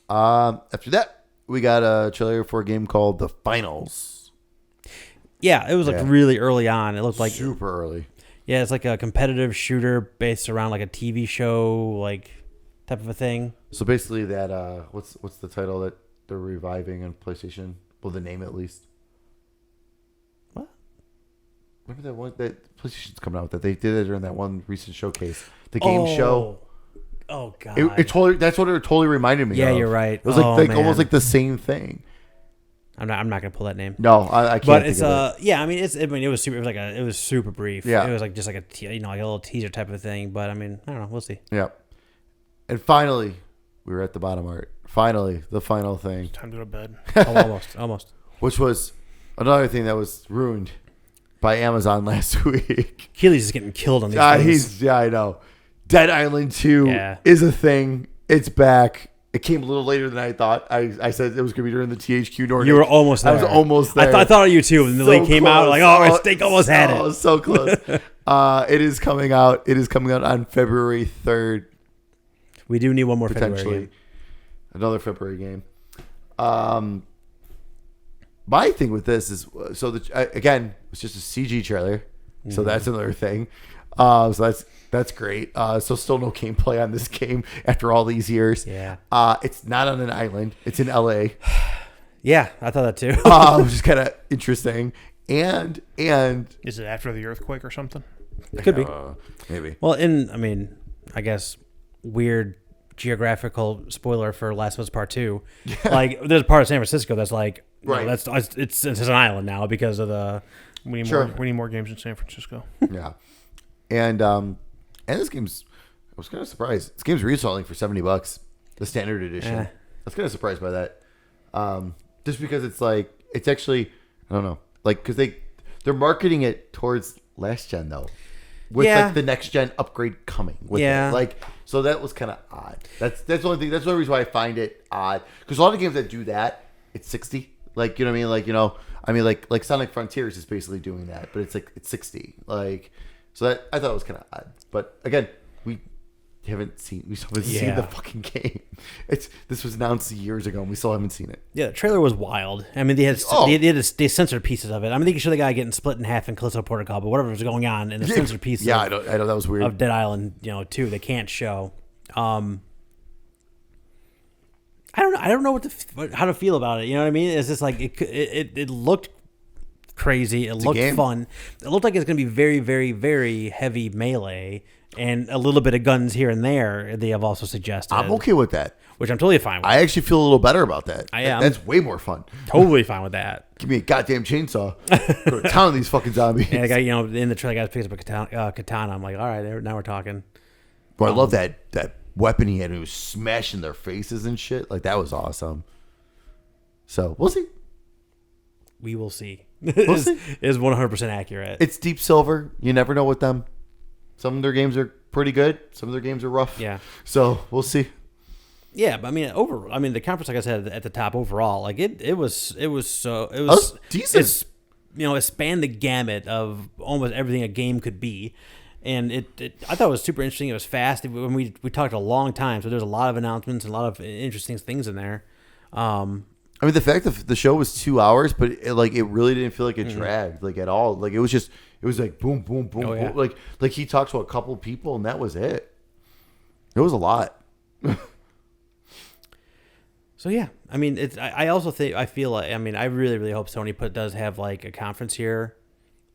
After that, we got a trailer for a game called The Finals. Yeah, it was like Yeah. really early on. It looked like super early. yeah, it's like a competitive shooter based around like a TV show like type of a thing. So basically, that what's the title that they're reviving on PlayStation? Well, the name at least. What? Remember that one that PlayStation's coming out with that they did it during that one recent showcase, the game show. Oh god. It totally that's what it totally reminded me. Yeah, of. you're right. It was like man. almost like the same thing. I'm not gonna pull that name. No, I can't. But think it's of it. yeah. I mean, it was super. It was super brief. Yeah. It was like just like like a little teaser type of thing. But I mean, I don't know. We'll see. Yeah. And finally, we were at the bottom art. Finally, the final thing, Time to go to bed. Oh, almost. which was another thing that was ruined by Amazon last week. Keely's is getting killed on these things. I know. Dead Island 2 Yeah. is a thing. It's back. It came a little later than I thought. I said it was going to be during the THQ Nordic. You were almost there. I was almost there. I thought of you too when the league came out. Like, oh, I think almost had it. So close. It is coming out. It is coming out on February 3rd. We do need one more Potentially. February game. Another February game. My thing with this is, again, it's just a CG trailer. So that's another thing. So that's great. So still no gameplay on this game after all these years. Yeah. It's not on an island. It's in LA. Yeah, I thought that too. Which is kind of interesting. And Is it after the earthquake or something? It could be. maybe. Well, I guess weird geographical spoiler for Last of Us Part 2. Like, there's a part of San Francisco that's like, Right. It's an island now because of the. We need Sure. more. We need more games in San Francisco. Yeah. And this game's, I was kind of surprised. This game's retailing for $70, the standard edition. I was kind of surprised by that. Just because it's actually, I don't know, like, because they're marketing it towards last gen though, with like the next gen upgrade coming with it. Like, so that was kind of odd. That's the only thing. That's the only reason why I find it odd, because a lot of games that do that, it's 60. Like, you know what I mean? Like, I mean, like Sonic Frontiers is basically doing that, but it's 60. Like, so that I thought it was kind of odd. But again, we haven't seen the fucking game. This was announced years ago and we still haven't seen it. Yeah, the trailer was wild. I mean, they censored pieces of it. I mean, they can show the guy getting split in half in Callisto Protocol, but whatever was going on in the censored pieces. Yeah, I know that was weird. Of Dead Island, 2, they can't show. I don't know how to feel about it. You know what I mean? It's just like it looked crazy. It looked fun. It looked like it's going to be very, very, very heavy melee and a little bit of guns here and there. They have also suggested. I'm okay with that. Which I'm totally fine with. I actually feel a little better about that. I am. That's way more fun. Totally fine with that. Give me a goddamn chainsaw. Go to town on these fucking zombies. And the guy, in the trailer, guy picks up a katana. I'm like, all right, now we're talking. But I love that weapon he had. He was smashing their faces and shit. Like, that was awesome. So we'll see. We will see. We'll see. Is 100% accurate. It's Deep Silver. You never know with them. Some of their games are pretty good. Some of their games are rough. Yeah. So we'll see. Yeah, but I mean, the conference, like I said at the top overall, like it was decent. It spanned the gamut of almost everything a game could be, and I thought it was super interesting. It was fast. When we talked a long time, so there's a lot of announcements and a lot of interesting things in there. I mean, the fact that the show was 2 hours, but it really didn't feel like it dragged at all. Like, it was like boom, boom, boom, yeah. boom. Like he talked to a couple people and that was it. It was a lot. So yeah, I mean, I feel like, I mean, I really, really hope Sony does have like a conference here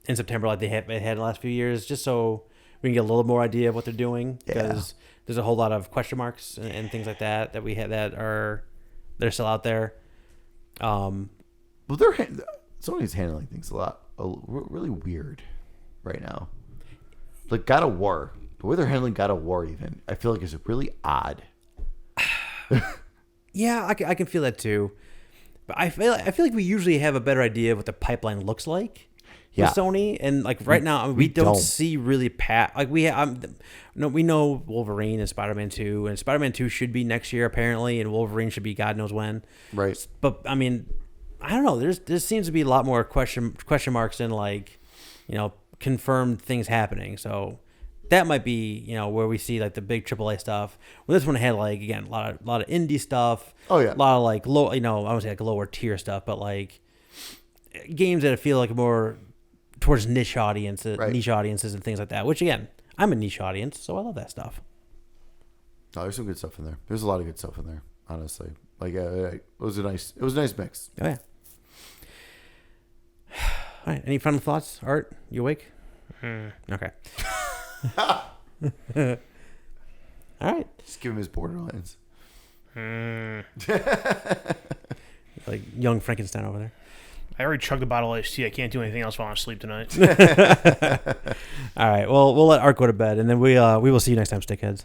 in September, like they had the last few years, just so we can get a little more idea of what they're doing, because there's a whole lot of question marks and things like that we had they're still out there. Well, Sony's handling things really weird right now. Like God of War, the way they're handling God of War, even I feel like is really odd. Yeah, I can feel that too, but I feel like we usually have a better idea of what the pipeline looks like with Sony, and like right now we don't see really we know Wolverine and Spider-Man 2, and Spider-Man 2 should be next year apparently, and Wolverine should be God knows when. Right. But I mean, I don't know. There seems to be a lot more question marks than confirmed things happening. So that might be where we see like the big AAA stuff. Well, this one had again a lot of indie stuff. Oh yeah. A lot of low I wouldn't say lower tier stuff, but games that feel like more towards niche audiences, Right. and things like that. Which again, I'm a niche audience, so I love that stuff. No, there's some good stuff in there. There's a lot of good stuff in there, honestly. Like it was a nice mix. Oh yeah. All right. Any final thoughts, Art? You awake? Okay. All right. Just give him his Borderlands. Like young Frankenstein over there. I already chugged a bottle of iced tea. I can't do anything else while I'm asleep tonight. All right. Well, we'll let Art go to bed, and then we will see you next time, stickheads.